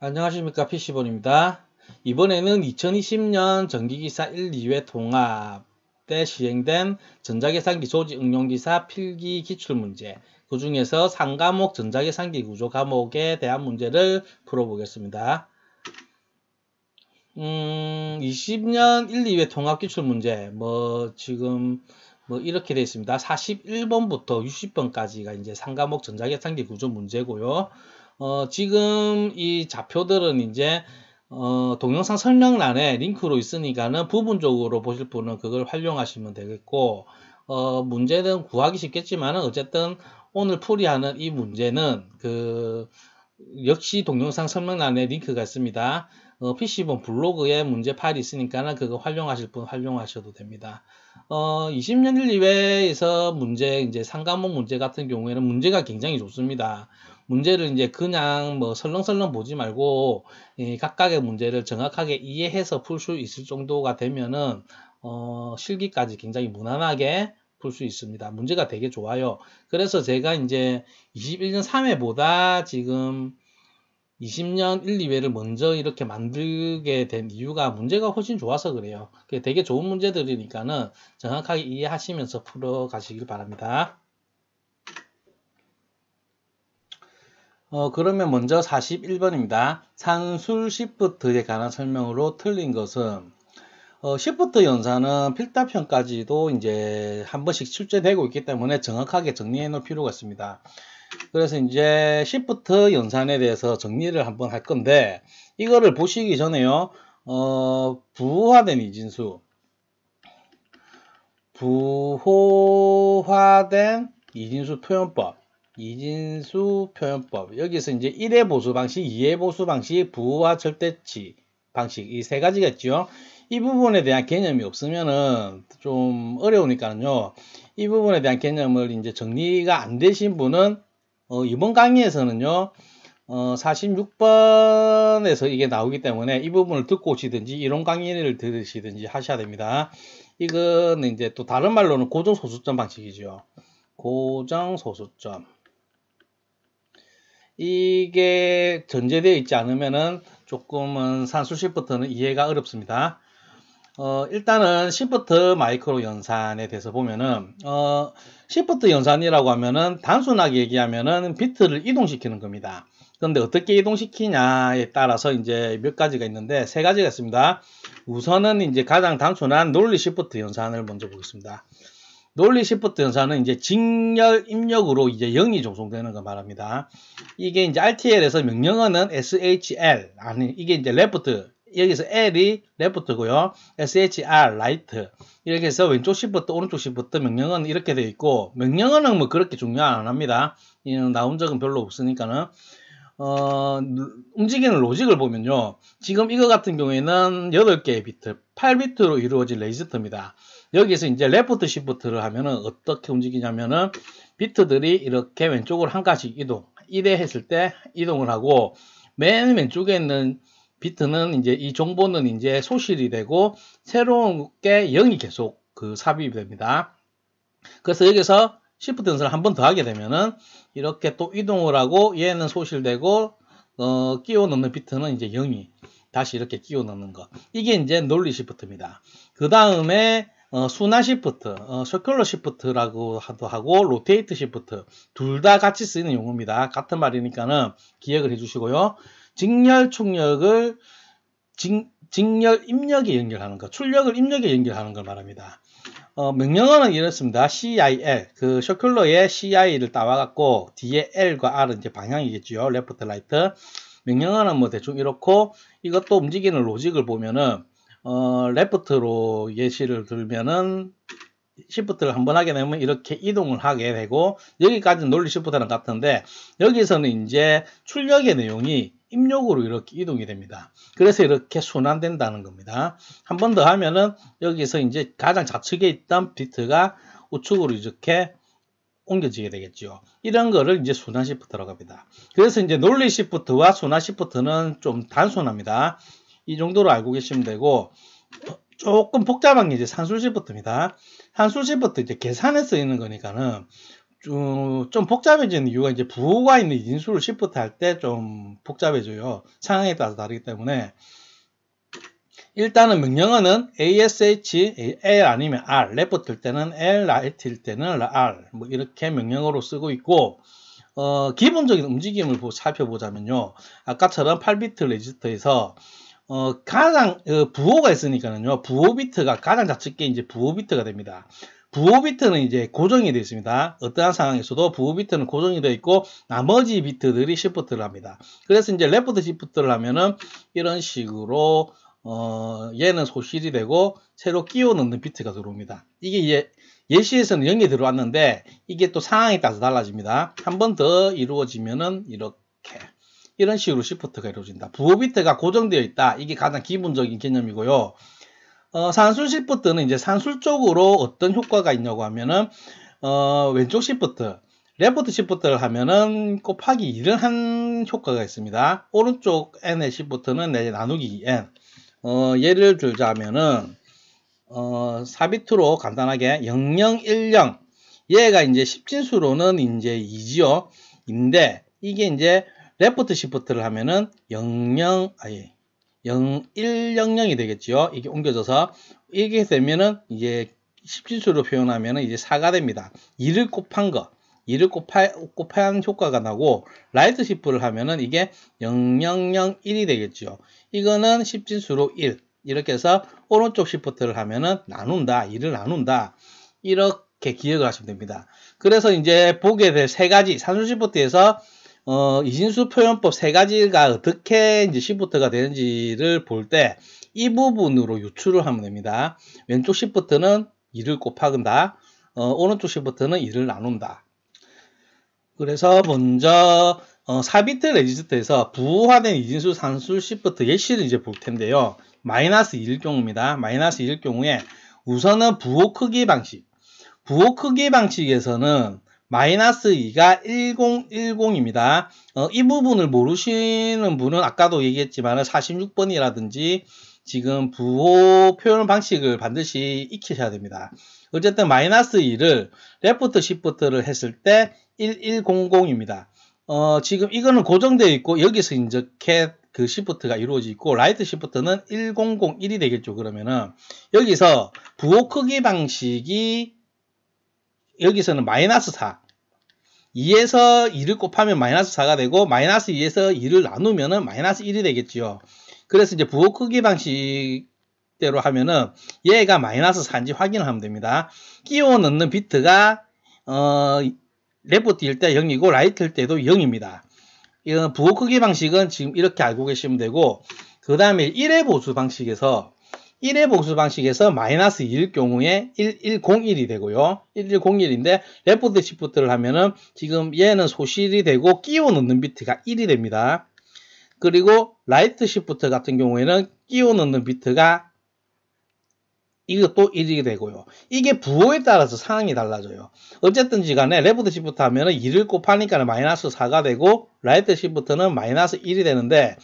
안녕하십니까, PC본입니다. 이번에는 2020년 전기기사 1, 2회 통합 때 시행된 전자계산기 조직 응용기사 필기 기출문제, 그 중에서 3과목 전자계산기 구조 과목에 대한 문제를 풀어보겠습니다. 20년 1, 2회 통합 기출문제, 지금 이렇게 되어 있습니다. 41번부터 60번까지가 이제 3과목 전자계산기 구조 문제고요. 지금 이 좌표들은 이제 동영상 설명란에 링크로 있으니까는 부분적으로 보실 분은 그걸 활용하시면 되겠고, 문제는 구하기 쉽겠지만은 어쨌든 오늘 풀이하는 이 문제는 역시 동영상 설명란에 링크가 있습니다. PC본 블로그에 문제 파일이 있으니까는 그거 활용하실 분 활용하셔도 됩니다. 20년 1, 2회에서 문제, 이제 3과목 문제 같은 경우에는 문제가 굉장히 좋습니다. 문제를 이제 그냥 설렁설렁 보지 말고 각각의 문제를 정확하게 이해해서 풀 수 있을 정도가 되면은 실기까지 굉장히 무난하게 풀 수 있습니다. 문제가 되게 좋아요. 그래서 제가 이제 21년 3회보다 지금 20년 1, 2회를 먼저 이렇게 만들게 된 이유가 문제가 훨씬 좋아서 그래요. 되게 좋은 문제들이니까는 정확하게 이해하시면서 풀어 가시길 바랍니다. 그러면 먼저 41번입니다. 산술 시프트에 관한 설명으로 틀린 것은 시프트 연산은 필답형까지도 이제 한 번씩 출제되고 있기 때문에 정확하게 정리해 놓을 필요가 있습니다. 그래서 이제 시프트 연산에 대해서 정리를 한번 할 건데, 이거를 보시기 전에요, 부호화된 이진수 표현법. 여기서 이제 1의 보수 방식, 2의 보수 방식, 부호화 절대치 방식, 이 세 가지가 있죠. 이 부분에 대한 개념이 없으면은 좀 어려우니까요. 이 부분에 대한 개념을 이제 정리가 안 되신 분은 이번 강의에서는요, 46번에서 이게 나오기 때문에 이 부분을 듣고 오시든지 이론 강의를 들으시든지 하셔야 됩니다. 이거는 이제 또 다른 말로는 고정소수점 방식이죠. 고정소수점. 이게 전제되어 있지 않으면은 조금은 산술 시프트는 이해가 어렵습니다. 일단은 시프트 마이크로 연산에 대해서 보면은 시프트 연산이라고 하면은 단순하게 얘기하면은 비트를 이동시키는 겁니다. 그런데 어떻게 이동시키냐에 따라서 이제 몇 가지가 있는데 세 가지가 있습니다. 우선은 이제 가장 단순한 논리 시프트 연산을 먼저 보겠습니다. 논리 시프트 연산은 이제 직렬 입력으로 이제 0이 종송되는 거 말합니다. 이게 이제 RTL에서 명령어는 SHL, 아니 이게 이제 레프트, 여기서 L이 레프트고요. SHR, 라이트. 이렇게 해서 왼쪽 시프트, 오른쪽 시프트 명령어는 이렇게 되어 있고, 명령어는 뭐 그렇게 중요 안 합니다. 나온 적은 별로 없으니까는. 움직이는 로직을 보면요. 지금 이거 같은 경우에는 8개의 비트, 8비트로 이루어진 레지스터입니다. 여기서 이제 레프트 시프트를 하면은 어떻게 움직이냐면은 비트들이 이렇게 왼쪽으로 한 가지 이동, 1회 했을 때 이동을 하고, 맨 왼쪽에 있는 비트는 이제 이 정보는 이제 소실이 되고 새로운 게 0이 계속 삽입이 됩니다. 그래서 여기서 시프트 연산을 한 번 더 하게 되면은 이렇게 또 이동을 하고 얘는 소실되고 끼워 넣는 비트는 이제 0이 다시 이렇게 끼워 넣는 거. 이게 이제 논리 시프트입니다. 그 다음에 순환 시프트, 서큘러 시프트라고 하고 로테이트 시프트 둘 다 같이 쓰이는 용어입니다. 같은 말이니까는 기억을 해주시고요. 직렬 출력을 직렬 입력에 연결하는 거, 출력을 입력에 연결하는 걸 말합니다. 명령어는 이렇습니다. CIL, 서큘러의 CI를 따와갖고 뒤에 L과 R은 이제 방향이겠죠. 레프트, 라이트. 명령어는 뭐 대충 이렇고, 이것도 움직이는 로직을 보면은 레프트로 예시를 들면은 시프트를 한번 하게 되면 이렇게 이동을 하게 되고, 여기까지는 논리 시프트랑 같은데 여기서는 이제 출력의 내용이 입력으로 이렇게 이동이 됩니다. 그래서 이렇게 순환된다는 겁니다. 한 번 더 하면은 여기서 이제 가장 좌측에 있던 비트가 우측으로 이렇게 옮겨지게 되겠죠. 이런 거를 이제 순환 시프트라고 합니다. 그래서 이제 논리 시프트와 순환 시프트는 좀 단순합니다. 이 정도로 알고 계시면 되고, 조금 복잡한 게 이제 산술 시프트입니다. 산술 시프트 이제 계산에 쓰이는 거니까는 좀 복잡해지는 이유가 이제 부호가 있는 이진수를 시프트 할 때 좀 복잡해져요. 상황에 따라서 다르기 때문에. 일단은 명령어는 ASH, L 아니면 R, 레프트일 때는 L, 라이트일 때는 R, 뭐 이렇게 명령어로 쓰고 있고, 기본적인 움직임을 살펴보자면요. 아까처럼 8비트 레지스터에서, 가장, 부호가 있으니까는요. 부호 비트가 가장 작게 이제 부호 비트가 됩니다. 부호 비트는 이제 고정이 되어 있습니다. 어떠한 상황에서도 부호 비트는 고정이 되어 있고, 나머지 비트들이 시프트를 합니다. 그래서 이제 레프트 시프트를 하면은 이런 식으로, 얘는 소실이 되고, 새로 끼워 넣는 비트가 들어옵니다. 이게 이제 예시에서는 0이 들어왔는데, 이게 또 상황에 따라서 달라집니다. 한 번 더 이루어지면은 이렇게. 이런 식으로 시프트가 이루어진다. 부호 비트가 고정되어 있다. 이게 가장 기본적인 개념이고요. 산술 시프트는 이제 산술 쪽으로 어떤 효과가 있냐고 하면은, 왼쪽 시프트, 레프트 시프트를 하면은 곱하기 2를 한 효과가 있습니다. 오른쪽 n의 시프트는 나누기 2n. 예를 들자면은, 4비트로 간단하게 0010. 얘가 이제 10진수로는 이제 2지요. 인데, 이게 이제 레프트 시프트를 하면은 0100이 되겠죠. 이게 옮겨져서 이게 되면은 이제 10진수로 표현하면은 이제 4가 됩니다. 2를 곱한 거, 2를 곱한 효과가 나고, 라이트 시프트를 하면은 이게 0001이 되겠죠. 이거는 10진수로 1. 이렇게 해서 오른쪽 시프트를 하면은 나눈다, 2를 나눈다. 이렇게 기억을 하시면 됩니다. 그래서 이제 보게 될 세 가지, 산술 시프트에서 이진수 표현법 세 가지가 어떻게 이제 시프트가 되는지를 볼 때 이 부분으로 유추를 하면 됩니다. 왼쪽 시프트는 2를 곱하긴다. 오른쪽 시프트는 2를 나눈다. 그래서 먼저 4비트 레지스터에서 부호화된 이진수 산술 시프트 예시를 이제 볼 텐데요. 마이너스 2일 경우입니다. 마이너스 2일 경우에 우선은 부호 크기 방식. 부호 크기 방식에서는 마이너스 2가 1010입니다. 이 부분을 모르시는 분은 아까도 얘기했지만 46번이라든지 지금 부호 표현 방식을 반드시 익히셔야 됩니다. 어쨌든 마이너스 2를 레프트 시프트를 했을 때 1100입니다. 지금 이거는 고정되어 있고 여기서 이렇게 그 시프트가 이루어져 있고, 라이트 시프트는 1001이 되겠죠. 그러면은 여기서 부호 크기 방식이 여기서는 마이너스 4, 2에서 2를 곱하면 마이너스 4가 되고, 마이너스 2에서 2를 나누면은 마이너스 1이 되겠죠. 그래서 이제 부호 크기 방식대로 하면은 얘가 마이너스 4인지 확인을 하면 됩니다. 끼워 넣는 비트가 레프트일 때 0이고 라이트일 때도 0입니다. 이건 부호 크기 방식은 지금 이렇게 알고 계시면 되고, 그 다음에 1의 보수 방식에서 마이너스 2일 경우에 1101이 되고요. 1101인데 레프트 시프트를 하면은 지금 얘는 소실이 되고 끼워 넣는 비트가 1이 됩니다. 그리고 라이트 시프트 같은 경우에는 끼워 넣는 비트가 이것도 1이 되고요. 이게 부호에 따라서 상황이 달라져요. 어쨌든지 간에 레프트 시프트 하면은 2를 곱하니까 마이너스 4가 되고, 라이트 시프트는 마이너스 1이 되는데,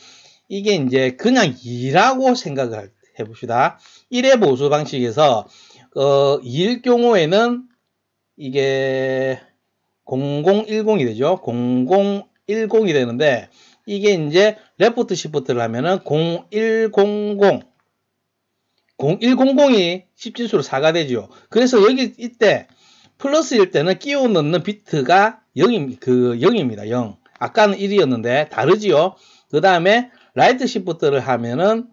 이게 이제 그냥 2라고 생각을 해봅시다. 1의 보수 방식에서 2일 경우에는 이게 0010이 되죠. 0010이 되는데, 이게 이제 레프트 시프트를 하면은 0100이 10진수로 4가 되죠. 그래서 여기 이때 플러스일 때는 끼워 넣는 비트가 0입니다. 0. 아까는 1이었는데 다르지요. 그 다음에 라이트 시프트를 하면은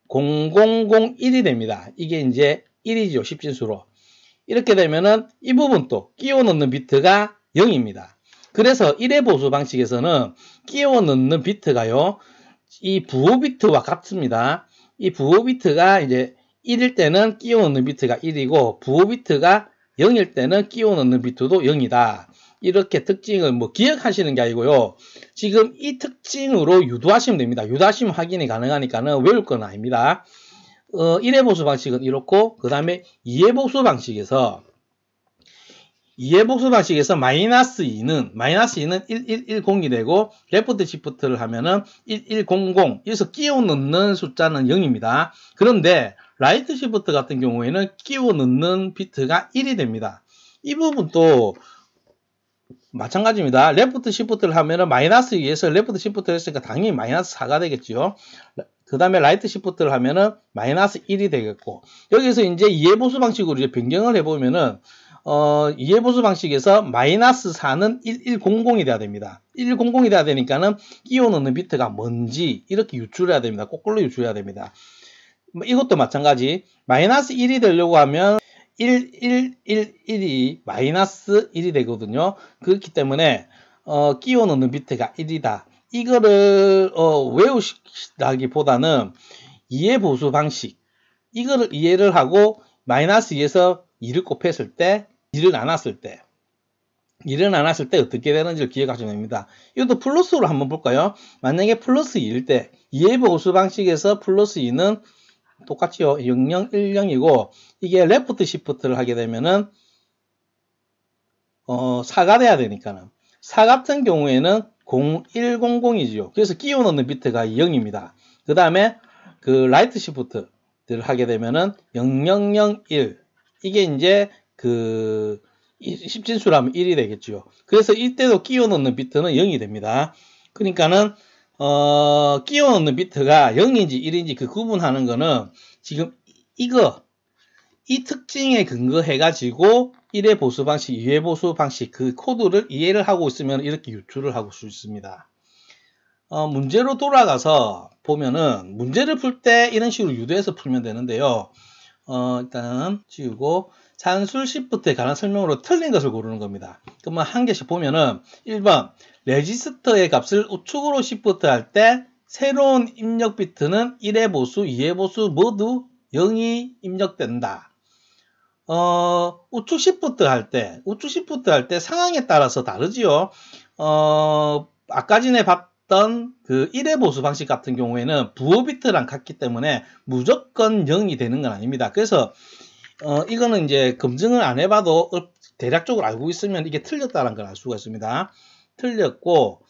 0001이 됩니다. 이게 이제 1이죠. 10진수로. 이렇게 되면은 이 부분도 끼워 넣는 비트가 0입니다. 그래서 1의 보수 방식에서는 끼워 넣는 비트가요, 이 부호 비트와 같습니다. 이 부호 비트가 이제 1일 때는 끼워 넣는 비트가 1이고, 부호 비트가 0일 때는 끼워 넣는 비트도 0이다. 이렇게 특징을 뭐 기억하시는 게 아니고요. 지금 이 특징으로 유도하시면 됩니다. 유도하시면 확인이 가능하니까는 외울 건 아닙니다. 1의 보수 방식은 이렇고, 그 다음에 2의 보수 방식에서 마이너스 2는 1110이 되고, 레프트 시프트를 하면은 1100, 여기서 끼워 넣는 숫자는 0입니다. 그런데 라이트 시프트 같은 경우에는 끼워 넣는 비트가 1이 됩니다. 이 부분도 마찬가지입니다. 레프트 시프트를 하면은 마이너스 2에서 레프트 시프트를 했으니까 당연히 마이너스 4가 되겠죠. 그 다음에 라이트 시프트를 하면은 마이너스 1이 되겠고, 여기서 이제 이해보수 방식으로 이제 변경을 해보면은, 이해보수 방식에서 마이너스 4는 1100이 돼야 됩니다. 1100이 돼야 되니까는 끼워 넣는 비트가 뭔지 이렇게 유출해야 됩니다. 거꾸로 유출해야 됩니다. 이것도 마찬가지. 마이너스 1이 되려고 하면 1111이 마이너스 1이 되거든요. 그렇기 때문에 끼워 넣는 비트가 1이다. 이거를 외우시다기보다는 이해보수 방식, 이거를 이해를 하고 마이너스 2에서 2를 곱했을 때, 2를 나눴을 때 어떻게 되는지를 기억하시면 됩니다. 이것도 플러스로 한번 볼까요? 만약에 플러스 2일 때 이해보수 방식에서 플러스 2는 똑같이요. 0010이고 이게 레프트 시프트를 하게 되면은 4가 돼야 되니까는 4 같은 경우에는 0100이죠. 그래서 끼워 넣는 비트가 0입니다. 그 다음에 그 라이트 시프트를 하게 되면은 0001 이게 이제 그 10진수로 하면 1이 되겠죠. 그래서 이때도 끼워 넣는 비트는 0이 됩니다. 그러니까는 끼워 넣는 비트가 0인지 1인지 그 구분하는 거는 지금 이 특징에 근거해 가지고 1회 보수 방식, 2회 보수 방식 그 코드를 이해를 하고 있으면 이렇게 유출을 하고 수 있습니다. 문제로 돌아가서 보면은 문제를 풀 때 이런 식으로 유도해서 풀면 되는데요. 일단 지우고 산술 시프트에 관한 설명으로 틀린 것을 고르는 겁니다. 그러면 한 개씩 보면은 1번 레지스터의 값을 우측으로 시프트 할 때 새로운 입력 비트는 1회 보수, 2회 보수 모두 0이 입력된다. 우측 시프트 할 때 상황에 따라서 다르지요. 아까 전에 봤던 그 1회 보수 방식 같은 경우에는 부호 비트랑 같기 때문에 무조건 0이 되는 건 아닙니다. 그래서 이거는 이제 검증을 안 해봐도 대략적으로 알고 있으면 이게 틀렸다는 걸 알 수가 있습니다. 틀렸고,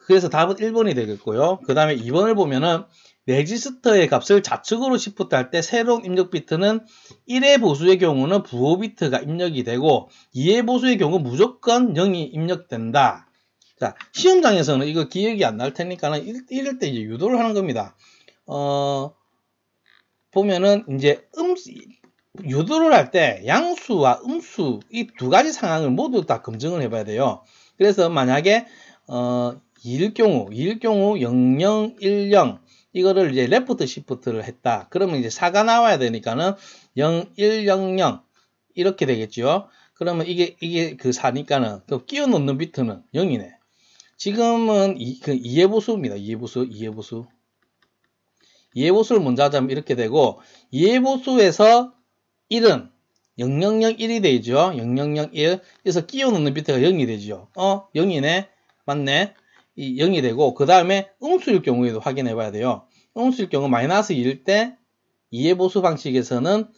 그래서 답은 1번이 되겠고요. 그 다음에 2번을 보면은 레지스터의 값을 좌측으로 시프트 할 때 새로운 입력 비트는 1회 보수의 경우는 부호 비트가 입력이 되고 2회 보수의 경우 무조건 0이 입력된다. 자, 시험장에서는 이거 기억이 안 날 테니까는 이럴 때 이제 유도를 하는 겁니다. 보면은 이제 유도를 할 때 양수와 음수 이 두 가지 상황을 모두 다 검증을 해봐야 돼요. 그래서 만약에 2일 경우 0010 이거를 이제 레프트 시프트를 했다. 그러면 이제 4가 나와야 되니까는 0100 이렇게 되겠죠. 그러면 이게 그 4니까는 또 끼워 넣는 비트는 0이네. 지금은 그 이해보수입니다. 이해보수를 먼저 하자면 이렇게 되고, 이해보수에서 1은 0001이 되죠. 0001. 그래서 끼워 넣는 비트가 0이 되죠. 0이네. 맞네. 이 0이 되고, 그 다음에 음수일 경우에도 확인해 봐야 돼요. 음수일 경우 마이너스 2일 때 이해보수 방식에서는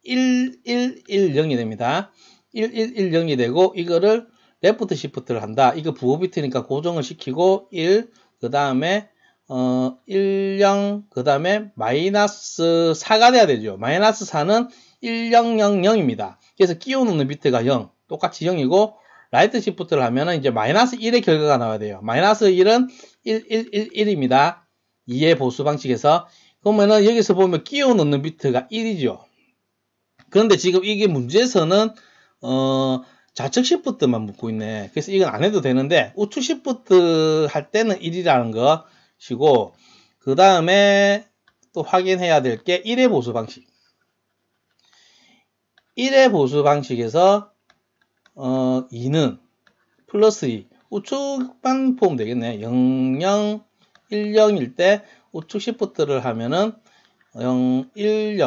1110이 됩니다. 1110이 되고, 이거를 레프트 시프트를 한다. 이거 부호 비트니까 고정을 시키고 1, 그 다음에 10, 그 다음에 마이너스 4가 돼야 되죠. 마이너스 4는 1000입니다. 그래서 끼워 넣는 비트가 0, 똑같이 0이고, 라이트 시프트를 하면은 이제 마이너스 1의 결과가 나와야 돼요. 마이너스 1은 1111입니다. 2의 보수 방식에서. 그러면은 여기서 보면 끼워 넣는 비트가 1이죠. 그런데 지금 이게 문제에서는 좌측 시프트만 묻고 있네. 그래서 이건 안 해도 되는데 우측 시프트 할 때는 1이라는 것이고, 그 다음에 또 확인해야 될 게 1의 보수 방식. 1의 보수 방식에서 2는 플러스 2 우측만 보면 되겠네. 0010일 때 우측 시프트를 하면은 0100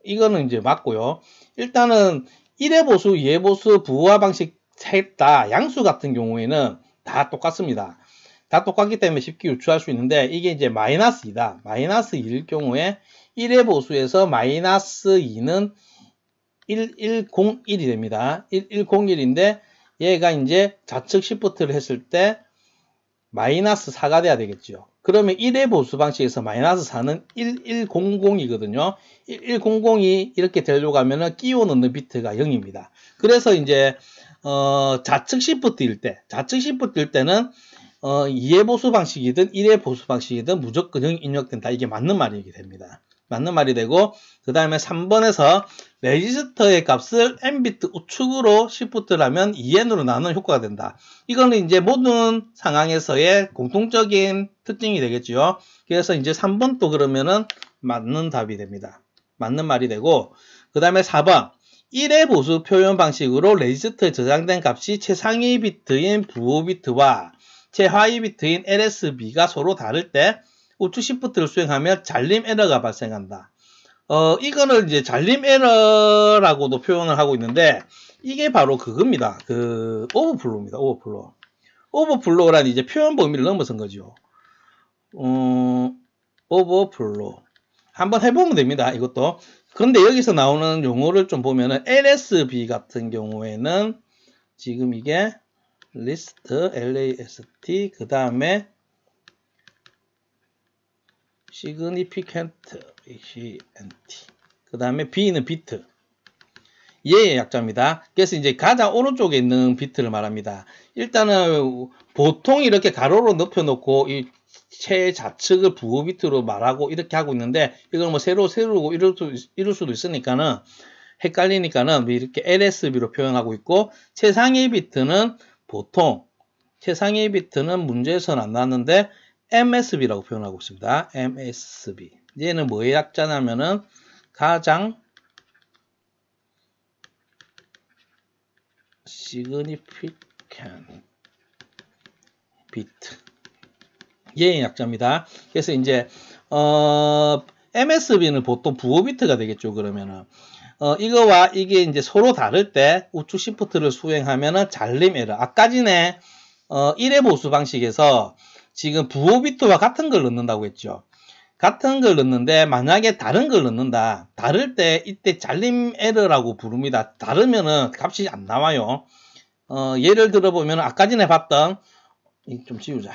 이거는 이제 맞고요. 일단은 1의 보수, 2의 보수, 부호화 방식 셋 다 양수 같은 경우에는 다 똑같습니다. 다 똑같기 때문에 쉽게 유추할 수 있는데, 이게 이제 마이너스 2다. 마이너스 2일 경우에 1의 보수에서 마이너스 2는 1101이 됩니다. 1101인데 얘가 이제 좌측 시프트를 했을 때 마이너스 4가 돼야 되겠죠. 그러면 1의 보수 방식에서 마이너스 4는 1100이거든요. 1100이 이렇게 되려고 하면은 끼워 넣는 비트가 0입니다. 그래서 이제 좌측 시프트일 때는 2의 보수 방식이든 1의 보수 방식이든 무조건 0 입력된다. 이게 맞는 말이 됩니다. 맞는 말이 되고, 그 다음에 3번에서 레지스터의 값을 n비트 우측으로 시프트를 하면 2n으로 나누는 효과가 된다. 이거는 이제 모든 상황에서의 공통적인 특징이 되겠죠. 그래서 이제 3번도 그러면은 맞는 답이 됩니다. 맞는 말이 되고, 그 다음에 4번 1의 보수 표현 방식으로 레지스터에 저장된 값이 최상위 비트인 부호 비트와 최하위 비트인 LSB가 서로 다를 때 우측 시프트를 수행하면 잘림 에러가 발생한다. 이거는 이제 잘림 에러라고도 표현을 하고 있는데, 이게 바로 그겁니다. 그 오버플로우입니다. 오버플로우. 오버플로우란 이제 표현 범위를 넘어선 거죠. 오버플로우. 한번 해보면 됩니다. 이것도. 그런데 여기서 나오는 용어를 좀 보면은 LSB 같은 경우에는 지금 이게 리스트, LAST, 그 다음에 significant, 그 다음에 B는 비트. 얘의 약자입니다. 그래서 이제 가장 오른쪽에 있는 비트를 말합니다. 일단은 보통 이렇게 가로로 넓혀놓고 이 최좌측을 부호 비트로 말하고 이렇게 하고 있는데, 이걸 뭐 세로 세우고 이럴 수도 있으니까는 헷갈리니까는 이렇게 LSB로 표현하고 있고, 최상위 비트는 보통 최상위 비트는 문제에서는 안 나왔는데 MSB라고 표현하고 있습니다. MSB. 얘는 뭐의 약자냐면은 가장 significant bit. 얘의 약자입니다. 그래서 이제 MSB는 보통 부호 비트가 되겠죠. 그러면은 이거와 이게 이제 서로 다를 때 우측 시프트를 수행하면은 잘림 에러. 아까 전에 1의 보수 방식에서 지금 부호 비트와 같은 걸 넣는다고 했죠. 같은 걸 넣는데 만약에 다른 걸 넣는다. 다를 때 이때 잘림 에러라고 부릅니다. 다르면은 값이 안 나와요. 예를 들어보면 아까 전에 봤던, 좀 지우자.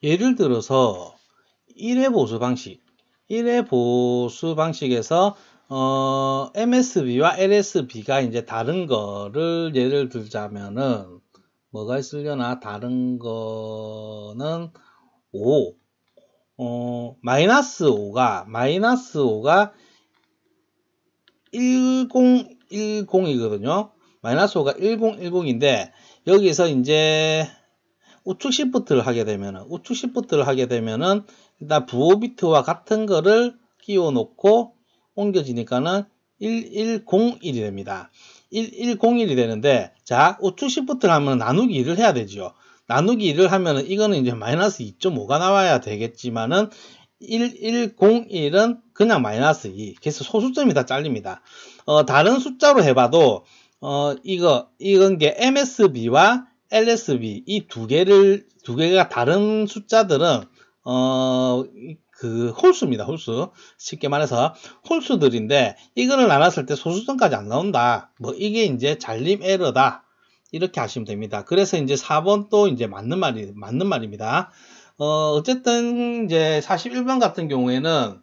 예를 들어서 1의 보수 방식. 1의 보수 방식에서 MSB와 LSB가 이제 다른 거를 예를 들자면은 뭐가 있으려나? 다른 거는 5. 마이너스 5가 1010이거든요. 마이너스 5가 1010인데 여기서 이제 우측 시프트를 하게 되면은 일단 부호 비트와 같은 거를 끼워 놓고 옮겨지니까는 1101이 됩니다. 1101이 되는데, 자, 우측 시프트를 하면 나누기 2를 해야 되죠. 나누기 2를 하면은 이거는 이제 마이너스 2.5가 나와야 되겠지만은 1101은 그냥 마이너스 2. 그래서 소수점이 다 잘립니다. 다른 숫자로 해봐도 이건 게 MSB와 LSB 이 두 개가 다른 숫자들은 그 홀수입니다. 홀수. 쉽게 말해서 홀수들인데 이거를 나눴을 때 소수점까지 안 나온다. 뭐 이게 이제 잘림 에러다. 이렇게 하시면 됩니다. 그래서 이제 4번도 이제 맞는 말입니다. 어쨌든 이제 41번 같은 경우에는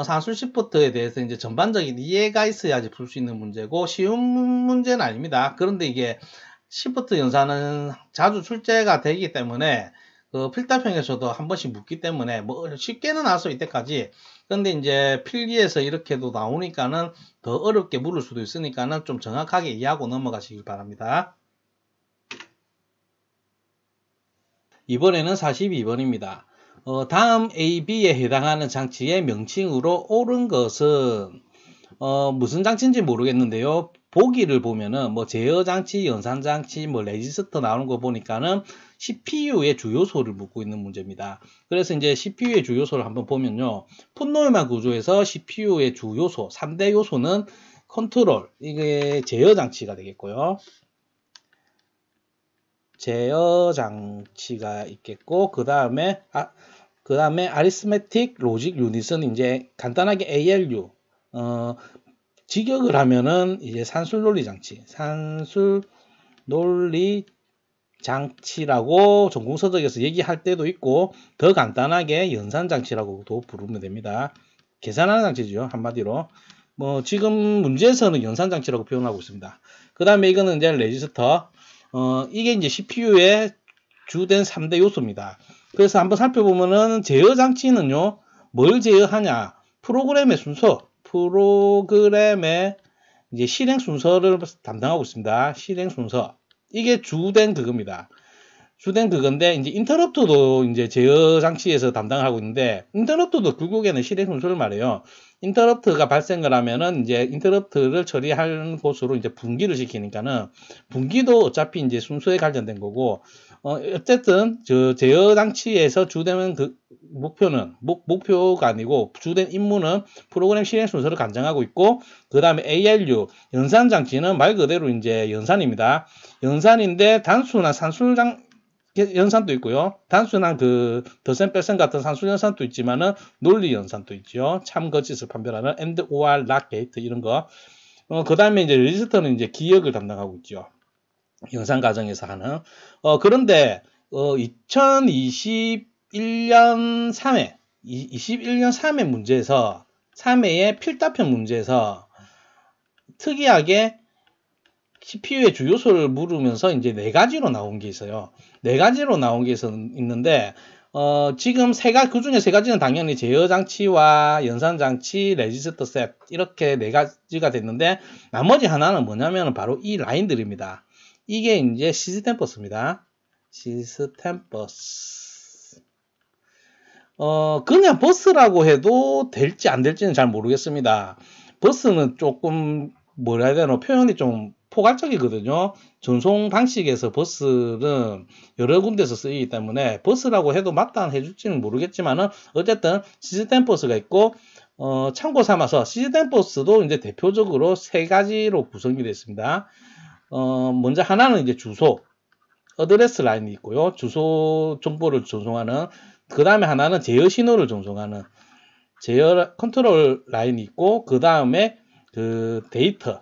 산술 시프트에 대해서 이제 전반적인 이해가 있어야지 풀 수 있는 문제고 쉬운 문제는 아닙니다. 그런데 이게 시프트 연산은 자주 출제가 되기 때문에 필답형에서도 한 번씩 묻기 때문에 뭐 쉽게는 나왔어 이때까지. 근데 이제 필기에서 이렇게도 나오니까는 더 어렵게 물을 수도 있으니까는 좀 정확하게 이해하고 넘어가시길 바랍니다. 이번에는 42번입니다. 다음 A, B에 해당하는 장치의 명칭으로 옳은 것은 무슨 장치인지 모르겠는데요. 보기를 보면은 뭐 제어장치, 연산장치, 뭐 레지스터 나오는 거 보니까는 CPU의 주요소를 묻고 있는 문제입니다. 그래서 이제 CPU의 주요소를 한번 보면요. 풋노이만 구조에서 CPU의 주요소, 3대 요소는 컨트롤, 이게 제어장치가 되겠고요. 제어장치가 있겠고, 그 다음에 아리스메틱 로직 유닛은 이제 간단하게 ALU, 직역을 하면은 이제 산술 논리 장치라고 전공서적에서 얘기할 때도 있고, 더 간단하게 연산 장치라고도 부르면 됩니다. 계산하는 장치죠, 한마디로. 뭐 지금 문제에서는 연산장치라고 표현하고 있습니다. 그 다음에 이거는 이제 레지스터. 이게 이제 CPU의 주된 3대 요소입니다. 그래서 한번 살펴보면은 제어 장치는요, 뭘 제어하냐? 프로그램의 순서, 프로그램의 이제 실행 순서를 담당하고 있습니다. 실행 순서. 이게 주된 그겁니다. 주된 그건데, 이제 인터럽트도 이제 제어 장치에서 담당하고 있는데, 인터럽트도 결국에는 실행 순서를 말해요. 인터럽트가 발생을 하면은 이제 인터럽트를 처리할 곳으로 이제 분기를 시키니까는, 분기도 어차피 이제 순서에 관련된 거고, 어쨌든 저 제어 장치에서 주된 그 목표는 목표가 아니고 주된 임무는 프로그램 실행 순서를 관장하고 있고, 그 다음에 ALU 연산 장치는 말 그대로 이제 연산입니다. 연산인데 단순한 산술장 연산도 있고요. 단순한 그 덧셈 뺄셈 같은 산술 연산도 있지만은 논리 연산도 있죠. 참 거짓을 판별하는 AND, OR, NOT 게이트 이런 거. 그 다음에 이제 레지스터는 이제 기억을 담당하고 있죠. 연산 과정에서 하는. 그런데 2021년 3회 21년 3회 문제에서 3회의 필답형 문제에서 특이하게 CPU의 주요소를 물으면서 이제 4가지로 나온 게 있어요. 4가지로 나온 게 있는데, 지금 그 중에 3가지는 당연히 제어 장치와 연산 장치, 레지스터 셋, 이렇게 4가지가 됐는데, 나머지 하나는 뭐냐면 바로 이 라인들입니다. 이게 이제 시스템 버스입니다. 시스템 버스. 그냥 버스라고 해도 될지 안 될지는 잘 모르겠습니다. 버스는 조금, 뭐라 해야 되나, 표현이 좀 포괄적이거든요. 전송 방식에서 버스는 여러 군데서 쓰이기 때문에 버스라고 해도 마땅 해줄지는 모르겠지만은 어쨌든 시스템 버스가 있고, 참고 삼아서 시스템 버스도 이제 대표적으로 3가지로 구성이 되어 있습니다. 먼저 하나는 이제 주소, 어드레스 라인이 있고요. 주소 정보를 전송하는. 그 다음에 하나는 제어 신호를 전송하는 제어 컨트롤 라인이 있고, 그 다음에 그 데이터.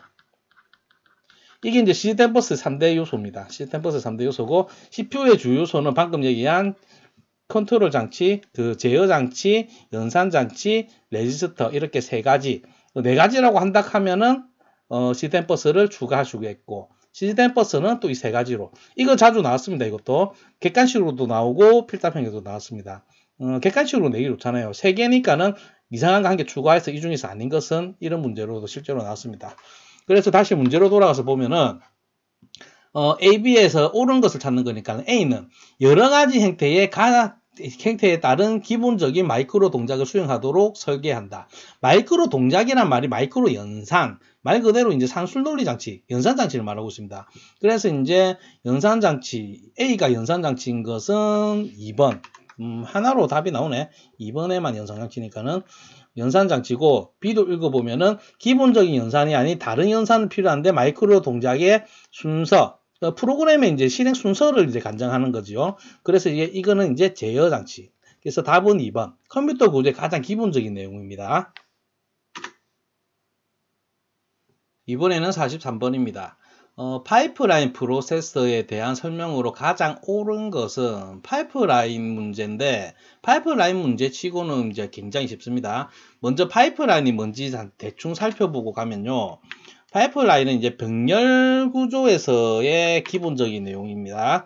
이게 이제 시스템 버스 3대 요소입니다. 시스템 버스 3대 요소고, CPU의 주 요소는 방금 얘기한 컨트롤 장치, 그 제어 장치, 연산 장치, 레지스터, 이렇게 3가지. 4가지라고 한다 하면은, 시스템 버스를 추가할 수가 있고, 시스템 버스는 또 이 3가지로. 이거 자주 나왔습니다. 이것도. 객관식으로도 나오고, 필답형에도 나왔습니다. 객관식으로 내기 좋잖아요. 3개니까는 이상한 거 한 개 추가해서 이 중에서 아닌 것은 이런 문제로도 실제로 나왔습니다. 그래서 다시 문제로 돌아가서 보면은, A, B에서 옳은 것을 찾는 거니까 A는 여러 가지 형태에 따른 기본적인 마이크로 동작을 수행하도록 설계한다. 마이크로 동작이란 말이 마이크로 연산, 말 그대로 이제 산술 논리 장치, 연산 장치를 말하고 있습니다. 그래서 이제 연산 장치, A가 연산 장치인 것은 2번. 하나로 답이 나오네. 2번에만 연산 장치니까는 연산 장치고, B도 읽어보면은 기본적인 연산이 아닌 다른 연산은 필요한데 마이크로 동작의 순서, 프로그램의 이제 실행 순서를 이제 관장하는 거죠. 그래서 이거는 이제 제어 장치. 그래서 답은 2번. 컴퓨터 구조의 가장 기본적인 내용입니다. 이번에는 43번입니다. 파이프라인 프로세서에 대한 설명으로 가장 옳은 것은 파이프라인 문제인데, 파이프라인 문제 치고는 이제 굉장히 쉽습니다. 먼저 파이프라인이 뭔지 대충 살펴보고 가면요. 파이프라인은 이제 병렬 구조에서의 기본적인 내용입니다.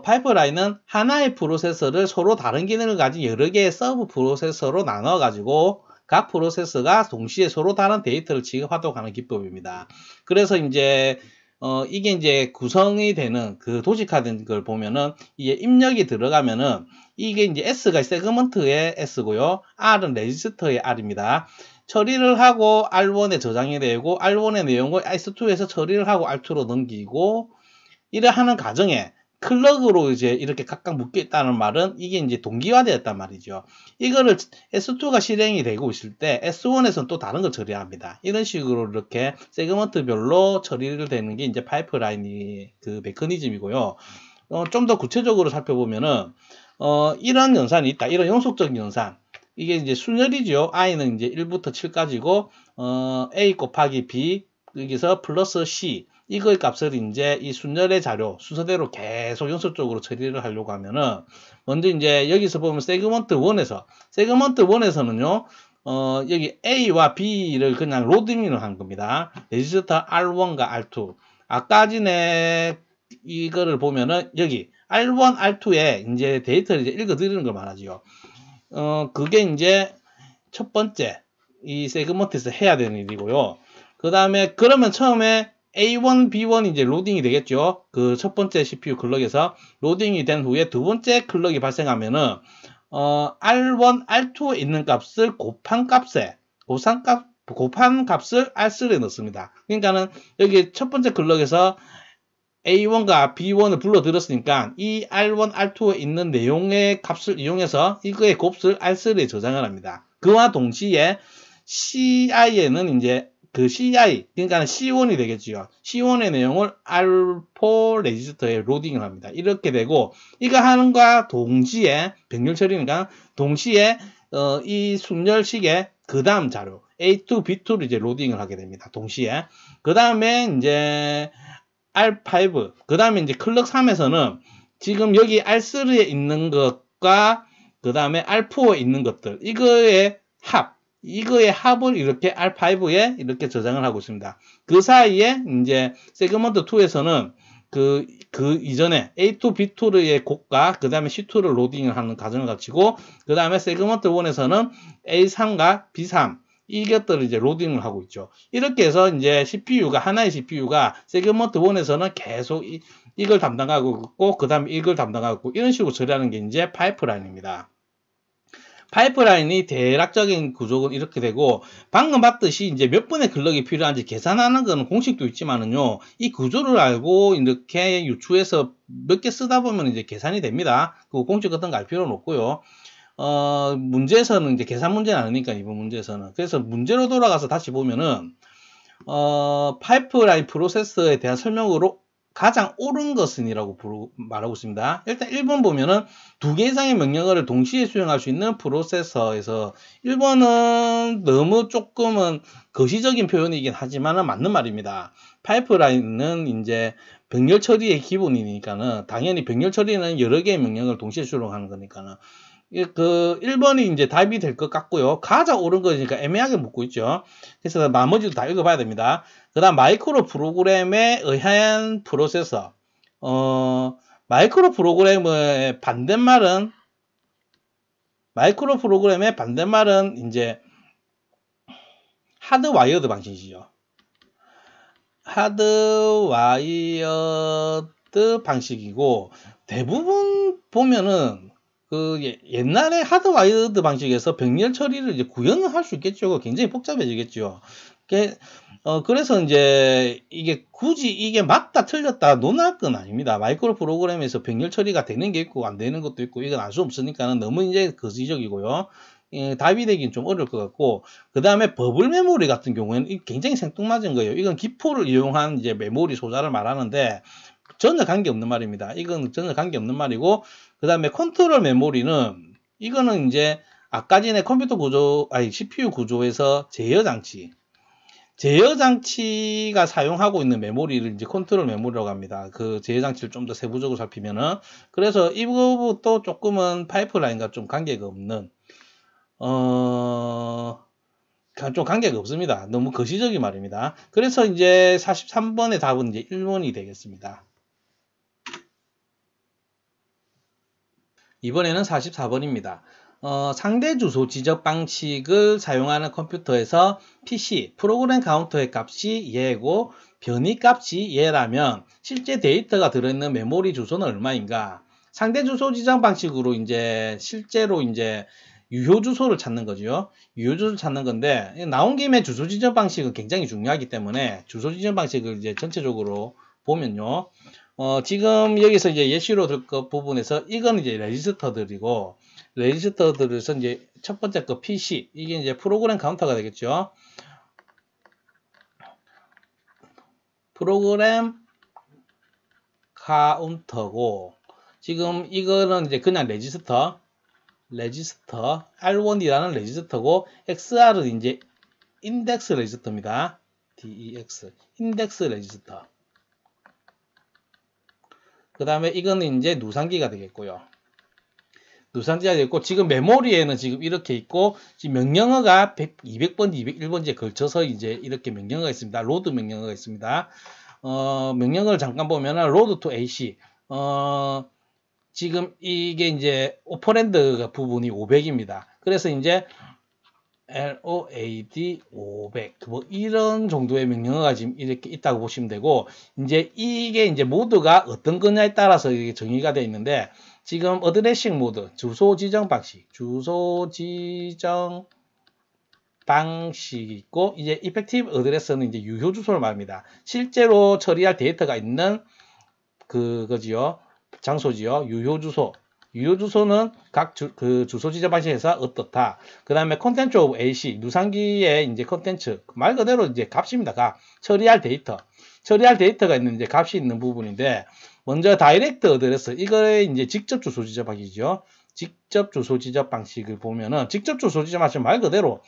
파이프라인은 하나의 프로세서를 서로 다른 기능을 가진 여러 개의 서브 프로세서로 나눠가지고 각 프로세서가 동시에 서로 다른 데이터를 취급하도록 하는 기법입니다. 그래서 이제 이게 이제 구성이 되는 그 도식화된 걸 보면은 이게 입력이 들어가면은 이게 이제 S가 세그먼트의 S고요. R은 레지스터의 R입니다. 처리를 하고 R1에 저장이 되고 R1의 내용을 S2에서 처리를 하고 R2로 넘기고 이래 하는 과정에 클럭으로 이제 이렇게 각각 묶여 있다는 말은 이게 이제 동기화되었단 말이죠. 이거를 S2가 실행이 되고 있을 때 S1에서는 또 다른 걸 처리합니다. 이런 식으로 이렇게 세그먼트별로 처리를 되는 게 이제 파이프라인이 그 메커니즘이고요. 좀 더 구체적으로 살펴보면은 이런 연산이 있다. 이런 연속적인 연산. 이게 이제 순열이죠. i는 이제 1부터 7까지고 a 곱하기 b 여기서 플러스 c 이거의 값을 이제 이 순열의 자료 순서대로 계속 연속적으로 처리를 하려고 하면은 먼저 이제 여기서 보면 세그먼트 1에서는요 여기 A와 B를 그냥 로딩을 한 겁니다. 레지스터 R1과 R2. 아까 전에 이거를 보면은 여기 R1, R2에 이제 데이터를 이제 읽어 드리는 걸 말하지요. 그게 이제 첫 번째 이 세그먼트에서 해야 되는 일이고요. 그 다음에 그러면 처음에 A1, B1 이제 로딩이 되겠죠. 그 첫 번째 CPU 클럭에서 로딩이 된 후에 두 번째 클럭이 발생하면은 R1, R2에 있는 값을 곱한 값을 R3에 넣습니다. 그러니까는 여기 첫 번째 클럭에서 A1과 B1을 불러들였으니까 이 R1, R2에 있는 내용의 값을 이용해서 이거의 곱을 R3에 저장을 합니다. 그와 동시에 CI에는 이제 그 CI, 그러니까 C1이 되겠지요. C1의 내용을 R4 레지스터에 로딩을 합니다. 이렇게 되고, 이거 하는과 동시에, 병렬 처리니까, 동시에, 이 순열식의 그 다음 자료, A2, B2를 이제 로딩을 하게 됩니다. 동시에. 그 다음에 이제, R5, 그 다음에 이제 클럭 3에서는 지금 여기 R3에 있는 것과 그 다음에 R4에 있는 것들, 이거의 합을 이렇게 R5에 이렇게 저장을 하고 있습니다. 그 사이에 이제 세그먼트 2에서는 그 이전에 A2, B2의 곱과 그 다음에 C2를 로딩을 하는 과정을 거치고 그 다음에 세그먼트 1에서는 A3과 B3 이것들을 이제 로딩을 하고 있죠. 이렇게 해서 이제 하나의 CPU가 세그먼트 1에서는 계속 이걸 담당하고 있고, 그 다음에 이걸 담당하고 있고, 이런 식으로 처리하는 게 이제 파이프라인입니다. 파이프라인이 대략적인 구조는 이렇게 되고, 방금 봤듯이 이제 몇 번의 클럭이 필요한지 계산하는 거는 공식도 있지만은요, 이 구조를 알고 이렇게 유추해서 몇 개 쓰다 보면 이제 계산이 됩니다. 그 공식 같은 거 알 필요는 없고요. 문제에서는 이제 계산 문제는 아니니까, 이번 문제에서는. 그래서 문제로 돌아가서 다시 보면은, 파이프라인 프로세서에 대한 설명으로 가장 옳은 것은이라고 말하고 있습니다. 일단 1번 보면은 2개 이상의 명령어를 동시에 수행할 수 있는 프로세서에서 1번은 너무 조금은 거시적인 표현이긴 하지만은 맞는 말입니다. 파이프라인은 이제 병렬 처리의 기본이니까는 당연히 병렬 처리는 여러 개의 명령을 동시에 수행하는 거니까는 그 1번이 이제 답이 될 것 같고요. 가장 옳은 거니까 애매하게 묻고 있죠. 그래서 나머지도 다 읽어봐야 됩니다. 그 다음 마이크로 프로그램에 의한 프로세서. 마이크로 프로그램의 반대말은 이제 하드와이어드 방식이죠. 하드와이어드 방식이고 대부분 보면은 그 옛날에 하드와이어드 방식에서 병렬 처리를 이제 구현을 할 수 있겠죠. 굉장히 복잡해지겠죠. 그래서 이제 이게 굳이 이게 맞다 틀렸다 논할 건 아닙니다. 마이크로 프로그램에서 병렬 처리가 되는 게 있고 안 되는 것도 있고 이건 알 수 없으니까는 너무 이제 거시적이고요. 답이 되긴 좀 어려울 것 같고, 그 다음에 버블 메모리 같은 경우에는 굉장히 생뚱맞은 거예요. 이건 기포를 이용한 이제 메모리 소자를 말하는데 전혀 관계없는 말입니다. 이건 전혀 관계없는 말이고, 그 다음에 컨트롤 메모리는 이거는 이제 아까 전에 CPU 구조에서 제어 장치가 사용하고 있는 메모리를 이제 컨트롤 메모리라고 합니다. 그 제어 장치를 좀 더 세부적으로 살피면은, 그래서 이거부터 조금은 파이프라인과 좀 관계가 없는, 좀 관계가 없습니다. 너무 거시적인 말입니다. 그래서 이제 43번의 답은 이제 1번이 되겠습니다. 이번에는 44번입니다. 상대 주소 지적 방식을 사용하는 컴퓨터에서 PC, 프로그램 카운터의 값이 얘고 변이 값이 얘라면 실제 데이터가 들어있는 메모리 주소는 얼마인가? 상대 주소 지정 방식으로 이제 실제로 이제 유효 주소를 찾는 거죠. 유효 주소를 찾는 건데 나온 김에 주소 지정 방식은 굉장히 중요하기 때문에 주소 지정 방식을 이제 전체적으로 보면요. 지금 여기서 이제 예시로 들 것 부분에서 이건 이제 레지스터들이고, 레지스터들에서 이제 첫 번째 거 PC, 이게 이제 프로그램 카운터가 되겠죠. 프로그램 카운터고, 지금 이거는 이제 그냥 레지스터, R1이라는 레지스터고, XR은 이제 인덱스 레지스터입니다. DEX, 인덱스 레지스터. 그 다음에 이거는 이제 누상기가 되겠고요. 누산지가 있고, 지금 메모리에는 지금 이렇게 있고, 지금 명령어가 200번지, 201번지에 걸쳐서 이제 이렇게 명령어가 있습니다. 로드 명령어가 있습니다. 명령어를 잠깐 보면은, 로드 to AC. 지금 이게 이제 오퍼랜드 부분이 500입니다. 그래서 이제 LOAD 500 뭐 이런 정도의 명령어가 지금 이렇게 있다고 보시면 되고, 이제 이게 이제 모드가 어떤 거냐에 따라서 이게 정의가 되어 있는데, 지금 어드레싱 모드, 주소 지정 방식, 있고, 이제 이펙티브 어드레스는 이제 유효 주소를 말합니다. 실제로 처리할 데이터가 있는 그거지요. 장소지요. 유효 주소. 유효 주소는 각 주소 지정 방식에서 어떻다. 그 다음에 컨텐츠 오브 AC, 누상기의 이제 컨텐츠, 말 그대로 이제 값입니다. 값. 처리할 데이터가 있는 이제 값이 있는 부분인데, 먼저 다이렉트 어드레스, 이거의 이제 직접 주소 지정 방식이죠. 직접 주소 지정 방식을 보면은, 직접 주소 지정 방식 말 그대로,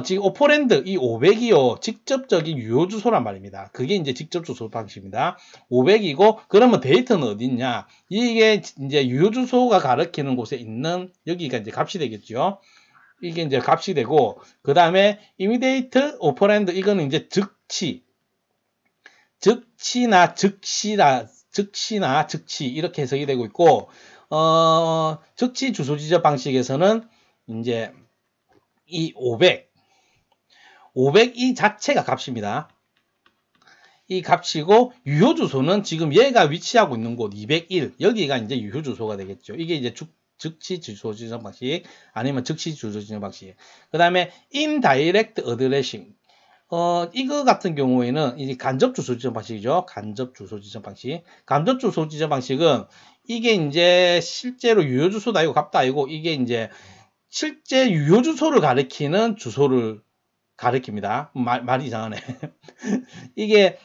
지금 오퍼랜드, 이 500이요, 직접적인 유효 주소란 말입니다. 그게 이제 직접 주소 방식입니다. 500이고, 그러면 데이터는 어디 있냐? 이게 이제 유효 주소가 가리키는 곳에 있는, 여기가 이제 값이 되겠죠. 이게 이제 값이 되고, 그 다음에 immediate 오퍼랜드, 이거는 이제 즉시나 즉시 이렇게 해석이 되고 있고, 즉시 주소 지정 방식에서는 이제 이 500 이 자체가 값입니다. 이 값이고, 유효 주소는 지금 얘가 위치하고 있는 곳 201, 여기가 이제 유효 주소가 되겠죠. 이게 이제 즉시 주소 지정 방식, 아니면 즉시 주소 지정 방식. 그 다음에 indirect addressing. 이거 같은 경우에는 이제 간접 주소 지정 방식이죠. 간접 주소 지정 방식. 간접 주소 지정 방식은 이게 이제 실제로 유효 주소다 이거 값다 이고, 이게 이제 실제 유효 주소를 가리키는 주소를 가리킵니다. 말이 이상하네. 이게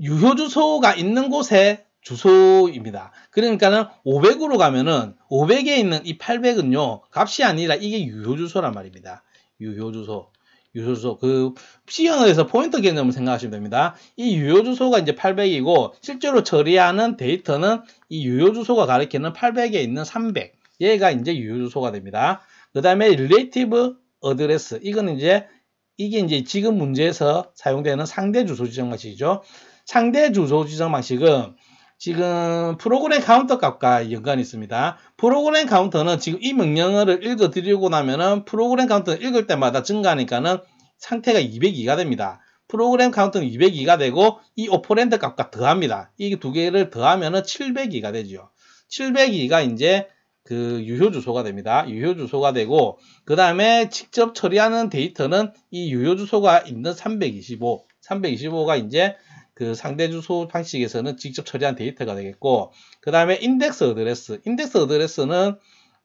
유효 주소가 있는 곳의 주소입니다. 그러니까는 500으로 가면은 500에 있는 이 800은요, 값이 아니라 이게 유효 주소란 말입니다. 유효 주소. 그 C 언어에서 포인터 개념을 생각하시면 됩니다. 이 유효 주소가 이제 800이고, 실제로 처리하는 데이터는 이 유효 주소가 가리키는 800에 있는 300. 얘가 이제 유효 주소가 됩니다. 그 다음에 relative address. 이게 이제 지금 문제에서 사용되는 상대 주소 지정 방식이죠. 상대 주소 지정 방식은 지금 프로그램 카운터 값과 연관이 있습니다. 프로그램 카운터는 지금 이 명령어를 읽어 드리고 나면은 프로그램 카운터를 읽을 때마다 증가하니까는 상태가 202가 됩니다. 프로그램 카운터는 202가 되고, 이 오퍼랜드 값과 더합니다. 이 두 개를 더하면은 702가 되죠. 702가 이제 그 유효 주소가 됩니다. 유효 주소가 되고, 그 다음에 직접 처리하는 데이터는 이 유효 주소가 있는 325가 이제 그 상대 주소 방식에서는 직접 처리한 데이터가 되겠고, 그 다음에 인덱스 어드레스는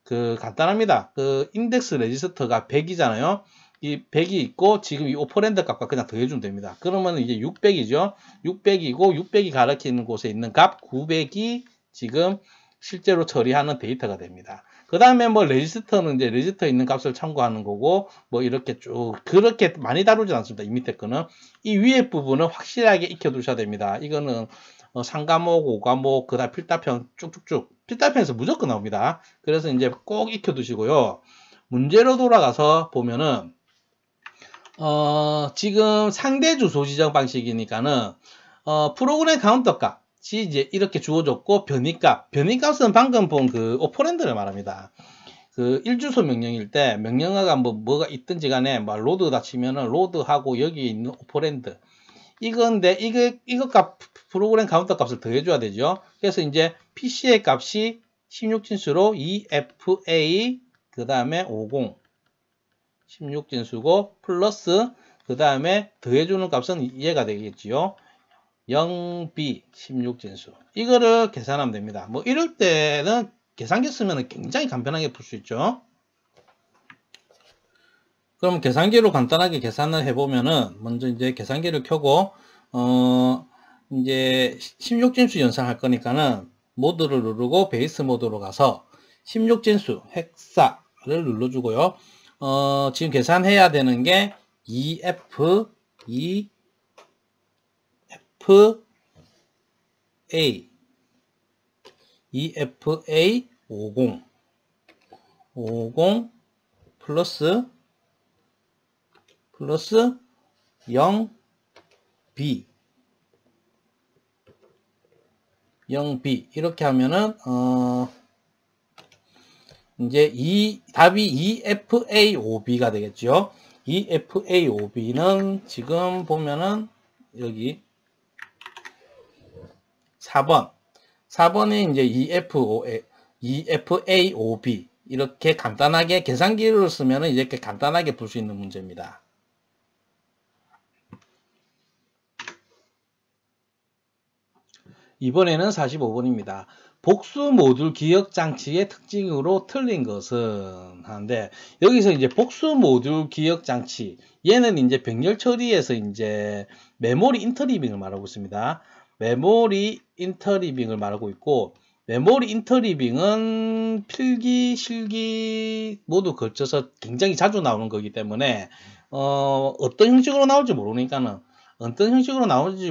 그 간단합니다. 그 인덱스 레지스터가 100이잖아요. 이 100이 있고, 지금 이 오퍼랜드 값과 그냥 더해주면 됩니다. 그러면 이제 600이죠. 600이고, 600이 가리키는 곳에 있는 값 900이 지금 실제로 처리하는 데이터가 됩니다. 그 다음에 뭐 레지스터는 이제 레지스터에 있는 값을 참고하는 거고, 뭐 이렇게 쭉 그렇게 많이 다루진 않습니다. 이 밑에 거는. 이 위에 부분은 확실하게 익혀 두셔야 됩니다. 이거는 3과목, 5과목, 그 다음 필답형 쭉쭉쭉 필답형에서 무조건 나옵니다. 그래서 이제 꼭 익혀 두시고요. 문제로 돌아가서 보면은 지금 상대 주소 지정 방식이니까는 프로그램 카운터 값 이제 이렇게 주어졌고, 변이값은 방금 본 그 오퍼랜드를 말합니다. 그 1주소 명령일 때 명령어가 뭐가 있든지 간에 뭐 로드다 치면은 로드하고 여기 있는 오퍼랜드 이건데, 이거 값 프로그램 카운터 값을 더해줘야 되죠. 그래서 이제 PC의 값이 16진수로 EFA 그 다음에 50 16진수고, 플러스 그 다음에 더해주는 값은 얘가 되겠지요. 0B 16진수. 이거를 계산하면 됩니다. 뭐 이럴 때는 계산기 쓰면 굉장히 간편하게 풀 수 있죠. 그럼 계산기로 간단하게 계산을 해보면은, 먼저 이제 계산기를 켜고 이제 16진수 연산할 거니까는 모드를 누르고 베이스 모드로 가서 16진수 헥사를 눌러주고요. 지금 계산해야 되는 게 EF A EFA50 플러스 0B 이렇게 하면은 이제 답이 EFA5B가 되겠죠. EFA5B는 지금 보면은 여기 4번에 이제 EFA5B 이렇게 간단하게 계산기를 쓰면은 이렇게 간단하게 풀 수 있는 문제입니다. 이번에는 45번입니다. 복수 모듈 기억 장치의 특징으로 틀린 것은 하는데, 여기서 이제 복수 모듈 기억 장치, 얘는 이제 병렬 처리에서 이제 메모리 인터리빙을 말하고 있습니다. 메모리 인터리빙을 말하고 있고, 메모리 인터리빙은 필기, 실기 모두 걸쳐서 굉장히 자주 나오는 거기 때문에 어떤 형식으로 나올지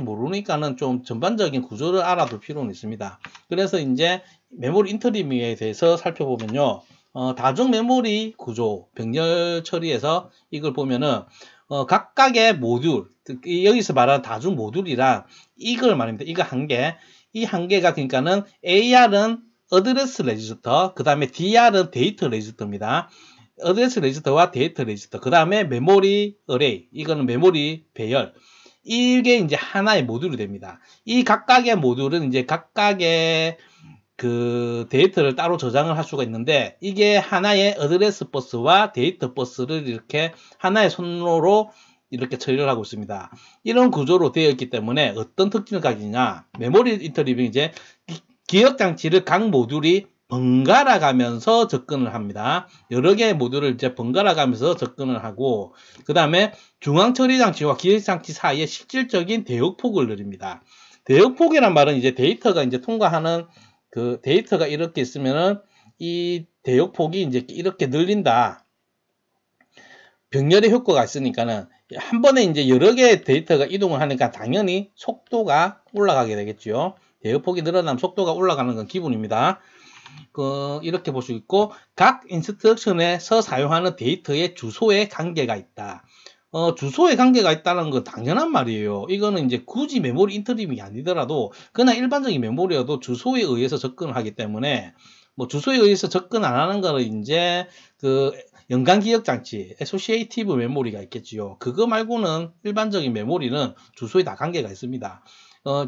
모르니까는 좀 전반적인 구조를 알아둘 필요는 있습니다. 그래서 이제 메모리 인터리빙에 대해서 살펴보면요. 다중 메모리 구조, 병렬 처리에서 이걸 보면은 각각의 모듈, 여기서 말하는 다중 모듈이란 이걸 말입니다. 이거 한 개. 이 한 개가 그러니까는 AR은 어드레스 레지스터, 그 다음에 DR은 데이터 레지스터입니다. 어드레스 레지스터와 데이터 레지스터, 그 다음에 메모리 어레이, 이거는 메모리 배열. 이게 이제 하나의 모듈이 됩니다. 이 각각의 모듈은 이제 각각의 그 데이터를 따로 저장을 할 수가 있는데, 이게 하나의 어드레스 버스와 데이터 버스를 이렇게 하나의 선로로 이렇게 처리를 하고 있습니다. 이런 구조로 되어 있기 때문에 어떤 특징을 가지냐, 메모리 인터리빙 이제 기억 장치를 각 모듈이 번갈아 가면서 접근을 합니다. 여러 개의 모듈을 이제 번갈아 가면서 접근을 하고, 그 다음에 중앙 처리 장치와 기억 장치 사이에 실질적인 대역폭을 늘립니다. 대역폭이란 말은 이제 데이터가 이제 통과하는 그 데이터가 이렇게 있으면은 이 대역폭이 이제 이렇게 늘린다. 병렬의 효과가 있으니까는 한 번에 이제 여러 개의 데이터가 이동을 하니까 당연히 속도가 올라가게 되겠죠. 대역폭이 늘어나면 속도가 올라가는 건 기본입니다. 이렇게 볼 수 있고, 각 인스트럭션에서 사용하는 데이터의 주소에 관계가 있다. 주소에 관계가 있다는 건 당연한 말이에요. 이거는 이제 굳이 메모리 인터리빙이 아니더라도 그냥 일반적인 메모리여도 주소에 의해서 접근을 하기 때문에, 뭐 주소에 의해서 접근 안 하는 거는 이제 그 연관 기억 장치, 애소시에이티브 메모리가 있겠지요. 그거 말고는 일반적인 메모리는 주소에 다 관계가 있습니다.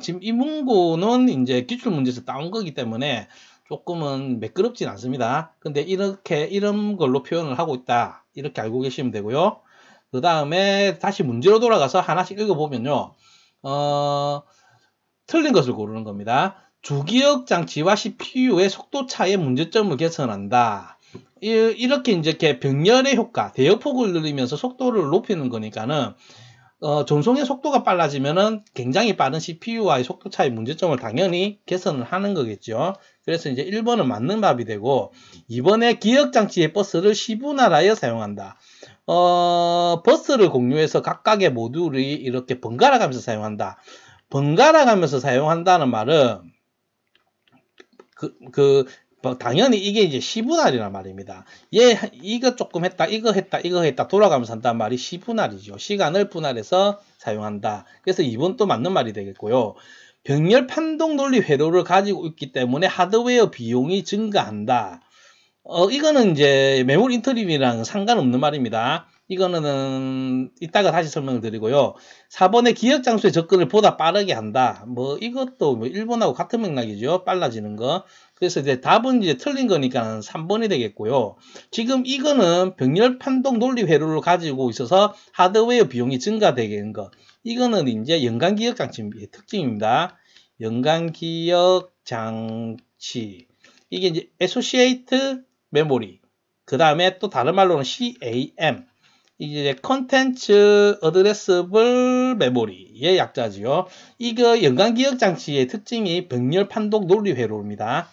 지금 이 문구는 이제 기출 문제에서 따온 거기 때문에 조금은 매끄럽진 않습니다. 근데 이런 걸로 표현을 하고 있다, 이렇게 알고 계시면 되고요. 그 다음에 다시 문제로 돌아가서 하나씩 읽어보면요. 틀린 것을 고르는 겁니다. 주기억 장치와 CPU의 속도 차의 문제점을 개선한다. 이렇게 이제 병렬의 효과, 대역폭을 늘리면서 속도를 높이는 거니까는 전송의 속도가 빨라지면은 굉장히 빠른 CPU와의 속도 차의 문제점을 당연히 개선을 하는 거겠죠. 그래서 이제 1번은 맞는 답이 되고, 2번에 기억장치의 버스를 시분할하여 사용한다. 버스를 공유해서 각각의 모듈이 이렇게 번갈아 가면서 사용한다. 번갈아 가면서 사용한다는 말은 당연히 이게 이제 시분할이란 말입니다. 이거 조금 했다, 이거 했다 돌아가면서 한다는 말이 시분할이죠. 시간을 분할해서 사용한다. 그래서 2번 또 맞는 말이 되겠고요. 병렬 판동 논리 회로를 가지고 있기 때문에 하드웨어 비용이 증가한다. 이거는 이제 메모리 인터리빙이랑 상관없는 말입니다. 이거는 이따가 다시 설명을 드리고요. 4번의 기억 장소의 접근을 보다 빠르게 한다. 이것도 1번하고 같은 맥락이죠. 빨라지는 거. 그래서 이제 답은 이제 틀린 거니까 3번이 되겠고요. 지금 이거는 병렬 판동 논리 회로를 가지고 있어서 하드웨어 비용이 증가되는 거. 이거는 이제 연관 기억 장치의 특징입니다. 연관 기억 장치. 이게 이제 Associate 메모리. 그 다음에 또 다른 말로는 CAM. 이제 컨텐츠 어드레스블 메모리의 약자지요. 이거 연관 기억 장치의 특징이 병렬 판독 논리 회로입니다.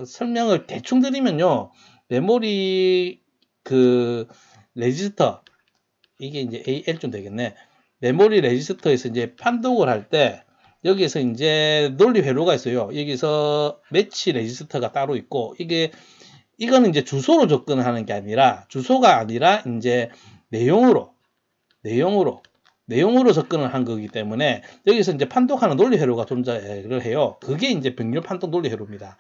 설명을 대충 드리면요. 메모리 레지스터, 이게 이제 AL 좀 되겠네. 메모리 레지스터에서 이제 판독을 할 때 여기서 이제 논리 회로가 있어요. 여기서 매치 레지스터가 따로 있고, 이거는 이제 주소로 접근하는 게 아니라, 주소가 아니라 이제 내용으로 접근을 한 거기 때문에 여기서 이제 판독하는 논리 회로가 존재를 해요. 그게 이제 병렬 판독 논리 회로입니다.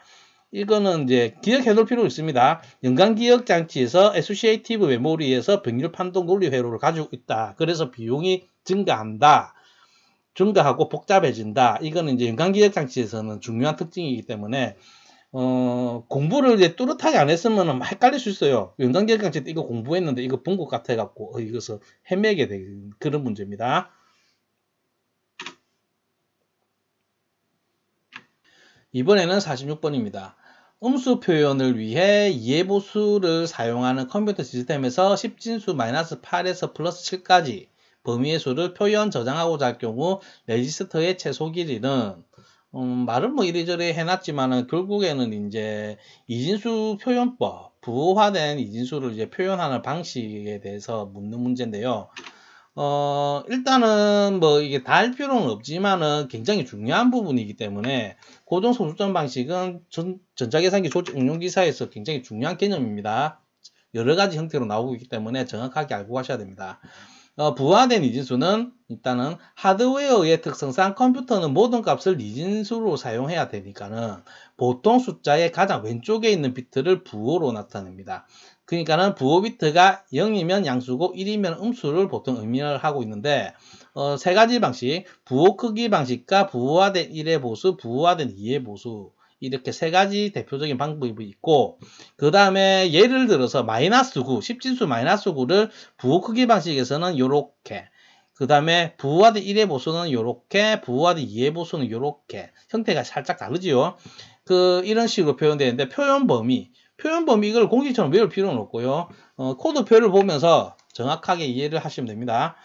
이거는 이제 기억해 놓을 필요가 있습니다. 연간 기억 장치에서 애소시에이티브 메모리에서 병렬 판독 논리 회로를 가지고 있다. 그래서 비용이 증가하고 복잡해진다. 이거는 이제 연간 기억 장치에서는 중요한 특징이기 때문에 공부를 이제 뚜렷하게 안 했으면 헷갈릴 수 있어요. 연간 기억 장치 때 이거 공부했는데 이거 본 것 같아갖고 이것을 헤매게 되는 그런 문제입니다. 이번에는 46번입니다. 음수 표현을 위해 이해보수를 사용하는 컴퓨터 시스템에서 10진수 -8에서 +7까지 범위의 수를 표현 저장하고자 할 경우 레지스터의 최소 길이는 말은 뭐 이리저리 해놨지만은 결국에는 이제 이진수 표현법, 부호화된 이진수를 이제 표현하는 방식에 대해서 묻는 문제인데요. 일단은 뭐 이게 다 할 필요는 없지만은 굉장히 중요한 부분이기 때문에 고정소수점 방식은 전자계산기 조직 응용기사에서 굉장히 중요한 개념입니다. 여러 가지 형태로 나오고 있기 때문에 정확하게 알고 가셔야 됩니다. 부호화된 이진수는 일단은 하드웨어의 특성상 컴퓨터는 모든 값을 이진수로 사용해야 되니까는 보통 숫자의 가장 왼쪽에 있는 비트를 부호로 나타냅니다. 그러니까는 부호 비트가 0이면 양수고 1이면 음수를 보통 의미를 하고 있는데 세 가지 방식, 부호 크기 방식과 부호화된 1의 보수, 부호화된 2의 보수 이렇게 세 가지 대표적인 방법이 있고 그 다음에 예를 들어서 -9, 10진수 -9를 부호 크기 방식에서는 요렇게 그 다음에 부호화된 1의 보수는 요렇게 부호화된 2의 보수는 요렇게 형태가 살짝 다르지요. 이런 식으로 표현되는데 표현 범위 이걸 공식처럼 외울 필요는 없고요. 코드표를 보면서 정확하게 이해를 하시면 됩니다.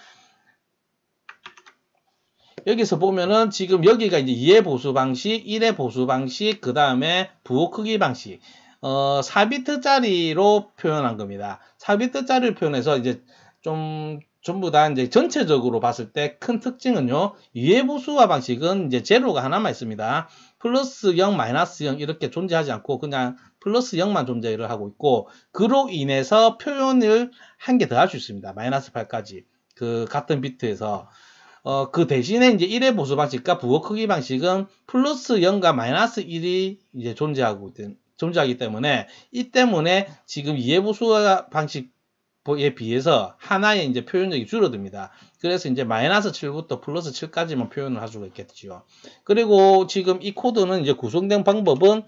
여기서 보면은 지금 여기가 이제 2의 보수 방식, 1의 보수 방식, 그 다음에 부호 크기 방식, 4비트짜리로 표현한 겁니다. 4비트짜리를 표현해서 이제 전부 다 이제 전체적으로 봤을 때 큰 특징은요, 2의 보수화 방식은 이제 제로가 하나만 있습니다. 플러스 0, 마이너스 0 이렇게 존재하지 않고 그냥 플러스 0만 존재를 하고 있고, 그로 인해서 표현을 한 개 더 할 수 있습니다. -8까지. 같은 비트에서. 그 대신에 이제 1의 보수 방식과 부호 크기 방식은 플러스 0과 마이너스 1이 이제 존재하기 때문에 이 때문에 지금 2의 보수 방식에 비해서 하나의 이제 표현력이 줄어듭니다. 그래서 이제 -7부터 플러스 7까지만 표현을 할 수가 있겠죠. 그리고 지금 이 코드는 이제 구성된 방법은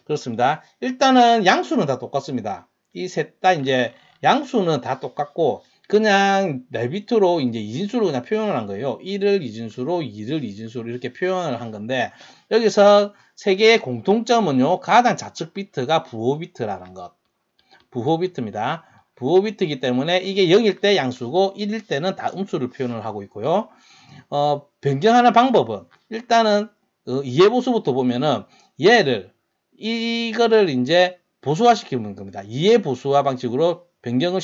그렇습니다. 일단은 양수는 다 똑같습니다. 이 셋 다 이제 양수는 다 똑같고 그냥 내비트로 이제 이진수로 그냥 표현을 한 거예요. 1을 이진수로 2를 이진수로 이렇게 표현을 한 건데 여기서 세 개의 공통점은요. 가장 좌측 비트가 부호 비트라는 것. 부호 비트입니다. 부호 비트이기 때문에 이게 0일 때 양수고 1일 때는 다 음수를 표현을 하고 있고요. 변경하는 방법은 일단은 2의 보수부터 보면은 이거를 이제 보수화 시키는 겁니다. 2의 보수화 방식으로 변경을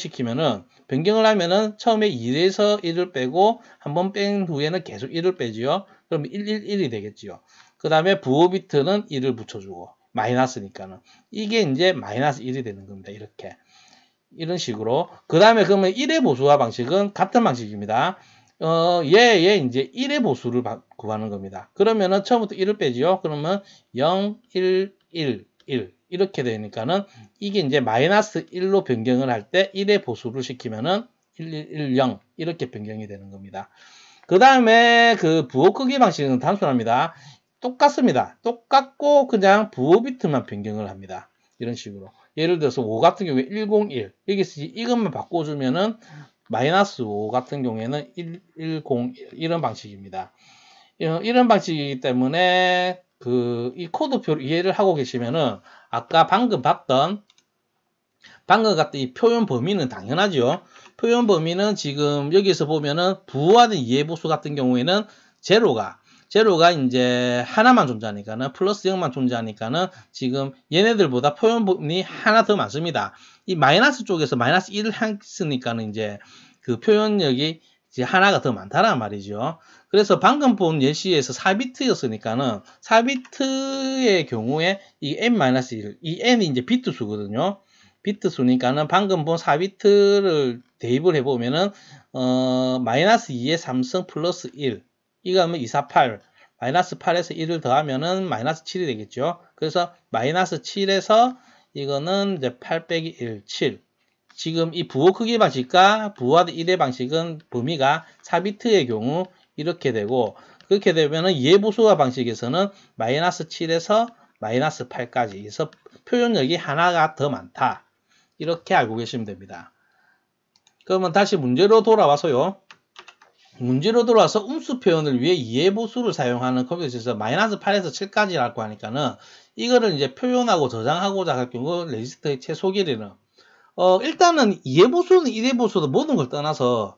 하면은 처음에 1에서 1을 빼고 한번 뺀 후에는 계속 1을 빼지요. 그럼 111이 되겠지요. 그 다음에 부호 비트는 1을 붙여주고 마이너스니까는 이게 이제 -1이 되는 겁니다. 이런 식으로. 그 다음에 그러면 1의 보수화 방식은 같은 방식입니다. 얘 이제 1의 보수를 구하는 겁니다. 그러면은 처음부터 1을 빼지요. 그러면 0, 1, 1, 1 이렇게 되니까는 이게 이제 -1로 변경을 할 때 1의 보수를 시키면은 1, 1, 1, 0 이렇게 변경이 되는 겁니다. 그 다음에 부호 크기 방식은 단순합니다. 똑같습니다. 똑같고 그냥 부호 비트만 변경을 합니다. 이런 식으로. 예를 들어서 5 같은 경우에 101 여기서 이것만 바꿔주면은 -5 같은 경우에는 101 이런 방식입니다. 이런 방식이기 때문에 이 코드표를 이해를 하고 계시면은 아까 방금 같은 이 표현 범위는 당연하죠. 표현 범위는 지금 여기서 보면은 부호화된 이해 보수 같은 경우에는 제로가 이제 하나만 존재하니까는 플러스 0만 존재하니까는 지금 얘네들보다 표현 범위 하나 더 많습니다. 이 마이너스 쪽에서 -1을 했으니까는 이제 그 표현력이 이제 하나가 더 많다란 말이죠. 그래서 방금 본 예시에서 4비트였으니까는 4비트의 경우에 이 n-1, 이 n이 이제 비트 수거든요. 비트 수니까는 방금 본 4비트를 대입을 해보면은 마이너스 2의 삼성 플러스 1 이거 하면 248 마이너스 8에서 1을 더하면은 마이너스 7이 되겠죠. 그래서 마이너스 7에서 이거는 이제 8 빼기 1, 7. 지금 이 부호 크기 방식과 부호와드 1의 방식은 범위가 4비트의 경우 이렇게 되고, 그렇게 되면은 이해보수화 방식에서는 마이너스 7에서 마이너스 8까지 그래서 표현력이 하나가 더 많다. 이렇게 알고 계시면 됩니다. 그러면 다시 문제로 돌아와서요. 문제로 돌아와서 음수 표현을 위해 이해보수를 사용하는 컴퓨터에서 마이너스 8에서 7까지 라고 하니까는 이거를 이제 표현하고 저장하고자 할 경우 레지스터의 최소 길이는 일단은 이해보수는 1해보수도 모든 걸 떠나서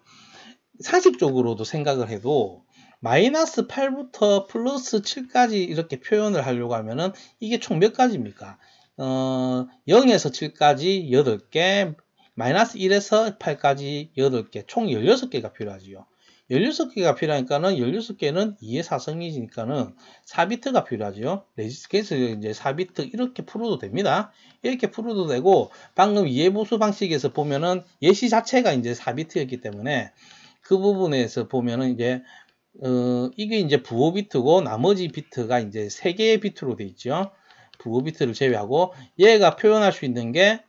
상식적으로도 생각을 해도 마이너스 8부터 플러스 7까지 이렇게 표현을 하려고 하면은 이게 총 몇 가지입니까? 0에서 7까지 8개, 마이너스 1에서 8까지 8개, 총 16개가 필요하지요. 16개가 필요하니까는 16개는 2의 4성이니까는 4비트가 필요하죠. 레지스트에서 이제 4비트 이렇게 풀어도 됩니다. 이렇게 풀어도 되고, 방금 이해보수 방식에서 보면은 예시 자체가 이제 4비트였기 때문에 그 부분에서 보면은 이제 이게 이제 부호 비트고 나머지 비트가 이제 3개의 비트로 되어 있죠. 부호 비트를 제외하고 얘가 표현할 수 있는 게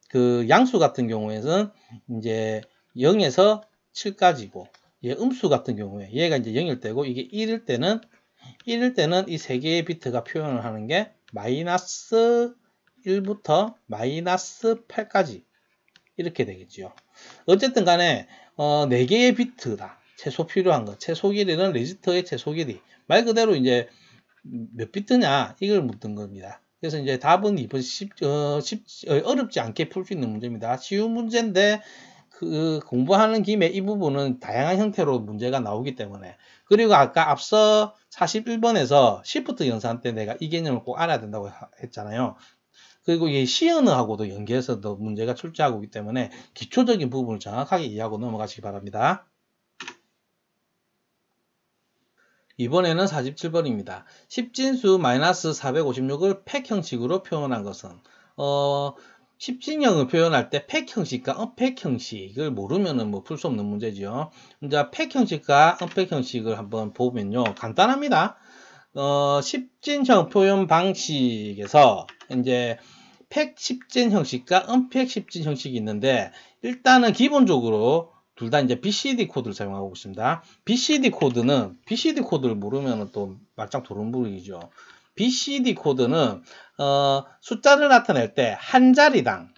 그 양수 같은 경우에는 이제 0에서 7까지고, 얘 음수 같은 경우에 얘가 이제 0일 때고 이게 1일 때는 이 3개의 비트가 표현을 하는 게 마이너스 1부터 마이너스 8까지 이렇게 되겠죠. 어쨌든 간에 4개의 비트다. 최소 필요한 거. 최소 길이는 레지스터의 최소 길이. 말 그대로 이제 몇 비트냐 이걸 묻는 겁니다. 그래서 이제 답은 이번 어렵지 않게 풀 수 있는 문제입니다. 쉬운 문제인데 그 공부하는 김에 이 부분은 다양한 형태로 문제가 나오기 때문에, 그리고 아까 앞서 41번에서 시프트 연산 때 내가 이 개념을 꼭 알아야 된다고 했잖아요. 그리고 이 시언어하고도 연계해서 더 문제가 출제하고 있기 때문에 기초적인 부분을 정확하게 이해하고 넘어가시기 바랍니다. 이번에는 47번입니다. 10진수 마이너스 456을 팩 형식으로 표현한 것은 10진형을 표현할 때 팩 형식과 언팩 형식을 모르면은 뭐 풀 수 없는 문제죠. 이제 팩 형식과 언팩 형식을 한번 보면요. 간단합니다. 10진형 표현 방식에서 이제 팩 10진 형식과 언팩 10진 형식이 있는데, 일단은 기본적으로 둘 다 이제 BCD 코드를 사용하고 있습니다. BCD 코드를 모르면 또 말짱 도루묵이죠. BCD 코드는 숫자를 나타낼 때 한 자리당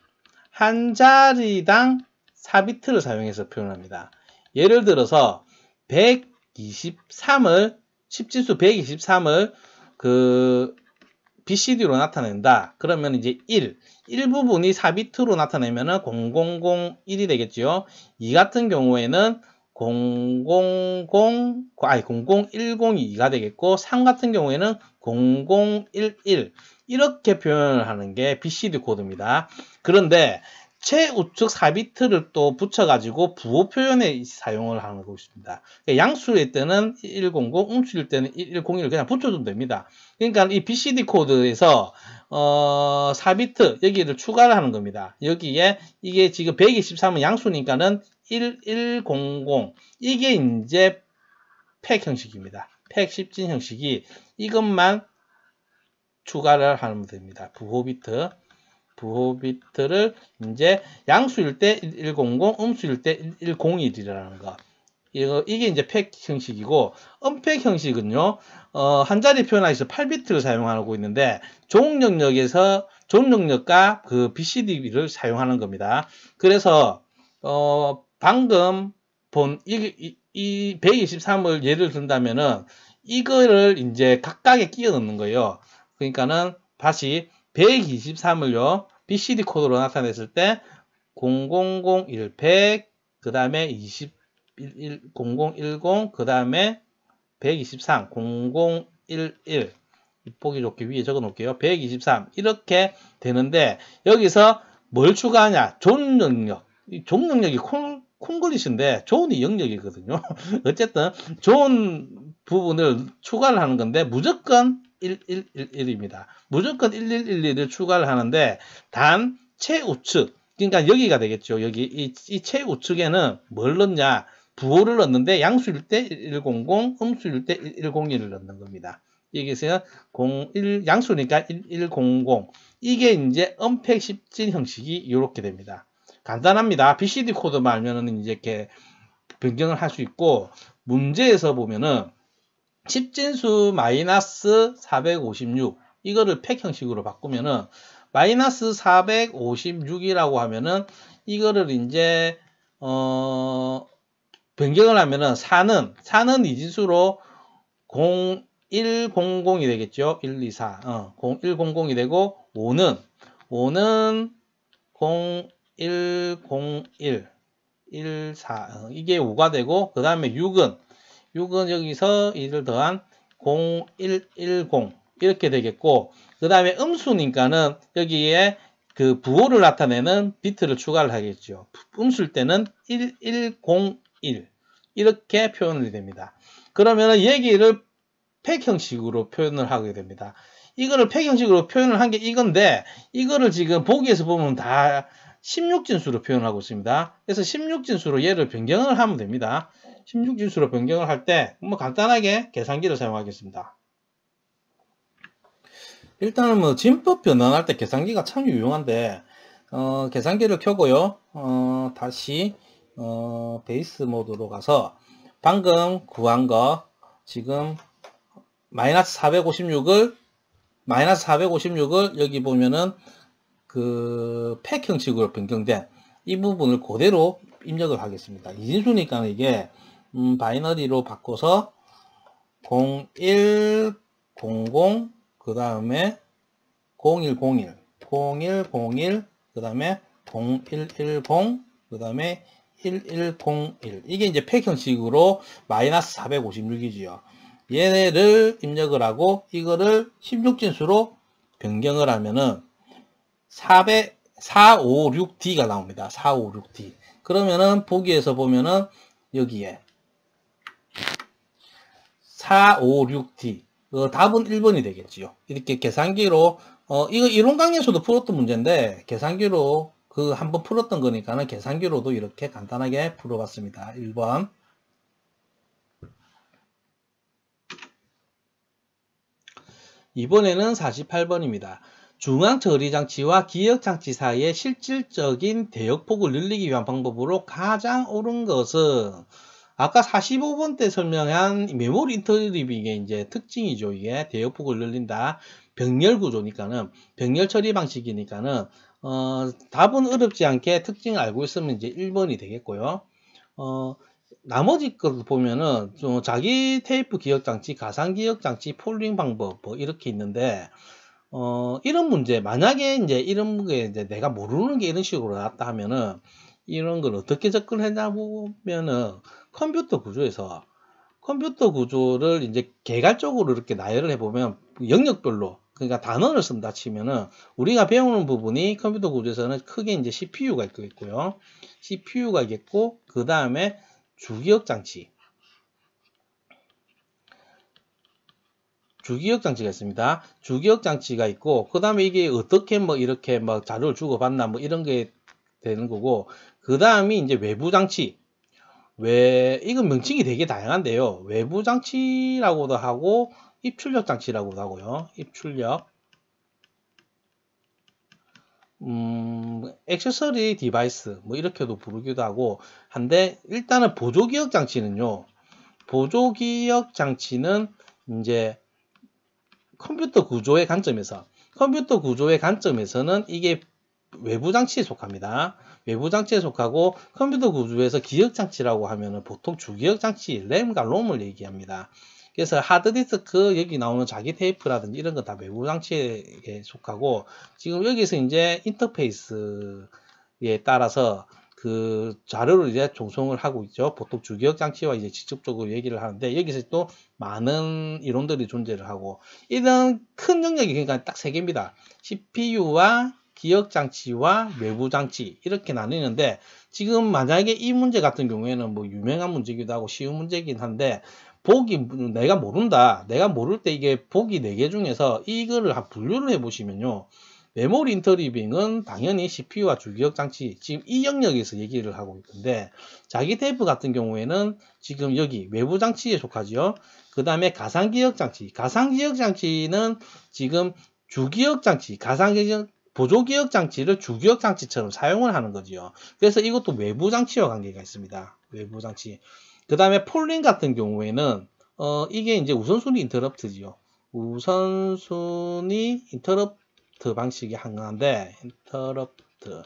4비트를 사용해서 표현합니다. 예를 들어서 10진수 123을 그 BCD로 나타낸다. 그러면 이제 1 부분이 4비트로 나타내면은 0001이 되겠죠. 2 같은 경우에는 0010이 되겠고, 3 같은 경우에는 0011 이렇게 표현을 하는 게 BCD 코드입니다. 그런데 최우측 4비트를 또 붙여가지고 부호 표현에 사용을 하는 것입니다. 양수일 때는 1100, 음수일 때는 1101을 그냥 붙여주면 됩니다. 그러니까 이 BCD 코드에서 4비트 여기를 추가를 하는 겁니다. 여기에 이게 지금 123은 양수니까는 1100 이게 이제 팩 형식입니다. 팩 10진 형식이 이것만 추가를 하면 됩니다. 부호 비트를 이제 양수일 때 1100, 음수일 때 1101이라는 거. 이게 이제 팩 형식이고, 언팩 형식은요, 한 자리 표현하기에서 8비트를 사용하고 있는데, 종 영역과 그 BCD를 사용하는 겁니다. 그래서, 방금 본 이 123을 예를 든다면은, 이거를 이제 각각에 끼워 넣는 거예요. 그러니까는 다시 123을요, BCD 코드로 나타냈을 때, 0001 100, 그 다음에 0010, 그 다음에 123, 0011, 보기 좋게 위에 적어 놓을게요. 123, 이렇게 되는데, 여기서 뭘 추가하냐? 종 영역. 이 종 영역이 콩글리시인데 존이 영역이거든요. 어쨌든 존 부분을 추가를 하는 건데 무조건 1111입니다. 무조건 1111을 추가를 하는데 단 최우측, 그러니까 여기가 되겠죠. 여기 이 최우측에는 뭘 넣냐? 부호를 넣는데 양수일 때 1100, 음수일 때 1101을 넣는 겁니다. 여기서 01 양수니까 1100. 이게 이제 언팩 10진 형식이 이렇게 됩니다. 간단합니다. BCD 코드만 알면은 이제 이렇게 변경을 할 수 있고, 문제에서 보면은 10진수 마이너스 456 이거를 팩 형식으로 바꾸면은 마이너스 456이라고 하면은 이거를 이제 변경을 하면은 4는 이진수로 0100이 되겠죠. 1, 2, 4 0100이 되고 5는 0101 1, 4 이게 5가 되고, 그 다음에 6은 여기서 1을 더한 0110 이렇게 되겠고, 그 다음에 음수니까는 여기에 그 부호를 나타내는 비트를 추가를 하겠죠. 음수일 때는 1101 이렇게 표현이 됩니다. 그러면은 얘기를 팩 형식으로 표현을 하게 됩니다. 이거를 팩 형식으로 표현을 한 게 이건데, 이거를 지금 보기에서 보면 다 16진수로 표현하고 있습니다. 그래서 16진수로 얘를 변경을 하면 됩니다. 16진수로 변경을 할 때 뭐 간단하게 계산기를 사용하겠습니다. 일단은 뭐 진법 변환할 때 계산기가 참 유용한데, 계산기를 켜고요. 다시 베이스 모드로 가서 방금 구한 거 지금 마이너스 456을 여기 보면은 그 팩 형식으로 변경된 이 부분을 그대로 입력을 하겠습니다. 이진수니까 이게 바이너리로 바꿔서 0100 그 다음에 0101 그 다음에 0110 그 다음에 1101 이게 이제 팩 형식으로 마이너스 456이지요. 얘네를 입력을 하고 이거를 16진수로 변경을 하면은 456D가 나옵니다. 456D. 그러면은 보기에서 보면은 여기에 456D. 답은 1번이 되겠지요. 이렇게 계산기로 이거 이론 강의에서도 풀었던 문제인데 계산기로 그 한번 풀었던 거니까는 계산기로도 이렇게 간단하게 풀어봤습니다. 1번. 이번에는 48번입니다. 중앙처리장치와 기역장치 사이의 실질적인 대역폭을 늘리기 위한 방법으로 가장 옳은 것은, 아까 45번 때 설명한 메모리 인터립이 이제 특징이죠. 이게 대역폭을 늘린다. 병렬 구조니까는, 병렬 처리 방식이니까는, 답은 어렵지 않게 특징을 알고 있으면 이제 1번이 되겠고요. 나머지 것 보면은 자기 테이프 기억장치, 가상 기억장치, 폴링 방법 뭐 이렇게 있는데, 이런 문제, 만약에 이제 이런 게 이제 내가 모르는 게 이런 식으로 나왔다 하면은 이런 걸 어떻게 접근했냐 보면은 컴퓨터 구조를 이제 개괄적으로 이렇게 나열을 해보면 영역별로, 그러니까 단원을 쓴다 치면은 우리가 배우는 부분이 컴퓨터 구조에서는 크게 이제 CPU가 있고요. CPU가 있겠고, 그 다음에 주기억장치가 있습니다. 주기억장치가 있고, 그 다음에 이게 어떻게 뭐 이렇게 뭐 자료를 주고받나 뭐 이런 게 되는 거고, 그 다음이 이제 외부장치. 이건 명칭이 되게 다양한데요. 외부장치라고도 하고, 입출력장치라고도 하고요. 입출력. 액세서리 디바이스 뭐 이렇게도 부르기도 하고 한데, 일단은 보조기억장치는요. 보조기억장치는 이제 컴퓨터 구조의 관점에서는 이게 외부 장치에 속합니다. 외부 장치에 속하고, 컴퓨터 구조에서 기억장치라고 하면은 보통 주기억장치, 램과 롬을 얘기합니다. 그래서 하드디스크, 여기 나오는 자기 테이프라든지 이런 거 다 외부 장치에 속하고, 지금 여기서 이제 인터페이스에 따라서 그 자료를 이제 종송을 하고 있죠. 보통 주기억장치와 이제 직접적으로 얘기를 하는데, 여기서 또 많은 이론들이 존재를 하고, 이런 큰 영역이 그러니까 딱 세 개입니다. CPU와 기억장치와 외부장치 이렇게 나뉘는데, 지금 만약에 이 문제 같은 경우에는 뭐 유명한 문제기도 하고 쉬운 문제긴 한데, 내가 모른다. 내가 모를 때 이게 보기 4개 중에서 이거를 분류를 해보시면요. 메모리 인터리빙은 당연히 CPU와 주기억장치, 지금 이 영역에서 얘기를 하고 있는데, 자기 테이프 같은 경우에는 지금 여기 외부장치에 속하죠. 그 다음에 가상기억장치. 가상기억장치는 지금 주기억장치, 보조기억장치를 주기억장치처럼 사용을 하는 거지요. 그래서 이것도 외부장치와 관계가 있습니다. 외부장치. 그 다음에 폴링 같은 경우에는 이게 이제 우선순위 인터럽트지요. 우선순위 인터럽트 방식이 한가한데, 인터럽트.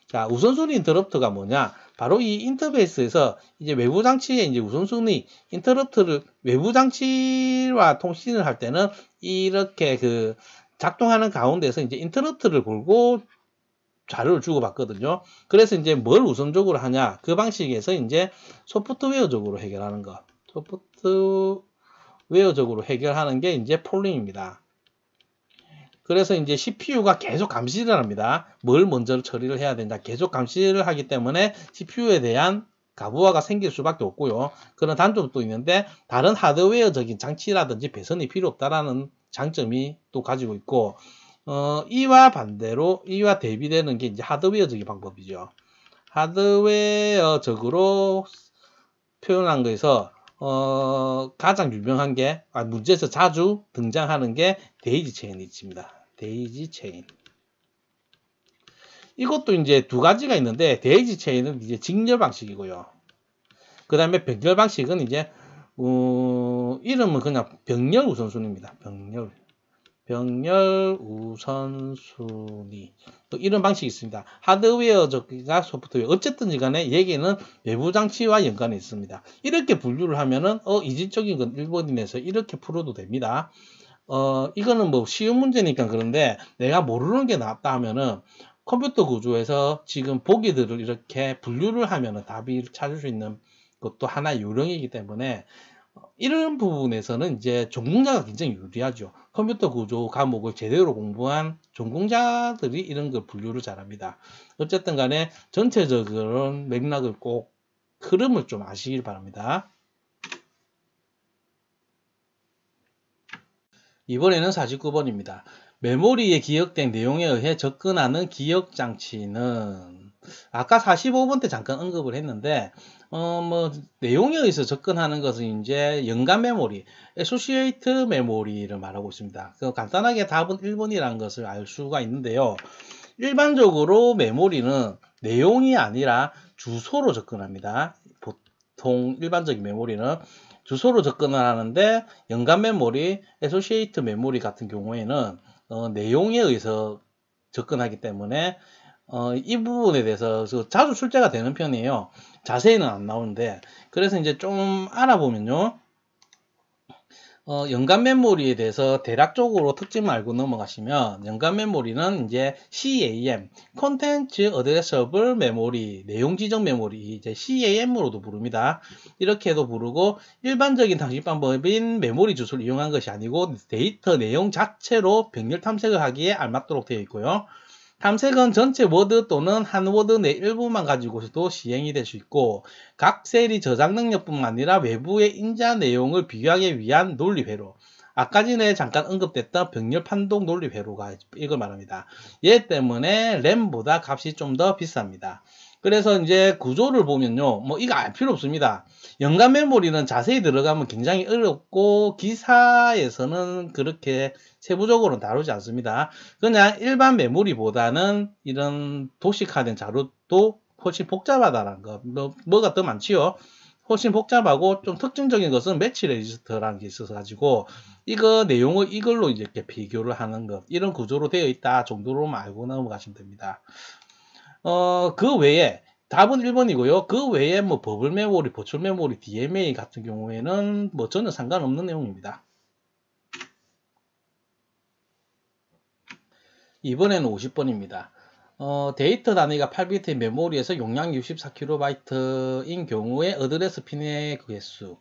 자, 우선순위 인터럽트가 뭐냐? 바로 이 인터페이스에서 이제 외부 장치에 이제 우선순위 인터럽트를 외부 장치와 통신을 할 때는 이렇게 그 작동하는 가운데서 이제 인터럽트를 걸고 자료를 주고받거든요. 그래서 이제 뭘 우선적으로 하냐? 그 방식에서 이제 소프트웨어적으로 해결하는 거. 소프트웨어적으로 해결하는 게 이제 폴링입니다. 그래서 이제 CPU가 계속 감시를 합니다. 뭘 먼저 처리를 해야 된다. 계속 감시를 하기 때문에 CPU에 대한 가부화가 생길 수밖에 없고요. 그런 단점도 있는데, 다른 하드웨어적인 장치라든지 배선이 필요 없다라는 장점이 또 가지고 있고, 이와 대비되는 게 이제 하드웨어적인 방법이죠. 하드웨어적으로 표현한 거에서 가장 유명한 게, 문제에서 자주 등장하는 게 데이지 체인이 있습니다. 데이지 체인. 이것도 이제 두 가지가 있는데, 데이지 체인은 이제 직렬 방식이고요. 그 다음에 병렬 방식은 이제 이름은 그냥 병렬 우선순위입니다. 병렬 우선순위. 또 이런 방식이 있습니다. 하드웨어적이나 소프트웨어. 어쨌든 간에 얘기는 외부 장치와 연관이 있습니다. 이렇게 분류를 하면은 이질적인 건 1번인에서 이렇게 풀어도 됩니다. 이거는 뭐 쉬운 문제니까 그런데 내가 모르는 게 낫다 하면은 컴퓨터 구조에서 지금 보기들을 이렇게 분류를 하면은 답을 찾을 수 있는 것도 하나의 요령이기 때문에 이런 부분에서는 이제 전공자가 굉장히 유리하죠. 컴퓨터 구조 과목을 제대로 공부한 전공자들이 이런 걸 분류를 잘합니다. 어쨌든 간에 전체적인 맥락을 꼭 흐름을 좀 아시길 바랍니다. 이번에는 49번입니다. 메모리에 기억된 내용에 의해 접근하는 기억장치는, 아까 45번 때 잠깐 언급을 했는데, 내용에 의해서 접근하는 것은 이제 연관 메모리, associate 메모리를 말하고 있습니다. 간단하게 답은 1번이라는 것을 알 수가 있는데요. 일반적으로 메모리는 내용이 아니라 주소로 접근합니다. 보통 일반적인 메모리는 주소로 접근을 하는데, 연관 메모리, 애소시에이트 메모리 같은 경우에는 내용에 의해서 접근하기 때문에 이 부분에 대해서 자주 출제가 되는 편이에요. 자세히는 안 나오는데, 그래서 이제 좀 알아보면요. 연관 메모리에 대해서 대략적으로 특징을 알고 넘어가시면, 연관 메모리는 이제 CAM, Content Addressable Memory, 내용 지정 메모리, 이제 CAM으로도 부릅니다. 이렇게도 부르고, 일반적인 탐색 방법인 메모리 주소를 이용한 것이 아니고 데이터 내용 자체로 병렬 탐색을 하기에 알맞도록 되어 있고요. 탐색은 전체 워드 또는 한 워드 내 일부만 가지고서도 시행이 될 수 있고, 각 셀이 저장 능력뿐만 아니라 외부의 인자 내용을 비교하기 위한 논리 회로, 아까 전에 잠깐 언급됐던 병렬 판독 논리 회로가 이걸 말합니다. 얘 때문에 램보다 값이 좀 더 비쌉니다. 그래서 이제 구조를 보면요, 이거 알 필요 없습니다. 연관 메모리는 자세히 들어가면 굉장히 어렵고 기사에서는 그렇게 세부적으로는 다루지 않습니다. 그냥 일반 메모리보다는 이런 도식화된 자료도 훨씬 복잡하다는 거, 뭐가 더 많지요. 훨씬 복잡하고 좀 특징적인 것은 매치 레지스터라는 게 있어서 가지고 이거 내용을 이걸로 이렇게 비교를 하는 것, 이런 구조로 되어 있다 정도로만 알고 넘어가시면 됩니다. 그 외에 답은 1번이고요. 그 외에 버블 메모리, 버추얼 메모리, DMA 같은 경우에는 전혀 상관없는 내용입니다. 이번에는 50번입니다. 데이터 단위가 8비트의 메모리에서 용량이 64KB 인 경우에 어드레스 핀의 개수,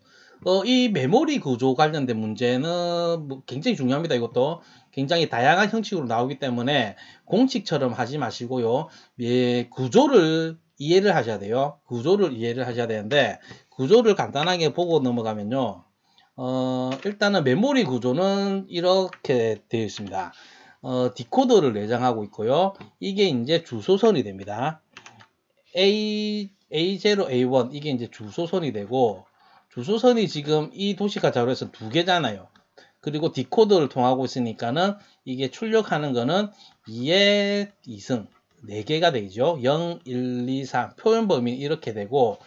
이 메모리 구조 관련된 문제는 뭐 굉장히 중요합니다. 이것도 굉장히 다양한 형식으로 나오기 때문에 공식처럼 하지 마시고요. 예, 구조를 이해를 하셔야 돼요. 구조를 이해를 하셔야 되는데, 구조를 간단하게 보고 넘어가면요. 일단은 메모리 구조는 이렇게 되어 있습니다. 디코더를 내장하고 있고요. 이게 이제 주소선이 됩니다. A0, A1 이게 이제 주소선이 되고, 주소선이 지금 이 도시가 자료에서 두 개잖아요. 그리고 디코더를 통하고 있으니까는 이게 출력하는 거는 2의 2승 4개가 되죠. 0, 1, 2, 3 표현 범위 이렇게 되고,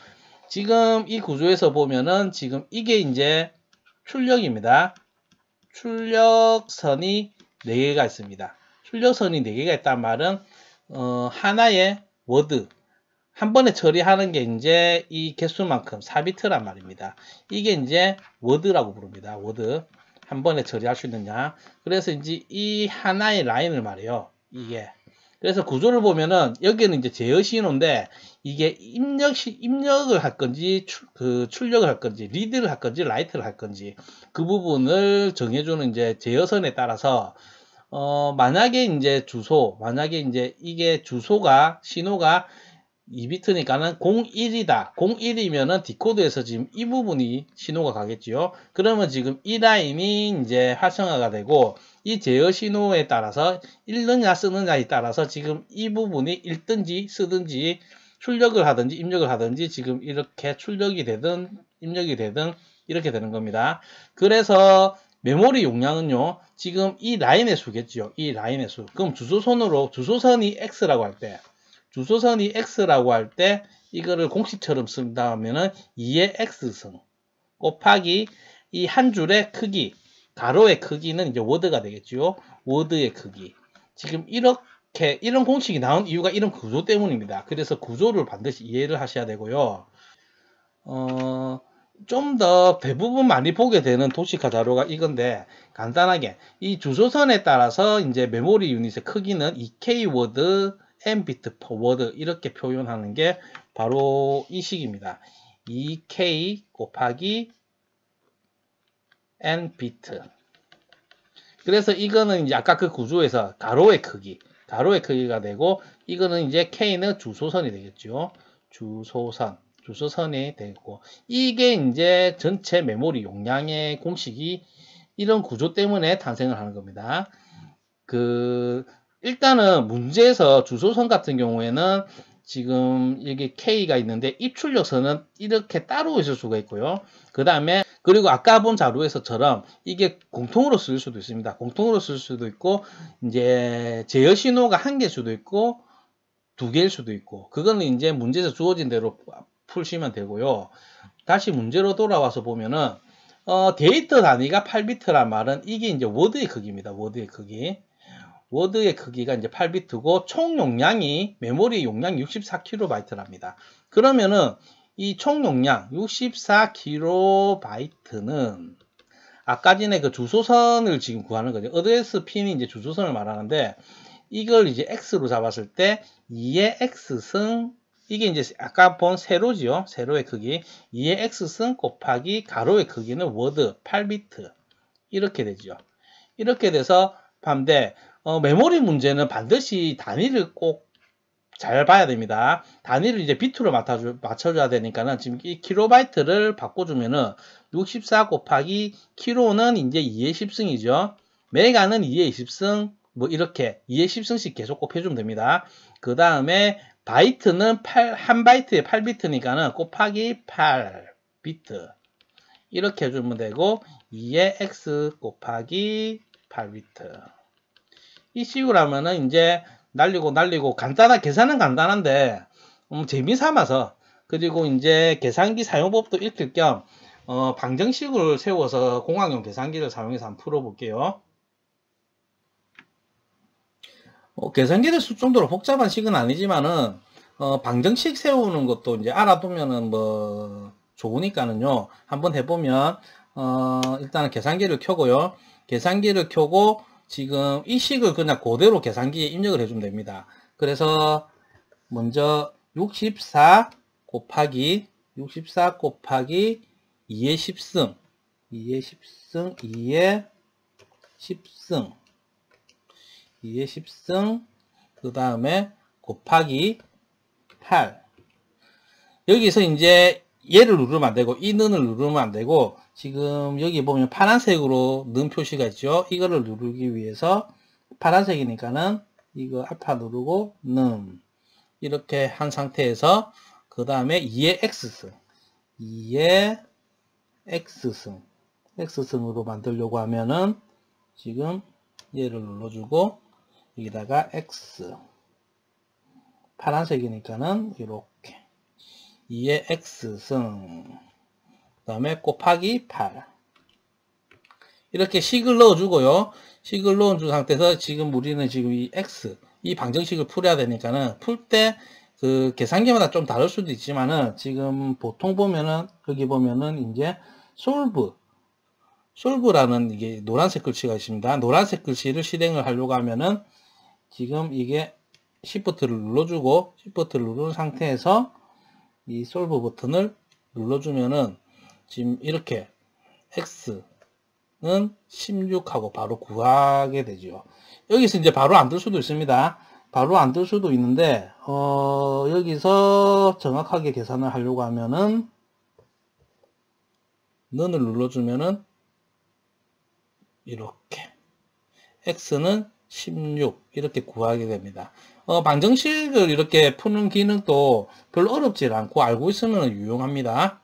지금 이 구조에서 보면은 지금 이게 이제 출력입니다. 출력선이 4개가 있습니다. 출력선이 4개가 있단 말은 하나의 워드 한 번에 처리하는 게 이제 이 개수만큼 4비트란 말입니다. 이게 이제 워드라고 부릅니다. 워드. 한 번에 처리할 수 있느냐. 그래서 이제 이 하나의 라인을 말해요. 이게. 그래서 구조를 보면은 여기는 이제 제어 신호인데, 이게 입력을 할 건지 출력을 할 건지 리드를 할 건지 라이트를 할 건지 그 부분을 정해주는 이제 제어선에 따라서 만약에 이제 이게 주소가 신호가 2비트니까는 01이다. 01이면은 디코드에서 지금 이 부분이 신호가 가겠지요. 그러면 지금 이 라인이 이제 활성화가 되고, 이 제어 신호에 따라서 읽느냐 쓰느냐에 따라서 지금 이 부분이 읽든지 쓰든지 출력을 하든지 입력을 하든지 지금 이렇게 출력이 되든 입력이 되든 이렇게 되는 겁니다. 그래서 메모리 용량은요, 지금 이 라인의 수겠죠. 이 라인의 수. 그럼 주소선이 X라고 할 때, 주소선이 X라고 할 때 이거를 공식처럼 쓴다 하면은 2의 X승 곱하기 이 한 줄의 크기, 가로의 크기는 이제 워드가 되겠죠. 워드의 크기. 지금 이런 공식이 나온 이유가 이런 구조 때문입니다. 그래서 구조를 반드시 이해를 하셔야 되고요. 좀 더 대부분 많이 보게 되는 도시카 자료가 이건데, 간단하게 이 주소선에 따라서 이제 메모리 유닛의 크기는 2K 워드 n비트 per word 이렇게 표현하는 게 바로 이 식입니다. 2K 곱하기 n비트. 그래서 이거는 이제 아까 그 구조에서 가로의 크기가 되고, 이거는 이제 K는 주소선이 되겠죠. 주소선이 되고, 이게 이제 전체 메모리 용량의 공식이 이런 구조 때문에 탄생을 하는 겁니다. 일단은 문제에서 주소선 같은 경우에는 지금 여기 K가 있는데 입출력선은 이렇게 따로 있을 수가 있고요. 그리고 아까 본 자료에서처럼 이게 공통으로 쓸 수도 있습니다. 공통으로 쓸 수도 있고, 이제 제어 신호가 1개일 수도 있고 2개일 수도 있고, 그거는 이제 문제에서 주어진 대로 푸시면 되고요. 다시 문제로 돌아와서 보면은 데이터 단위가 8비트란 말은 이게 이제 워드의 크기입니다. 워드의 크기. 워드의 크기가 이제 8비트고 총 용량이 메모리 용량이 64KB랍니다. 그러면은 이 총 용량 64KB는 아까 전에 그 주소선을 지금 구하는 거죠. 어드레스 핀이 이제 주소선을 말하는데, 이걸 이제 X로 잡았을 때 2의 X승, 이게 이제 아까 본 세로지요. 세로의 크기 2의 X승 곱하기 가로의 크기는 워드 8비트 이렇게 되죠. 이렇게 돼서 반대 메모리 문제는 반드시 단위를 꼭 잘 봐야 됩니다. 단위를 이제 비트로 맞춰줘야 되니까는 지금 이 킬로바이트를 바꿔주면은 64 곱하기 킬로는 이제 2의 10승이죠. 메가는 2의 20승, 뭐 이렇게 2의 10승씩 계속 곱해주면 됩니다. 그 다음에 바이트는 한 바이트에 8비트니까는 곱하기 8비트 이렇게 해주면 되고, 2의 x 곱하기 8비트 이 식으로 하면은 이제 날리고 계산은 간단한데 재미삼아서, 그리고 이제 계산기 사용법도 익힐 겸 방정식을 세워서 공학용 계산기를 사용해서 한번 풀어볼게요. 계산기를 쓸 정도로 복잡한 식은 아니지만은 방정식 세우는 것도 이제 알아두면은 뭐 좋으니까는요. 한번 해보면 일단은 계산기를 켜고요. 계산기를 켜고 지금 이 식을 그냥 그대로 계산기에 입력을 해주면 됩니다. 그래서 먼저 64 곱하기 2의 10승, 2의 10승, 2의 10승, 2의 10승, 그 다음에 곱하기 8. 여기서 이제 얘를 누르면 안 되고, 이 는을 누르면 안 되고, 지금 여기 보면 파란색으로 는 표시가 있죠. 이거를 누르기 위해서 파란색이니까는 이거 알파 누르고 는 이렇게 한 상태에서 그 다음에 2의 x승, 2의 x승, x승으로 만들려고 하면은 지금 얘를 눌러주고 여기다가 x, 파란색이니까는 이렇게 2의 x승, 그 다음에 곱하기 8. 이렇게 식을 넣어주고요. 식을 넣어준 상태에서 지금 우리는 지금 이 x, 이 방정식을 풀어야 되니까는 풀 때 그 계산기마다 좀 다를 수도 있지만은 지금 보통 보면은 여기 보면은 이제 솔브라는 이게 노란색 글씨가 있습니다. 노란색 글씨를 실행을 하려고 하면은 지금 이게 Shift를 눌러주고 Shift를 누른 상태에서 이 솔브 버튼을 눌러주면은 지금 이렇게 x는 16하고 바로 구하게 되죠. 여기서 이제 바로 안 뜰 수도 있습니다. 바로 안 뜰 수도 있는데 여기서 정확하게 계산을 하려고 하면은 는을 눌러주면은 이렇게 x는 16 이렇게 구하게 됩니다. 방정식을 이렇게 푸는 기능도 별로 어렵지 않고 알고 있으면 유용합니다.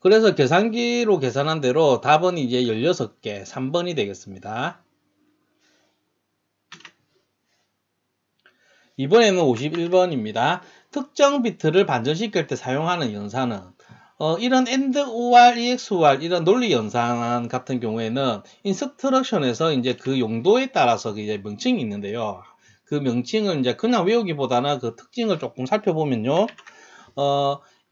그래서 계산기로 계산한 대로 답은 이제 16개, 3번이 되겠습니다. 이번에는 51번입니다. 특정 비트를 반전시킬 때 사용하는 연산은 이런 AND, OR, EXOR 이런 논리 연산 같은 경우에는 인스트럭션에서 이제 그 용도에 따라서 이제 명칭이 있는데요. 그 명칭을 이제 그냥 외우기보다는 그 특징을 조금 살펴보면요.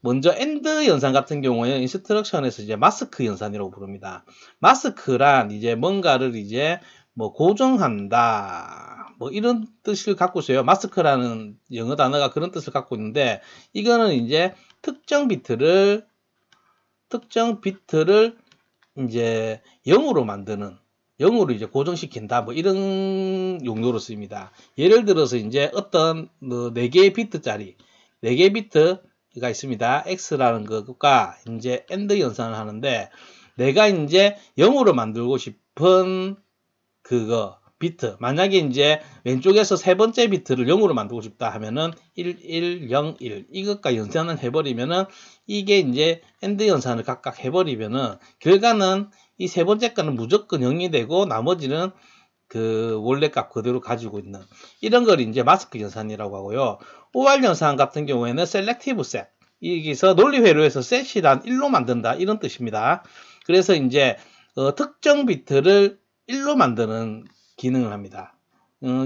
먼저 AND 연산 같은 경우에는 인스트럭션에서 이제 마스크 연산이라고 부릅니다. 마스크란 이제 뭔가를 이제 뭐 고정한다. 뭐 이런 뜻을 갖고 있어요. 마스크라는 영어 단어가 그런 뜻을 갖고 있는데 이거는 이제 특정 비트를 이제 0으로 만드는 0으로 이제 고정시킨다. 뭐 이런 용도로 쓰입니다. 예를 들어서 이제 어떤 4개의 비트짜리 4개의 비트가 있습니다. X라는 것과 이제 AND 연산을 하는데 내가 이제 0으로 만들고 싶은 그거 비트, 만약에 이제 왼쪽에서 세 번째 비트를 0으로 만들고 싶다 하면은 1, 1, 0, 1 이것과 연산을 해버리면은 이게 이제 AND 연산을 각각 해버리면은 결과는 이 세 번째 거는 무조건 0이 되고 나머지는 그 원래 값 그대로 가지고 있는 이런 걸 이제 마스크 연산이라고 하고요. OR 연산 같은 경우에는 셀렉티브 셋, 여기서 논리회로에서 셋이란 1로 만든다 이런 뜻입니다. 그래서 이제 특정 비트를 1로 만드는 기능을 합니다.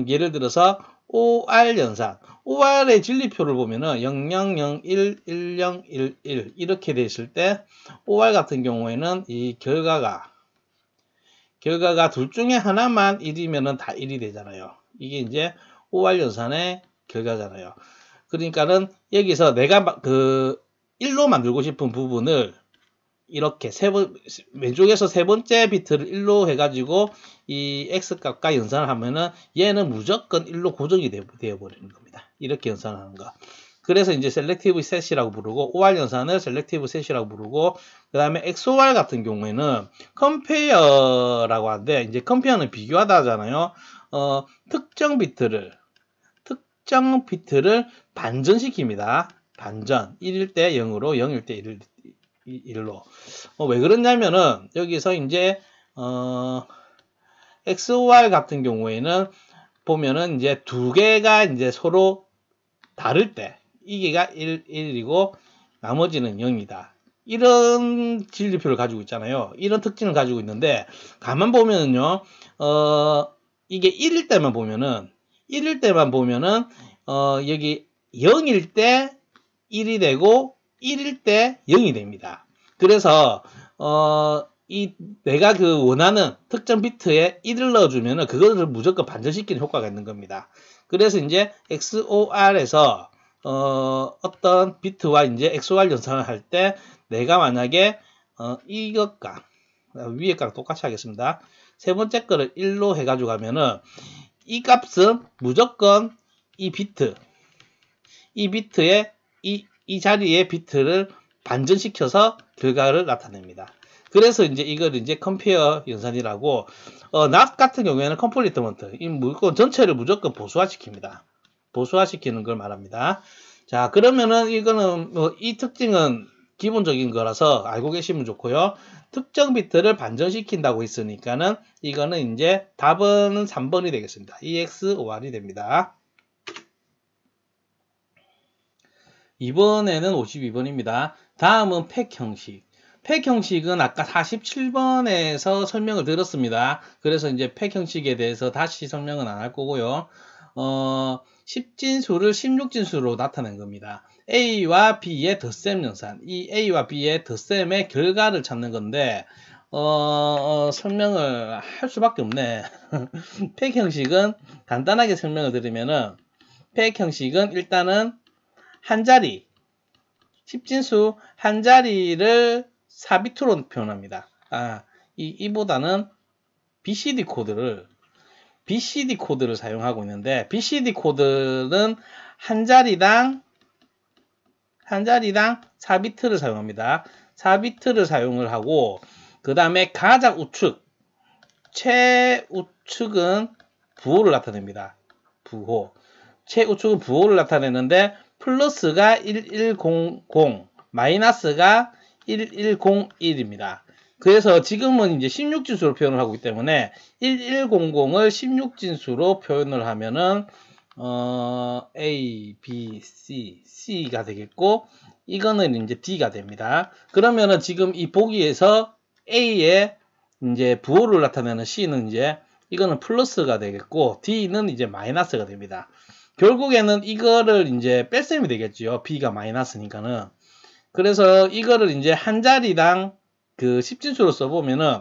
예를 들어서 OR 연산, OR의 진리표를 보면은 0001, 1011 이렇게 돼 있을 때 OR 같은 경우에는 이 결과가 둘 중에 하나만 1이면은 다 1이 되잖아요. 이게 이제 OR 연산의 결과잖아요. 그러니까는 여기서 내가 그 1로 만들고 싶은 부분을 이렇게 왼쪽에서 세 번째 비트를 1로 해가지고 이 x값과 연산을 하면은 얘는 무조건 1로 고정이 되어버리는 겁니다. 이렇게 연산하는 거. 그래서 이제 셀렉티브 셋이라고 부르고 OR 연산을 셀렉티브 셋이라고 부르고 그 다음에 XOR 같은 경우에는 컴페어라고 하는데 이제 컴페어는 비교하다 하잖아요. 특정 비트를 반전시킵니다. 반전 1일 때 0으로 0일 때 1로 왜 그러냐면은 여기서 이제 XOR 같은 경우에는 보면은 이제 두 개가 이제 서로 다를 때 이게가 1이고 나머지는 0이다. 이런 진리표를 가지고 있잖아요. 이런 특징을 가지고 있는데 가만 보면은요. 이게 1일 때만 보면은 여기 0일 때 1이 되고 1일 때 0이 됩니다. 그래서 내가 그 원하는 특정 비트에 1을 넣어주면은 그것을 무조건 반전시키는 효과가 있는 겁니다. 그래서 이제 XOR에서 어떤 비트와 이제 XOR 연산을 할 때 내가 만약에 이것과 위에 값 똑같이 하겠습니다. 세 번째 거를 1로 해가지고 가면은 이 값은 무조건 이 비트에 이 자리에 비트를 반전시켜서 결과를 나타냅니다. 그래서 이제 이걸 이제 컴페어 연산이라고 NOT 같은 경우에는 컴플리트먼트 이 물건 전체를 무조건 보수화시킵니다. 보수화시키는 걸 말합니다. 자, 그러면은 이거는 이 특징은 기본적인 거라서 알고 계시면 좋고요. 특정 비트를 반전시킨다고 했으니까는 이거는 이제 답은 3번이 되겠습니다. EXOR이 됩니다. 이번에는 52번입니다. 다음은 팩 형식. 팩 형식은 아까 47번에서 설명을 드렸습니다. 그래서 이제 팩 형식에 대해서 다시 설명은 안 할 거고요. 10진수를 16진수로 나타낸 겁니다. A와 B의 덧셈 연산. 이 A와 B의 덧셈의 결과를 찾는 건데, 설명을 할 수밖에 없네. 팩 형식은 간단하게 설명을 드리면은, 팩 형식은 일단은 한 자리, 10진수 한 자리를 4비트로 표현합니다. 이보다는 BCD 코드를 사용하고 있는데, BCD 코드는 한 자리당 4비트를 사용합니다. 4비트를 사용을 하고, 그 다음에 가장 우측, 최우측은 부호를 나타냅니다. 부호. 최우측은 부호를 나타내는데, 플러스가 1100, 마이너스가 1101입니다. 그래서 지금은 이제 16진수로 표현을 하고 있기 때문에 1100을 16진수로 표현을 하면은 A, B, C, C가 되겠고 이거는 이제 D가 됩니다. 그러면은 지금 이 보기에서 A의 이제 부호를 나타내는 C는 이제 이거는 플러스가 되겠고 D는 이제 마이너스가 됩니다. 결국에는 이거를 이제 뺄셈이 되겠죠. B가 마이너스니까는. 그래서 이거를 이제 한 자리당 그 10진수로 써보면은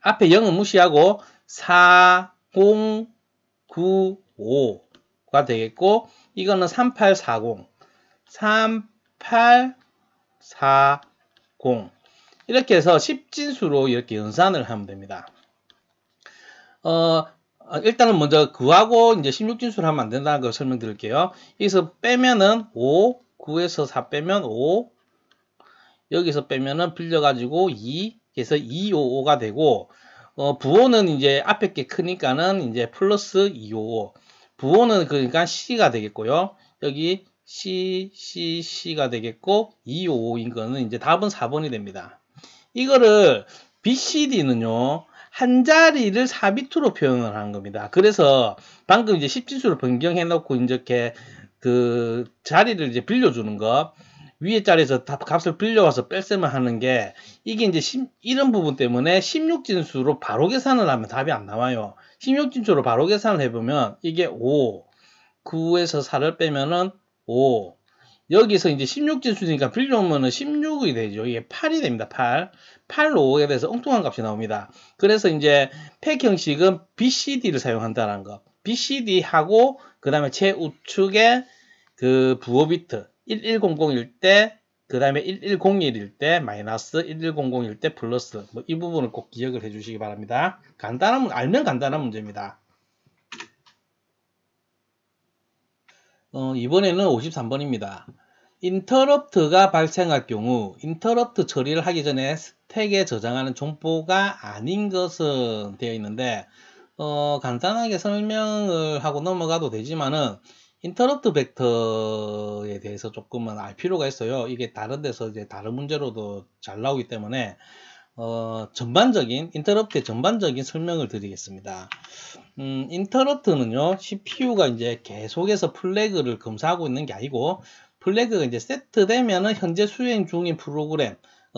앞에 0은 무시하고 4095가 되겠고 이거는 3840 이렇게 해서 10진수로 이렇게 연산을 하면 됩니다. 일단은 먼저 9하고 이제 16진수를 하면 안 된다는 걸 설명드릴게요. 여기서 빼면은 5, 9에서 4 빼면 5, 여기서 빼면은 빌려가지고 2, 그래서 255가 되고, 부호는 이제 앞에 게 크니까는 이제 플러스 255. 부호는 그러니까 C가 되겠고요. 여기 C가 되겠고, 255인 거는 이제 답은 4번이 됩니다. 이거를 BCD는요, 한 자리를 4비트로 표현을 하는 겁니다. 그래서 방금 이제 10진수로 변경해 놓고 이렇게 그 자리를 이제 빌려주는 거, 위에 자리에서 값을 빌려와서 뺄셈을 하는 게 이게 이제 이런 부분 때문에 16진수로 바로 계산을 하면 답이 안 나와요. 16진수로 바로 계산을 해보면 이게 5, 9에서 4를 빼면은 5, 여기서 이제 16진수니까 빌려오면은 16이 되죠. 이게 8이 됩니다. 8로 5에 대해서 엉뚱한 값이 나옵니다. 그래서 이제 팩 형식은 BCD를 사용한다는 거. BCD하고 그 다음에 최우측에 그 부호 비트 1100일 때, 그 다음에 1101일 때, 마이너스 1100일 때 플러스, 이 부분을 꼭 기억을 해주시기 바랍니다. 알면 간단한 문제입니다. 이번에는 53번입니다. 인터럽트가 발생할 경우, 인터럽트 처리를 하기 전에 스택에 저장하는 정보가 아닌 것은 되어 있는데, 간단하게 설명을 하고 넘어가도 되지만은, 인터럽트 벡터에 대해서 조금은 알 필요가 있어요. 이게 다른 데서 이제 다른 문제로도 잘 나오기 때문에 전반적인 인터럽트의 전반적인 설명을 드리겠습니다. 인터럽트는요, CPU가 이제 계속해서 플래그를 검사하고 있는 게 아니고 플래그가 이제 세트되면은 현재 수행 중인 프로그램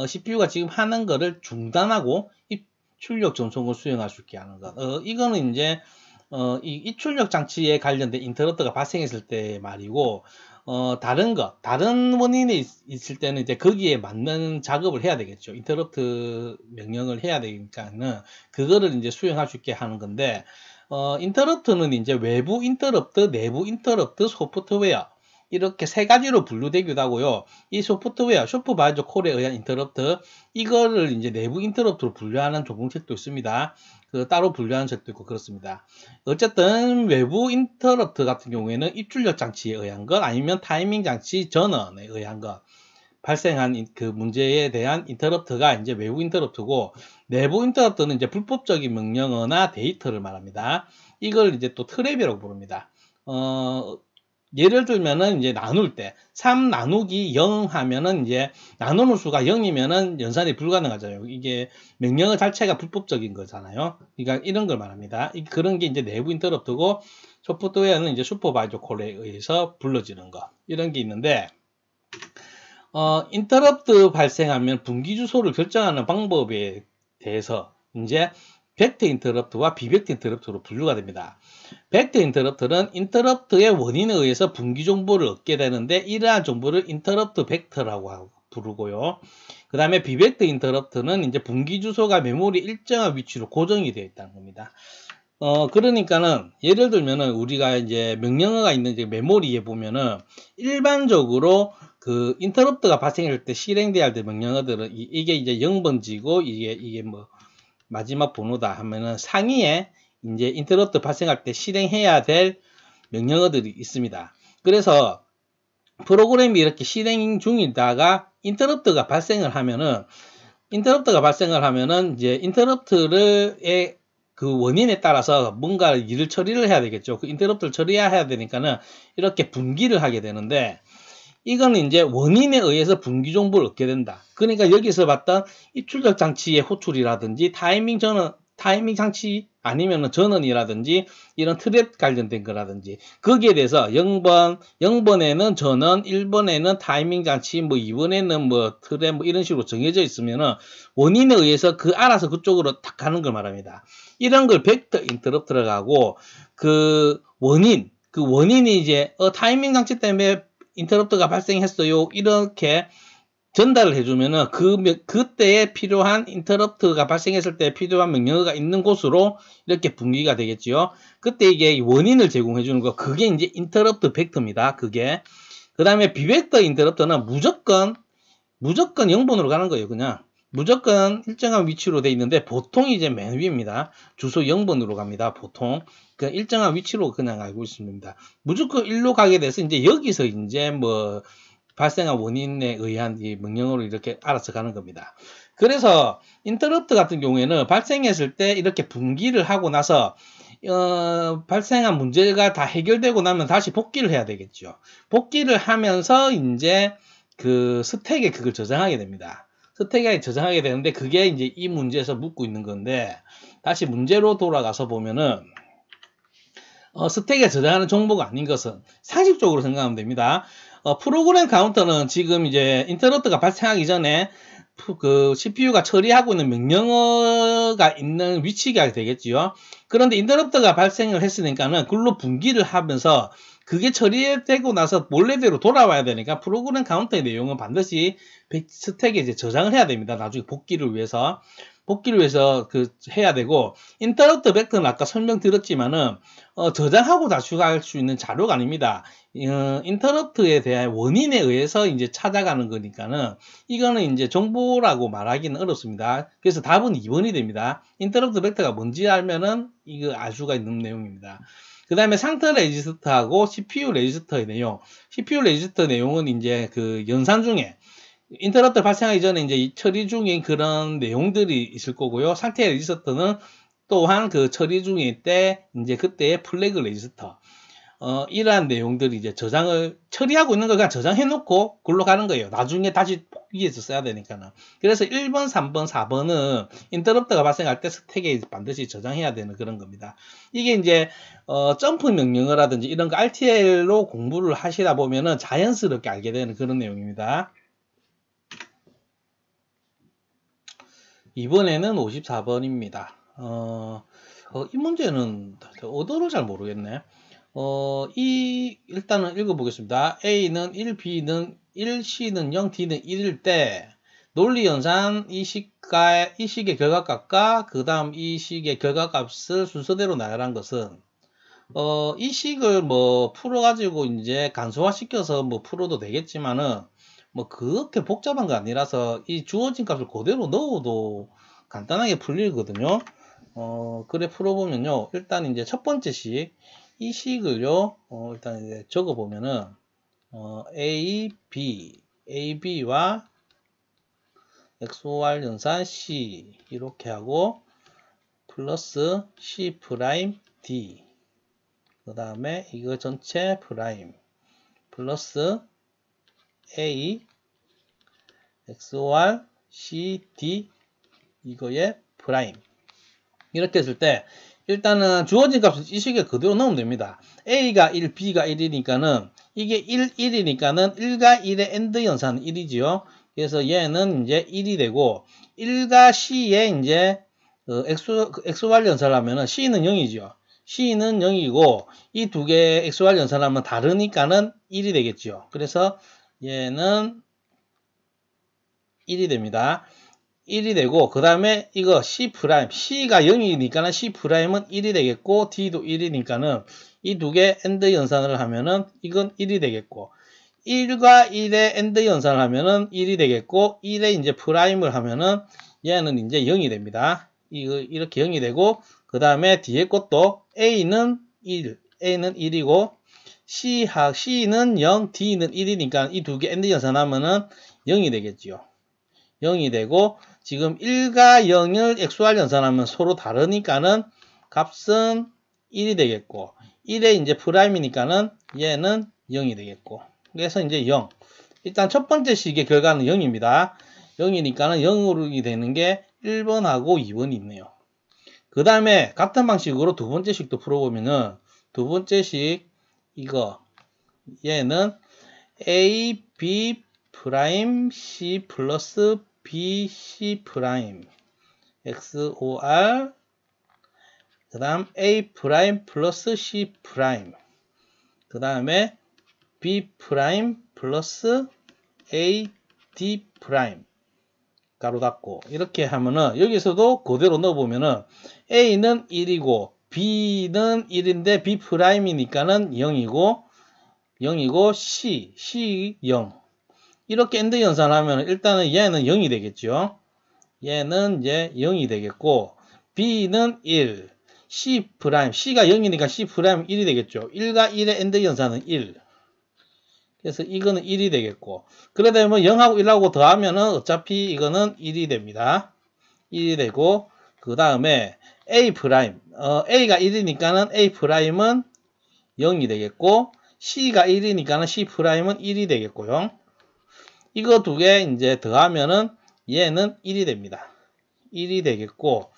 CPU가 지금 하는 거를 중단하고 입출력 전송을 수행할 수 있게 하는 것. 이거는 이제 이 입출력 장치에 관련된 인터럽트가 발생했을 때 말이고, 다른 원인이 있을 때는 이제 거기에 맞는 작업을 해야 되겠죠. 인터럽트 명령을 해야 되니까는, 그거를 이제 수행할 수 있게 하는 건데, 인터럽트는 이제 외부 인터럽트, 내부 인터럽트 소프트웨어, 이렇게 세 가지로 분류되기도 하고요. 이 소프트웨어, 슈퍼바이저 콜에 의한 인터럽트, 이거를 이제 내부 인터럽트로 분류하는 조공책도 있습니다. 그 따로 분류하는 책도 있고 그렇습니다. 어쨌든 외부 인터럽트 같은 경우에는 입출력 장치에 의한 것, 아니면 타이밍 장치 전원에 의한 것, 발생한 그 문제에 대한 인터럽트가 이제 외부 인터럽트고, 내부 인터럽트는 이제 불법적인 명령어나 데이터를 말합니다. 이걸 이제 또 트랩이라고 부릅니다. 예를 들면은 이제 나눌 때 3 나누기 0 하면은 이제 나누는 수가 0이면은 연산이 불가능하잖아요. 이게 명령어 자체가 불법적인 거잖아요. 그러니까 이런 걸 말합니다. 그런 게 이제 내부 인터럽트고, 소프트웨어는 이제 슈퍼바이저 콜에 의해서 불러지는 거, 이런 게 있는데, 인터럽트 발생하면 분기 주소를 결정하는 방법에 대해서 이제 벡터 인터럽트와 비벡터 인터럽트로 분류가 됩니다. 벡터 인터럽트는 인터럽트의 원인에 의해서 분기 정보를 얻게 되는데, 이러한 정보를 인터럽트 벡터라고 부르고요. 그 다음에 비벡터 인터럽트는 이제 분기 주소가 메모리 일정한 위치로 고정이 되어 있다는 겁니다. 그러니까는 예를 들면은 우리가 이제 명령어가 있는 이제 메모리에 보면은 일반적으로 그 인터럽트가 발생할 때 실행돼야 될 명령어들은 이게 이제 0번지고 이게 뭐 마지막 번호다 하면은 상위에 이제 인터럽트 발생할 때 실행해야 될 명령어들이 있습니다. 그래서 프로그램이 이렇게 실행 중이다가 인터럽트가 발생을 하면은 이제 인터럽트의 그 원인에 따라서 뭔가 일을 처리를 해야 되겠죠. 그 인터럽트를 처리해야 되니까는 이렇게 분기를 하게 되는데, 이거는 이제 원인에 의해서 분기 정보를 얻게 된다. 그러니까 여기서 봤던 입출력 장치의 호출이라든지 타이밍 장치 아니면 전원이라든지 이런 트랩 관련된 거라든지, 거기에 대해서 0번에는 전원, 1번에는 타이밍 장치, 뭐 2번에는 뭐 트랩 뭐 이런 식으로 정해져 있으면은 원인에 의해서 알아서 그쪽으로 딱 가는 걸 말합니다. 이런 걸 벡터 인터럽트라고 하고, 그 원인이 이제 타이밍 장치 때문에 인터럽트가 발생했어요, 이렇게 전달을 해주면은 그때에 필요한 인터럽트가 발생했을 때 필요한 명령어가 있는 곳으로 이렇게 분기가 되겠지요. 그때 이게 원인을 제공해 주는 거, 그게 이제 인터럽트 벡터입니다. 그게. 그 다음에 비벡터 인터럽트는 무조건 0번으로 가는 거예요. 그냥 무조건 일정한 위치로 돼 있는데, 보통 이제 맨 위입니다. 주소 0번으로 갑니다. 보통 그 일정한 위치로 그냥 알고 있습니다. 무조건 1로 가게 돼서 이제 여기서 이제 뭐 발생한 원인에 의한 이 명령어로 이렇게 알아서 가는 겁니다. 그래서 인터럽트 같은 경우에는 발생했을 때 이렇게 분기를 하고 나서 발생한 문제가 다 해결되고 나면 다시 복귀를 해야 되겠죠. 복귀를 하면서 이제 그 스택에 그걸 저장하게 됩니다. 스택에 저장하게 되는데, 그게 이제 이 문제에서 묻고 있는 건데, 다시 문제로 돌아가서 보면은 스택에 저장하는 정보가 아닌 것은 상식적으로 생각하면 됩니다. 프로그램 카운터는 지금 이제 인터럽트가 발생하기 전에 그 CPU가 처리하고 있는 명령어가 있는 위치가 되겠지요. 그런데 인터럽트가 발생을 했으니까는 그걸로 분기를 하면서 그게 처리되고 나서 원래대로 돌아와야 되니까 프로그램 카운터의 내용은 반드시 스택에 이제 저장을 해야 됩니다. 나중에 복귀를 위해서 해야 되고, 인터럽트 벡터는 아까 설명드렸지만은 저장하고 다시 갈 수 있는 자료가 아닙니다. 인터럽트에 대한 원인에 의해서 이제 찾아가는 거니까는 이거는 이제 정보라고 말하기는 어렵습니다. 그래서 답은 2번이 됩니다. 인터럽트 벡터가 뭔지 알면은 이거 알 수가 있는 내용입니다. 그 다음에 상태 레지스터하고 CPU 레지스터의 내용. CPU 레지스터 내용은 이제 그 연산 중에 인터럽트 발생하기 전에 이제 처리 중인 그런 내용들이 있을 거고요. 상태 레지스터는 또한 그 처리 중일 때 이제 그때의 플래그 레지스터. 이러한 내용들이 이제 처리하고 있는 걸 그냥 저장해 놓고 굴러 가는 거예요. 나중에 다시 복귀해서 써야 되니까는. 그래서 1번, 3번, 4번은 인터럽트가 발생할 때 스택에 반드시 저장해야 되는 그런 겁니다. 이게 이제, 점프 명령어라든지 이런 거 RTL로 공부를 하시다 보면은 자연스럽게 알게 되는 그런 내용입니다. 이번에는 54번입니다. 이 문제는 어도를 잘 모르겠네. 일단은 읽어보겠습니다. A는 1, B는 1, C는 0, D는 1일 때, 논리연산 이 식의 결과값과 그 다음 이 식의 결과값을 순서대로 나열한 것은, 이 식을 뭐 풀어가지고 이제 간소화 시켜서 뭐 풀어도 되겠지만은 뭐 그렇게 복잡한 거 아니라서 이 주어진 값을 그대로 넣어도 간단하게 풀리거든요. 그래 풀어보면요. 일단 이제 첫 번째 식, 이 식을요, 일단 이제 적어보면은, A, B와 XOR 연산 C, 이렇게 하고, 플러스 C 프라임 D, 그 다음에 이거 전체 프라임, 플러스 A, XOR C, D, 이거의 프라임. 이렇게 했을 때 일단은 주어진 값을 이 식에 그대로 넣으면 됩니다. A가 1, B가 1이니까는 이게 1, 1이니까는 1과 1의 AND 연산은 1이지요. 그래서 얘는 이제 1이 되고 1과 C에 이제 XOR 연산을 하면은 C는 0이죠. C는 0이고 이 두 개의 XOR 연산을 하면 다르니까는 1이 되겠죠. 그래서 얘는 1이 됩니다. 1이 되고 그 다음에 이거 C 프라임, C가 0이니까는 C 프라임은 1이 되겠고 D도 1이니까는 이 두 개 AND 연산을 하면은 이건 1이 되겠고 1과 1의 AND 연산을 하면은 1이 되겠고 1에 이제 프라임을 하면은 얘는 이제 0이 됩니다. 이거 이렇게 0이 되고 그 다음에 뒤에 것도 A는 1이고 C는 0, D는 1이니까 이 두 개 AND 연산하면은 0이 되겠지요. 0이 되고 지금 1과 0을 XOR 연산하면 서로 다르니까는 값은 1이 되겠고 1에 이제 프라임이니까는 얘는 0이 되겠고 그래서 이제 0. 일단 첫 번째 식의 결과는 0입니다. 0이니까는 0으로 되는 게 1번하고 2번이 있네요. 그 다음에 같은 방식으로 두 번째 식도 풀어보면은 두 번째 식 이거 얘는 A, B 프라임 C 플러스 B, C 프라임 XOR 그 다음 A 프라임 플러스 C 프라임 그 다음에 B 프라임 플러스 A, D 프라임 가로 닫고 이렇게 하면은 여기서도 그대로 넣어보면은 A는 1이고 B는 1인데 B 프라임이니까는 0이고 C 0 이렇게 AND 연산하면 일단은 얘는 0이 되겠죠. 얘는 이제 0이 되겠고 B는 1 C 프라임 C가 0이니까 C 프라임 1이 되겠죠. 1과 1의 AND 연산은 1 그래서 이거는 1이 되겠고 그러다 보면 0하고 1하고 더하면은 어차피 이거는 1이 됩니다. 1이 되고 그 다음에 A 프라임 A가 1이니까는 A 프라임은 0이 되겠고 C가 1이니까는 C 프라임은 1이 되겠고요. 이거 두 개 이제 더하면은 얘는 1이 됩니다. 1이 되겠고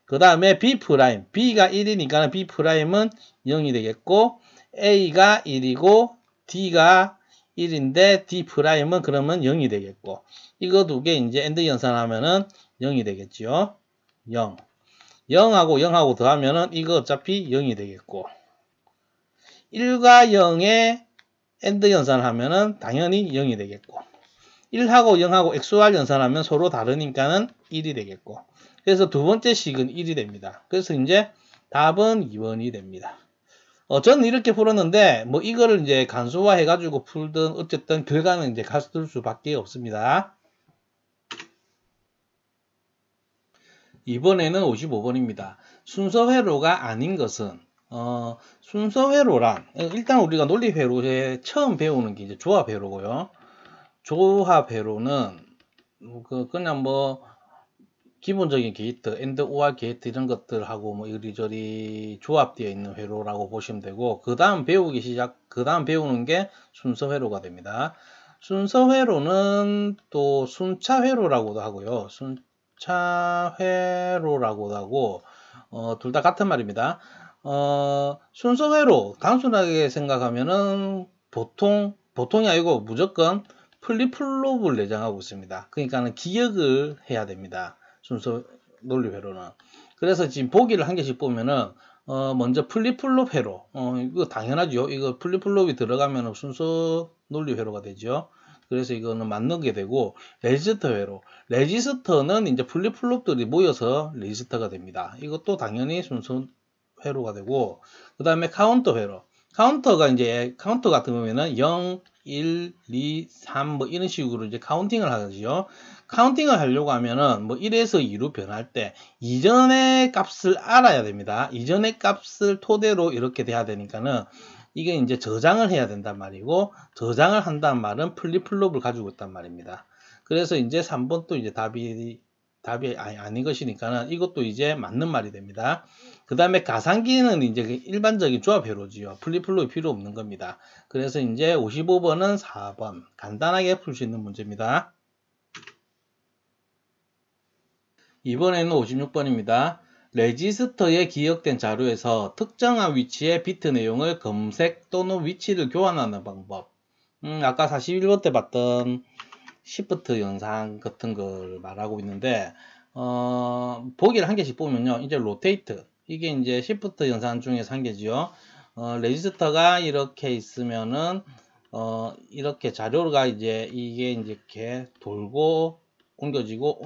그 다음에 B 프라임 B가 1이니까 B 프라임은 0이 되겠고 A가 1이고 D가 1인데 D 프라임은 그러면 0이 되겠고 이거 두 개 이제 AND 연산하면은 0이 되겠죠. 0 0하고 0하고 더하면은 이거 어차피 0이 되겠고 1과 0에 AND 연산을 하면은 당연히 0이 되겠고 1하고 0하고 XOR 연산하면 서로 다르니까는 1이 되겠고 그래서 두 번째 식은 1이 됩니다. 그래서 이제 답은 2번이 됩니다. 저는 이렇게 풀었는데 뭐 이거를 이제 간소화 해가지고 풀든 어쨌든 결과는 이제 같을 수밖에 없습니다. 이번에는 55번입니다. 순서 회로가 아닌 것은 순서 회로란 일단 우리가 논리 회로에 처음 배우는 게 이제 조합 회로고요. 조합 회로는 그냥 뭐 기본적인 게이트, AND OR 게이트 이런 것들하고 뭐 이리저리 조합되어 있는 회로라고 보시면 되고 그 다음 배우는 게 순서 회로가 됩니다. 순서 회로는 또 순차 회로라고도 하고요. 순차 회로라고도 하고 둘 다 같은 말입니다. 순서 회로 단순하게 생각하면은 보통이 아니고 무조건 플립플롭을 내장하고 있습니다. 그러니까는 기억을 해야 됩니다. 순서 논리 회로는. 그래서 지금 보기를 한 개씩 보면은 먼저 플립플롭 회로. 이거 당연하죠. 이거 플립플롭이 들어가면 순서 논리 회로가 되죠. 그래서 이거는 맞는 게 되고 레지스터 회로. 레지스터는 이제 플립플롭들이 모여서 레지스터가 됩니다. 이것도 당연히 순서 회로가 되고, 그 다음에 카운터 회로. 카운터가 이제, 카운터 같은 경우에는 0, 1, 2, 3, 뭐 이런 식으로 이제 카운팅을 하죠. 카운팅을 하려고 하면은 뭐 1에서 2로 변할 때 이전의 값을 알아야 됩니다. 이전의 값을 토대로 이렇게 돼야 되니까는 이게 이제 저장을 해야 된단 말이고, 저장을 한다는 말은 플립플롭을 가지고 있단 말입니다. 그래서 이제 3번 또 이제 답이 아닌 것이니까는 이것도 이제 맞는 말이 됩니다. 그 다음에 가상기는 이제 일반적인 조합 회로지요. 플립플롭이 필요 없는 겁니다. 그래서 이제 55번은 4번. 간단하게 풀 수 있는 문제입니다. 이번에는 56번입니다. 레지스터에 기억된 자료에서 특정한 위치의 비트 내용을 검색 또는 위치를 교환하는 방법. 아까 41번 때 봤던 시프트 영상 같은 걸 말하고 있는데, 보기를 한 개씩 보면요. 이제 로테이트. 이게 이제 시프트 영상 중에서 한 개지요. 레지스터가 이렇게 있으면은, 이렇게 자료가 이제 이게 이제 이렇게 돌고, 옮겨지고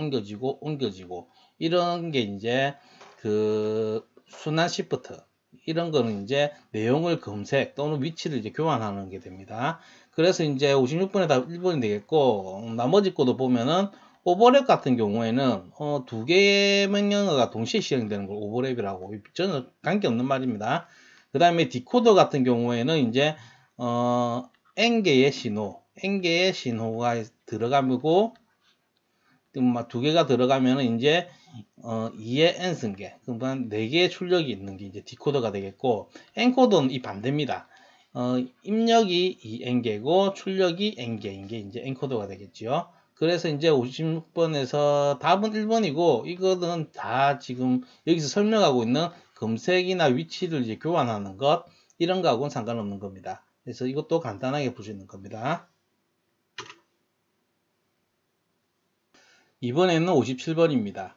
이런 게 이제 그 순환 시프트, 이런 거는 이제 내용을 검색 또는 위치를 이제 교환하는 게 됩니다. 그래서 이제 56번에 다 1번이 되겠고, 나머지 거도 보면은 오버랩 같은 경우에는 두 개의 명령어가 동시에 실행되는 걸 오버랩이라고, 저는 관계없는 말입니다. 그 다음에 디코더 같은 경우에는 이제 N개의 신호가 들어가고, 두 개가 들어가면 이제 2의 n승계, 그러면 4개의 출력이 있는 게 이제 디코더가 되겠고, 엔코더는 이 반대입니다. 입력이 2n개고 출력이 n개인 게 이제 엔코더가 되겠지요. 그래서 이제 56번에서 답은 1번이고, 이거는 다 지금 여기서 설명하고 있는 검색이나 위치를 이제 교환하는 것, 이런 거하고는 상관없는 겁니다. 그래서 이것도 간단하게 볼 수 있는 겁니다. 이번에는 57번입니다.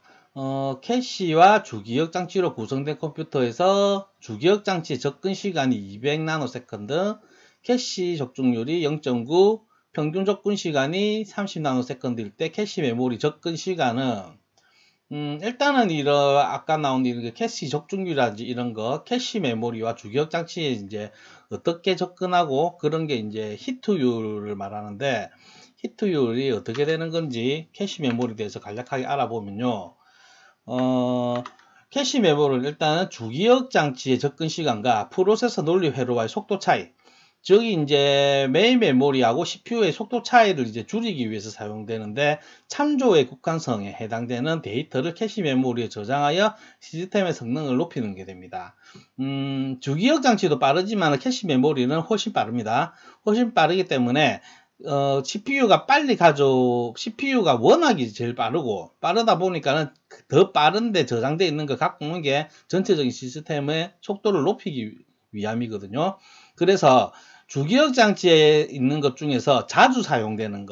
캐시와 주기억 장치로 구성된 컴퓨터에서 주기억 장치 접근 시간이 200나노세컨드, 캐시 적중률이 0.9, 평균 접근 시간이 30나노세컨드일 때 캐시 메모리 접근 시간은, 일단은 아까 나온 이런 캐시 적중률이라든지 이런 거, 캐시 메모리와 주기억 장치에 이제 어떻게 접근하고 그런 게 이제 히트율을 말하는데, 히트율이 어떻게 되는 건지 캐시 메모리에 대해서 간략하게 알아보면요. 캐시 메모리는 일단은 주기억 장치의 접근 시간과 프로세서 논리 회로와의 속도 차이, 즉 이제 메인 메모리하고 CPU의 속도 차이를 이제 줄이기 위해서 사용되는데, 참조의 국한성에 해당되는 데이터를 캐시 메모리에 저장하여 시스템의 성능을 높이는 게 됩니다. 주기억 장치도 빠르지만 캐시 메모리는 훨씬 빠릅니다. 훨씬 빠르기 때문에 CPU가 CPU가 워낙에 제일 빠르다 보니까는 더 빠른데 저장되어 있는 걸 갖고 오는 게 전체적인 시스템의 속도를 높이기 위함이거든요. 그래서 주기억 장치에 있는 것 중에서 자주 사용되는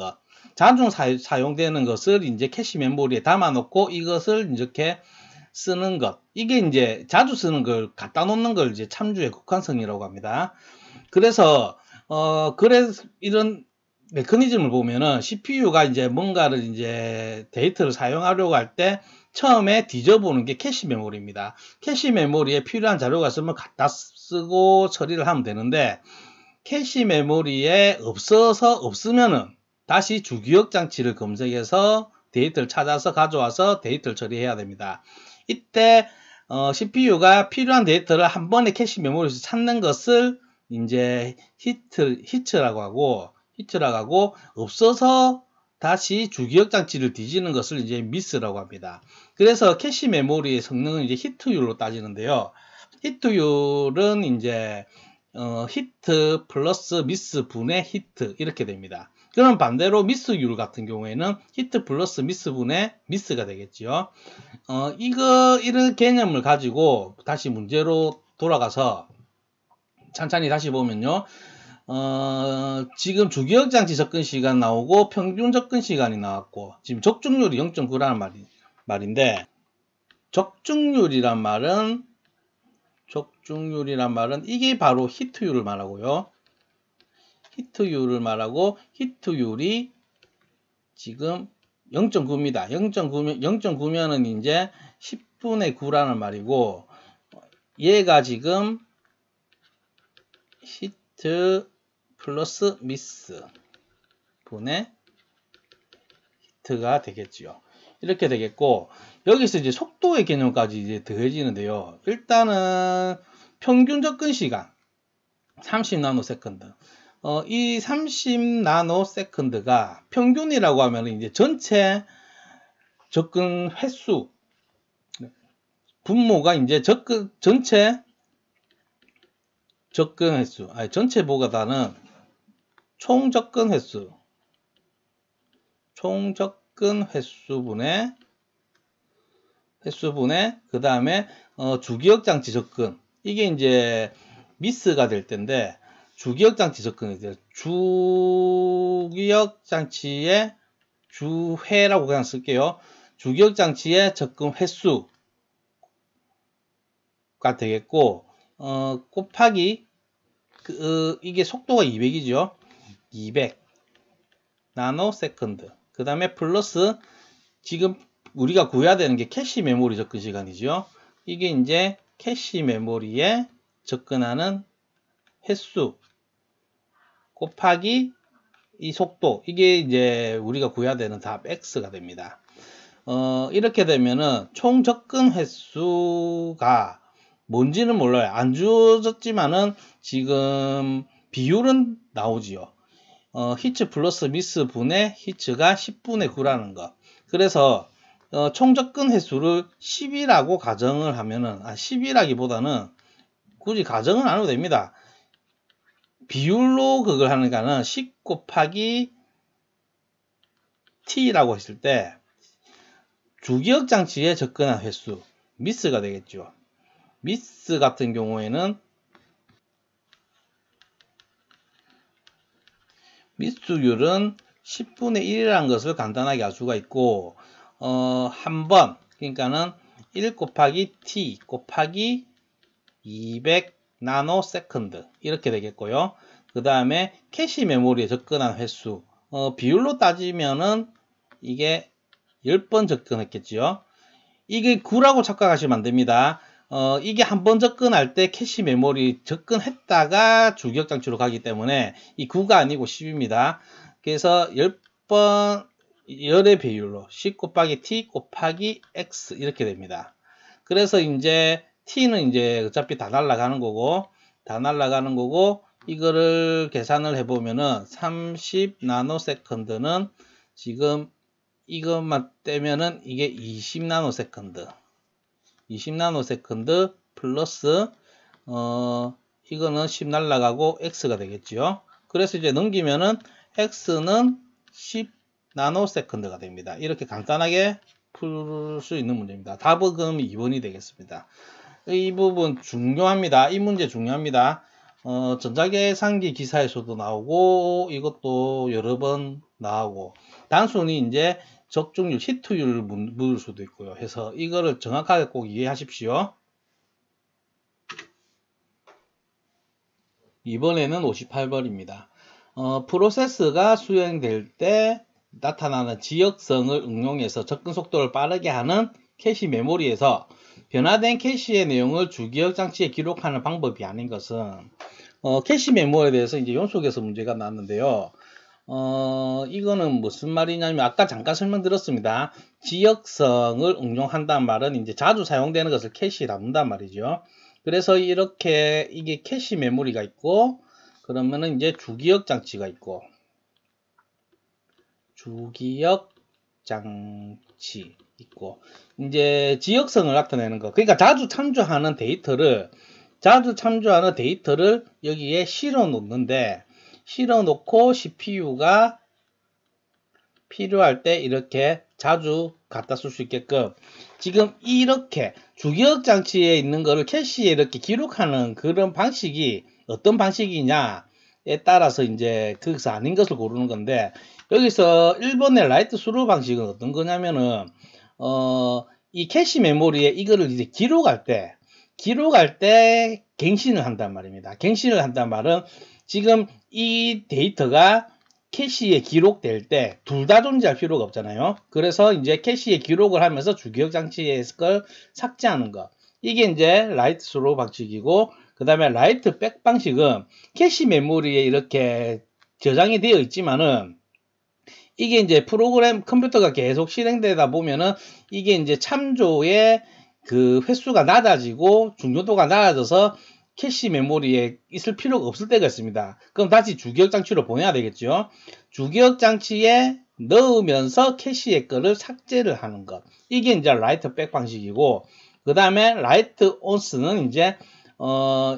것을 이제 캐시 메모리에 담아 놓고 이것을 이렇게 쓰는 것, 이게 이제 자주 쓰는 걸 갖다 놓는 걸 이제 참조의 국한성이라고 합니다. 그래서 이런 메커니즘을 보면은 CPU가 이제 뭔가를 이제 데이터를 사용하려고 할 때 처음에 뒤져보는 게 캐시 메모리입니다. 캐시 메모리에 필요한 자료가 있으면 갖다 쓰고 처리를 하면 되는데, 캐시 메모리에 없으면은 다시 주기억 장치를 검색해서 데이터를 찾아서 가져와서 데이터를 처리해야 됩니다. 이때 CPU가 필요한 데이터를 한 번에 캐시 메모리에서 찾는 것을 이제 히트라고 하고, 없어서 다시 주기억 장치를 뒤지는 것을 이제 미스라고 합니다. 그래서 캐시 메모리의 성능은 이제 히트율로 따지는데요. 히트율은 이제 히트 플러스 미스 분의 히트, 이렇게 됩니다. 그럼 반대로 미스율 같은 경우에는 히트 플러스 미스 분의 미스가 되겠지요. 이런 개념을 가지고 다시 문제로 돌아가서 천천히 다시 보면요. 지금 주기억 장치 접근 시간 나오고 평균 접근 시간이 나왔고, 지금 적중률이 0.9라는 말인데, 적중률이란 말은 이게 바로 히트율을 말하고요. 히트율이 지금 0.9입니다. 0.9면은 이제 10분의 9라는 말이고, 얘가 지금 히트 플러스 미스 분의 히트가 되겠지요. 이렇게 되겠고, 여기서 이제 속도의 개념까지 이제 더해지는데요. 일단은 평균 접근 시간 30나노세컨드. 이 30나노세컨드가 평균이라고 하면 이제 전체 접근 횟수, 분모가 이제 전체 접근 횟수, 아니 전체보다는 총 접근 횟수분의 그 다음에 주기억 장치 접근, 이게 이제 미스가 될 텐데, 주기억 장치 접근이 돼요. 주기억 장치의 주회라고 그냥 쓸게요. 주기억 장치의 접근 횟수가 되겠고, 곱하기 이게 속도가 200이죠. 200 나노세컨드. 그 다음에 플러스 지금 우리가 구해야 되는 게 캐시 메모리 접근 시간이죠. 이게 이제 캐시 메모리에 접근하는 횟수 곱하기 이 속도, 이게 이제 우리가 구해야 되는 답 X가 됩니다. 이렇게 되면은 총 접근 횟수가 뭔지는 몰라요. 안 주어졌지만은 지금 비율은 나오지요. 히츠 플러스 미스 분의 히츠가 10분의 9라는 거. 그래서 총 접근 횟수를 10이라고 가정을 하면은, 10이라기보다는 굳이 가정은 안 해도 됩니다. 비율로 그걸 하니까는 10 곱하기 t라고 했을 때 주기억 장치에 접근한 횟수, 미스가 되겠죠. 미스 같은 경우에는 미스율은 10분의 1이라는 것을 간단하게 알 수가 있고, 한 번, 그러니까는 1 곱하기 t 곱하기 200 나노세컨드 이렇게 되겠고요. 그 다음에 캐시 메모리에 접근한 횟수, 비율로 따지면은 이게 10번 접근했겠지요. 이게 9라고 착각하시면 안 됩니다. 이게 한 번 접근할 때 캐시 메모리 접근했다가 주기억 장치로 가기 때문에 이 9가 아니고 10입니다. 그래서 10번, 열의 비율로 10 곱하기 t 곱하기 x 이렇게 됩니다. 그래서 이제 t는 이제 어차피 다 날아가는 거고, 이거를 계산을 해보면은 30 나노세컨드는 지금 이것만 떼면은 이게 20 나노세컨드. 20 나노세컨드 플러스 이거는 10 날라가고 x가 되겠죠. 그래서 이제 넘기면은 x는 10 나노세컨드가 됩니다. 이렇게 간단하게 풀 수 있는 문제입니다. 답은 그럼 2번이 되겠습니다. 이 부분 중요합니다. 이 문제 중요합니다. 전자계산기 기사에서도 나오고 이것도 여러 번 나오고, 단순히 이제 적중률, 히트율을 물을 수도 있고요. 해서 이거를 정확하게 꼭 이해하십시오. 이번에는 58번입니다. 프로세스가 수행될 때 나타나는 지역성을 응용해서 접근 속도를 빠르게 하는 캐시 메모리에서 변화된 캐시의 내용을 주기억 장치에 기록하는 방법이 아닌 것은, 캐시 메모리에 대해서 이제 연속해서 문제가 나왔는데요. 이거는 무슨 말이냐면 아까 잠깐 설명드렸습니다. 지역성을 응용한다는 말은 이제 자주 사용되는 것을 캐시라 한단 말이죠. 그래서 이렇게 이게 캐시 메모리가 있고, 그러면은 이제 주기억 장치가 있고, 주기억 장치 있고, 이제 지역성을 나타내는 거. 그러니까 자주 참조하는 데이터를 여기에 실어 놓는데, 실어 놓고 CPU가 필요할 때 이렇게 자주 갖다 쓸 수 있게끔, 지금 이렇게 주기억 장치에 있는 거를 캐시에 이렇게 기록하는 그런 방식이 어떤 방식이냐에 따라서 이제 거기서 아닌 것을 고르는 건데, 여기서 1번의 라이트 스루 방식은 어떤 거냐면은, 이 캐시 메모리에 이거를 이제 기록할 때 갱신을 한단 말입니다. 갱신을 한단 말은 지금 이 데이터가 캐시에 기록될 때 둘 다 존재할 필요가 없잖아요. 그래서 이제 캐시에 기록을 하면서 주기억 장치에 걸 삭제하는 거. 이게 이제 라이트 스로우 방식이고, 그 다음에 라이트 백 방식은 캐시 메모리에 이렇게 저장이 되어 있지만은, 이게 이제 프로그램 컴퓨터가 계속 실행되다 보면은 이게 이제 참조의 그 횟수가 낮아지고 중요도가 낮아져서 캐시 메모리에 있을 필요가 없을 때가 있습니다. 그럼 다시 주기억 장치로 보내야 되겠죠. 주기억 장치에 넣으면서 캐시의 거를 삭제를 하는 것. 이게 이제 라이트 백 방식이고, 그 다음에 라이트 온스는 이제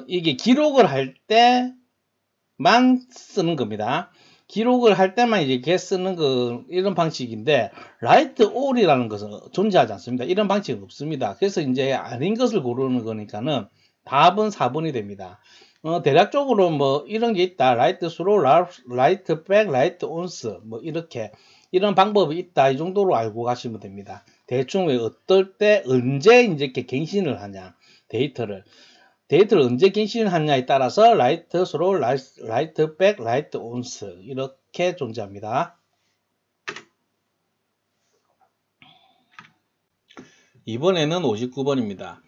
이게 기록을 할 때만 쓰는 겁니다. 기록을 할 때만 이렇게 쓰는 이런 방식인데, 라이트 올이라는 것은 존재하지 않습니다. 이런 방식은 없습니다. 그래서 이제 아닌 것을 고르는 거니까는 답은 4번이 됩니다. 대략적으로 뭐 이런 게 있다. 라이트 스로, 라이트 백, 라이트 온스, 뭐 이렇게 이런 방법이 있다. 이 정도로 알고 가시면 됩니다. 대충 왜 어떨 때 언제 이제 이렇게 갱신을 하냐, 데이터를 언제 갱신하냐에 따라서 라이트 스로, 라이트 백, 라이트 온스 이렇게 존재합니다. 이번에는 59번입니다.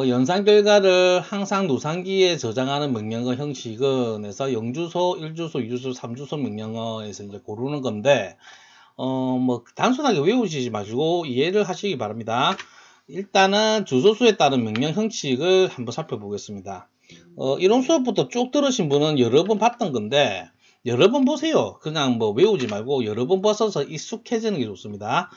연산 결과를 항상 노상기에 저장하는 명령어 형식은에서 0주소, 1주소, 2주소, 3주소 명령어에서 이제 고르는 건데, 뭐 단순하게 외우시지 마시고 이해를 하시기 바랍니다. 일단은 주소수에 따른 명령 형식을 한번 살펴보겠습니다. 이런 수업부터 쭉 들으신 분은 여러 번 봤던 건데, 여러 번 보세요. 그냥 뭐 외우지 말고 여러 번 보셔서 익숙해지는 게 좋습니다.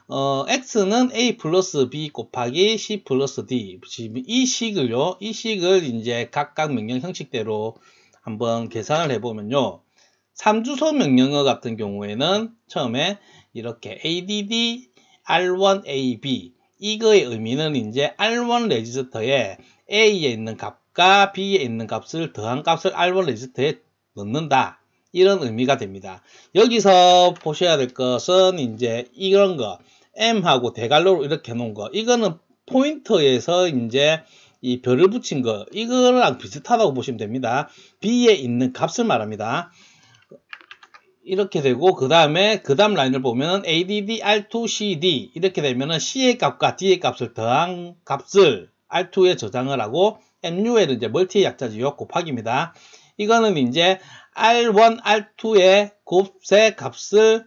x는 a 플러스 b 곱하기 c 플러스 d. 이 식을 이제 각각 명령 형식대로 한번 계산을 해보면요. 3주소 명령어 같은 경우에는 처음에 이렇게 add r1 ab, 이거의 의미는 이제 r1 레지스터에 a에 있는 값과 b에 있는 값을 더한 값을 r1 레지스터에 넣는다. 이런 의미가 됩니다. 여기서 보셔야 될 것은 이제 이런 거, m하고 대괄호로 이렇게 놓은 거, 이거는 포인터에서 이제 이 별을 붙인 거, 이거랑 비슷하다고 보시면 됩니다. b에 있는 값을 말합니다. 이렇게 되고, 그 다음 라인을 보면 add r2 cd 이렇게 되면은 c의 값과 d의 값을 더한 값을 r2에 저장을 하고, mul은 이제 멀티의 약자지요. 곱하기입니다. 이거는 이제 r1, r2의 곱의 값을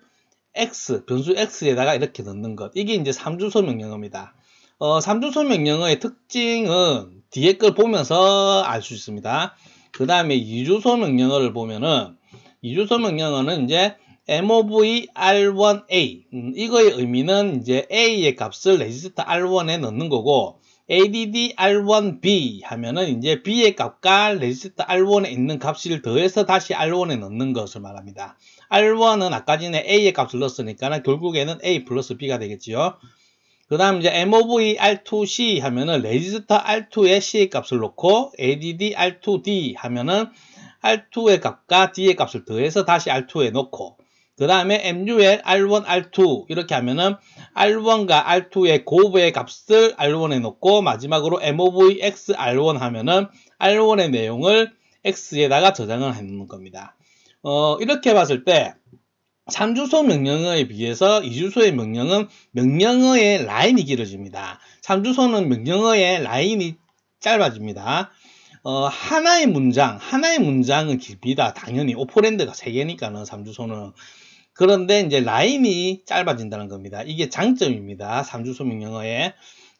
변수 x에다가 이렇게 넣는 것. 이게 이제 3주소 명령어입니다. 3주소 명령어의 특징은 뒤에 걸 보면서 알 수 있습니다. 그 다음에 2주소 명령어를 보면은, 2주소 명령어는 이제 mov r1a, 이거의 의미는 이제 a의 값을 레지스터 r1에 넣는 거고, add r1b 하면은 이제 b의 값과 레지스터 r1에 있는 값을 더해서 다시 r1에 넣는 것을 말합니다. r1은 아까 전에 a의 값을 넣었으니까 결국에는 a 플러스 b가 되겠지요. 그 다음 이제 mov r2c 하면은 레지스터 r2에 c의 값을 넣고, add r2d 하면은 r2의 값과 d의 값을 더해서 다시 r2에 넣고, 그 다음에 mul r1 r2 이렇게 하면은 r1과 r2의 곱의 값을 r1에 넣고, 마지막으로 mov x r1 하면은 r1의 내용을 x에다가 저장을 해 놓는 겁니다. 이렇게 봤을 때 3주소 명령어에 비해서 2주소의 명령은 명령어의 라인이 길어집니다. 3주소는 명령어의 라인이 짧아집니다. 하나의 문장은 깁니다. 당연히 오퍼랜드가 3개니까는 3주소는. 그런데 이제 라인이 짧아진다는 겁니다. 이게 장점입니다. 3주소 명령어에.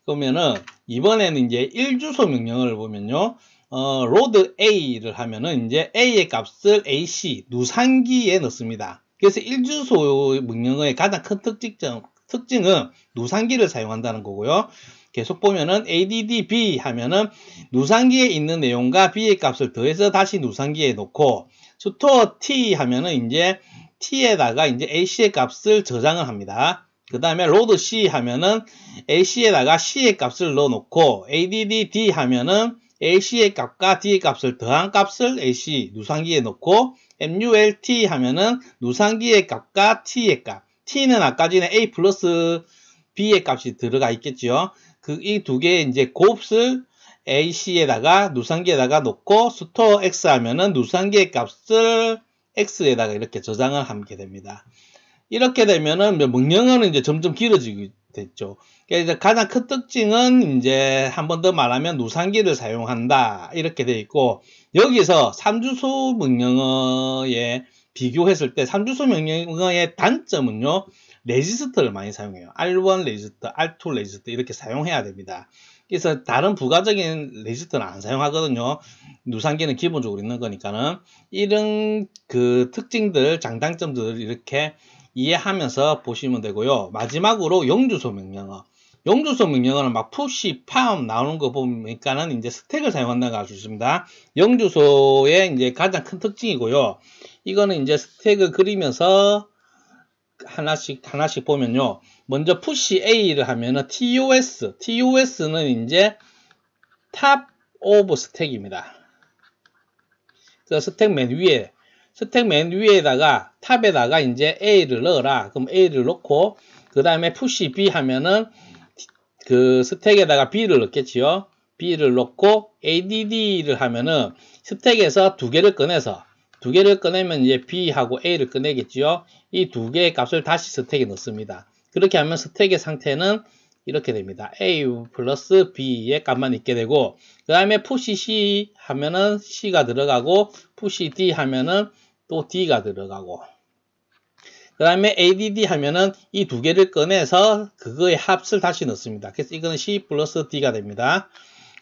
그러면은 이번에는 이제 1주소 명령어를 보면요. load a를 하면은 이제 a의 값을 ac 누상기에 넣습니다. 그래서 1주소 명령어의 가장 큰 특징은 누상기를 사용한다는 거고요. 계속 보면은 add b 하면은 누상기에 있는 내용과 b의 값을 더해서 다시 누상기에 넣고, store t 하면은 이제 t에다가 이제 ac의 값을 저장을 합니다. 그 다음에 load c 하면은 ac에다가 c의 값을 넣어놓고, add d 하면은 ac의 값과 d의 값을 더한 값을 ac 누상기에 넣고, mult 하면은 누상기의 값과 t의 값, t는 아까 전에 a 플러스 b의 값이 들어가 있겠죠. 이 두 개의 이제 곱을 ac에다가 누상기에다가 놓고, store x 하면은 누상기의 값을 x에다가 이렇게 저장을 하게 됩니다. 이렇게 되면은 명령어는 이제 점점 길어지고 됐죠. 그래서 가장 큰 특징은 이제 한 번 더 말하면 누상기를 사용한다 이렇게 되어 있고, 여기서 3주소 명령어에 비교했을 때 3주소 명령어의 단점은요, 레지스트를 많이 사용해요. R1 레지스트, R2 레지스트 이렇게 사용해야 됩니다. 그래서 다른 부가적인 레지스트는 안 사용하거든요. 누상기는 기본적으로 있는 거니까는. 이런 그 특징들, 장단점들을 이렇게 이해하면서 보시면 되고요. 마지막으로 영주소 명령어. 영주소 명령어는 막 푸시, 팜 나오는 거 보니까는 이제 스택을 사용한다는 걸 알 수 있습니다. 영주소의 이제 가장 큰 특징이고요. 이거는 이제 스택을 그리면서 하나씩 보면요. 먼저 푸시 A를 하면은 TOS는 이제 탑 오브 스택입니다. 그 스택 맨 위에다가 탑에다가 이제 A를 넣어라. 그럼 A를 넣고 그 다음에 푸시 B 하면은 그 스택에다가 B를 넣겠지요. B를 넣고 ADD를 하면은 스택에서 두 개를 꺼내면 이제 B하고 A를 꺼내겠지요. 이 두 개의 값을 다시 스택에 넣습니다. 그렇게 하면 스택의 상태는 이렇게 됩니다. A 플러스 B의 값만 있게 되고, 그 다음에 푸시 C 하면은 C가 들어가고, 푸시 D 하면은 또 D가 들어가고, 그 다음에 ADD 하면은 이 두 개를 꺼내서 그거의 합을 다시 넣습니다. 그래서 이거는 C 플러스 D가 됩니다.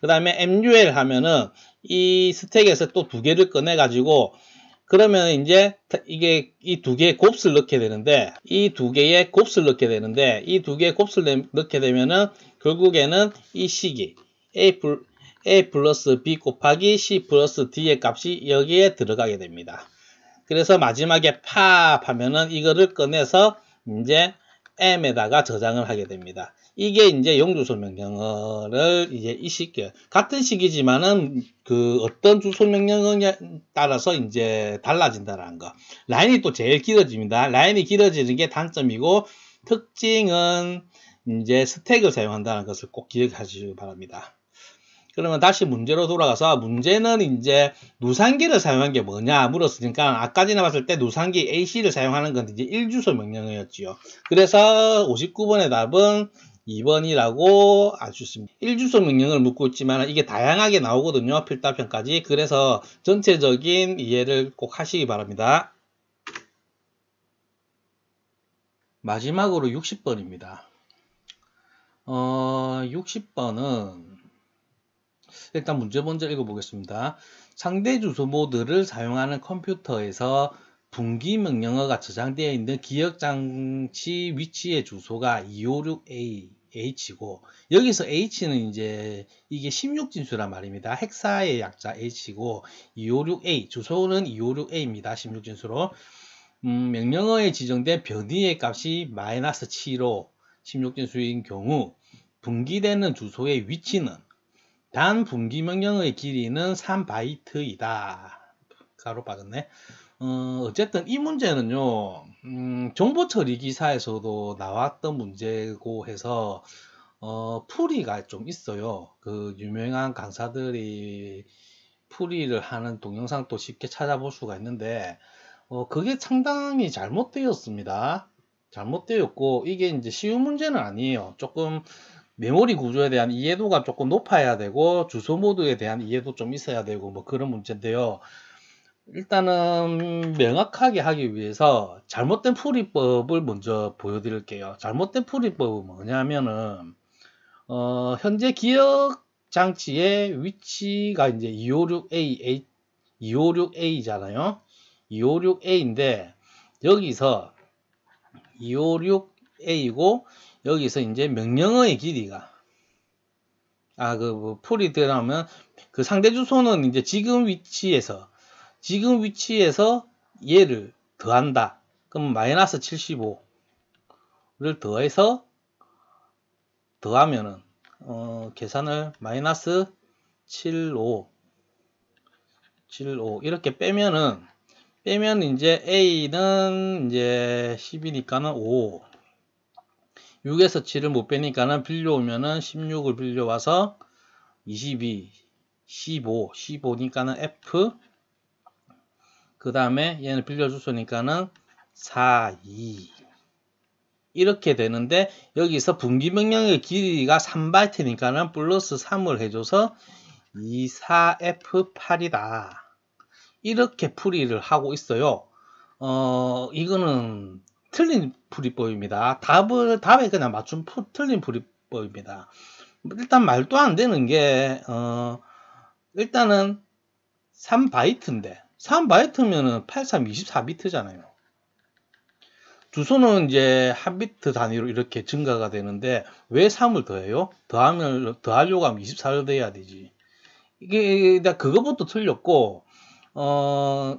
그 다음에 MUL 하면은 이 스택에서 또 두 개를 꺼내가지고, 그러면 이제 이게 이 두 개의 곱을 넣게 되는데, 이 두 개의 곱을 넣게 되면은 결국에는 이 식이 A 플러스 B 곱하기 C 플러스 D의 값이 여기에 들어가게 됩니다. 그래서 마지막에 팝 하면은 이거를 꺼내서 이제 M에다가 저장을 하게 됩니다. 이게 이제 영주소 명령어를 이제 이 시기 같은 시기지만은 그 어떤 주소 명령어에 따라서 이제 달라진다는 거. 라인이 또 제일 길어집니다. 라인이 길어지는 게 단점이고, 특징은 이제 스택을 사용한다는 것을 꼭 기억하시기 바랍니다. 그러면 다시 문제로 돌아가서, 문제는 이제 누상기를 사용한 게 뭐냐 물었으니까, 아까 전에 봤을 때 누상기 AC를 사용하는 건 이제 1주소 명령어였지요. 그래서 59번의 답은 2번이라고 알 수 있습니다. 1주소 명령을 묻고 있지만 이게 다양하게 나오거든요. 필답형까지. 그래서 전체적인 이해를 꼭 하시기 바랍니다. 마지막으로 60번입니다. 60번은 일단 문제 먼저 읽어보겠습니다. 상대 주소 모드를 사용하는 컴퓨터에서 분기 명령어가 저장되어 있는 기억장치 위치의 주소가 256H고, 여기서 H는 이제 이게 16진수란 말입니다. 헥사의 약자 H고, 256A, 주소는 256A입니다. 16진수로. 명령어에 지정된 변이의 값이 -7로 16진수인 경우, 분기되는 주소의 위치는 단 분기 명령어의 길이는 3바이트이다. 가로 빠졌네. 어쨌든 이 문제는요, 정보 처리 기사에서도 나왔던 문제고 해서, 풀이가 좀 있어요. 그 유명한 강사들이 풀이를 하는 동영상도 쉽게 찾아볼 수가 있는데, 그게 상당히 잘못되었습니다. 잘못되었고, 이게 이제 쉬운 문제는 아니에요. 조금 메모리 구조에 대한 이해도가 조금 높아야 되고, 주소 모드에 대한 이해도 좀 있어야 되고, 뭐 그런 문제인데요. 일단은 명확하게 하기 위해서 잘못된 풀이법을 먼저 보여드릴게요. 잘못된 풀이법은 뭐냐면은, 현재 기억 장치의 위치가 이제 256A잖아요. 256A인데, 여기서 256A고, 여기서 이제 명령어의 길이가, 풀이 들어가면, 그 상대 주소는 이제 지금 위치에서 얘를 더한다. 그럼 -75를 더하면은, 계산을 -75 이렇게 빼면 이제 A는 이제 10이니까는 5. 6에서 7을 못 빼니까는 빌려오면은 16을 빌려와서 22, 15니까는 F. 그 다음에 얘는 빌려주소니까는 4, 2. 이렇게 되는데 여기서 분기 명령의 길이가 3바이트니까는 플러스 3을 해줘서 24F8이다. 이렇게 풀이를 하고 있어요. 이거는 틀린 풀이법입니다. 답에 그냥 맞춤 틀린 풀이법입니다. 일단 말도 안 되는 게, 일단은 3바이트인데, 3바이트면은 83 24비트잖아요. 주소는 이제 한 비트 단위로 이렇게 증가가 되는데, 왜 3을 더해요? 더하려고 하면 24를 더해야 되지. 이게, 그거부터 틀렸고,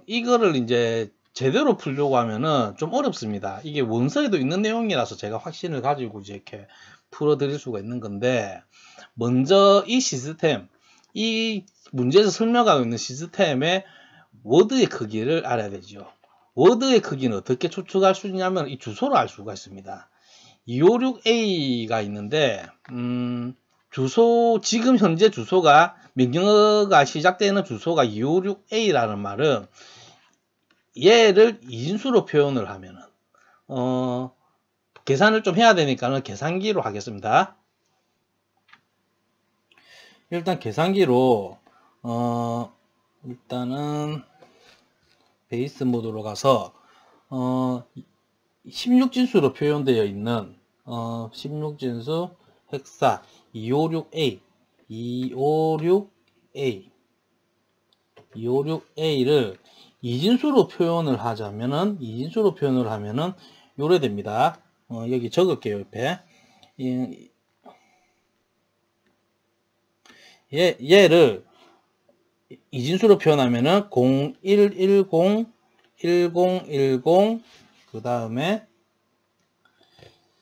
이거를 이제 제대로 풀려고 하면은 좀 어렵습니다. 이게 원서에도 있는 내용이라서 제가 확신을 가지고 이제 이렇게 풀어드릴 수가 있는 건데, 먼저 이 시스템, 이 문제에서 설명하고 있는 시스템의 워드의 크기를 알아야 되죠. 워드의 크기는 어떻게 추측할 수 있냐면 이 주소를 알 수가 있습니다. 256A가 있는데, 지금 현재 주소가, 명령어가 시작되는 주소가 256A라는 말은 얘를 이진수로 표현을 하면은, 계산을 좀 해야 되니까는 계산기로 하겠습니다. 일단 계산기로, 일단은 베이스 모드로 가서, 16진수로 표현되어 있는, 16진수 헥사 256A, 256A를 이진수로 표현을 하면은 요래 됩니다. 여기 적을게요. 옆에. 얘를 이진수로 표현하면은 0110, 1010, 그 다음에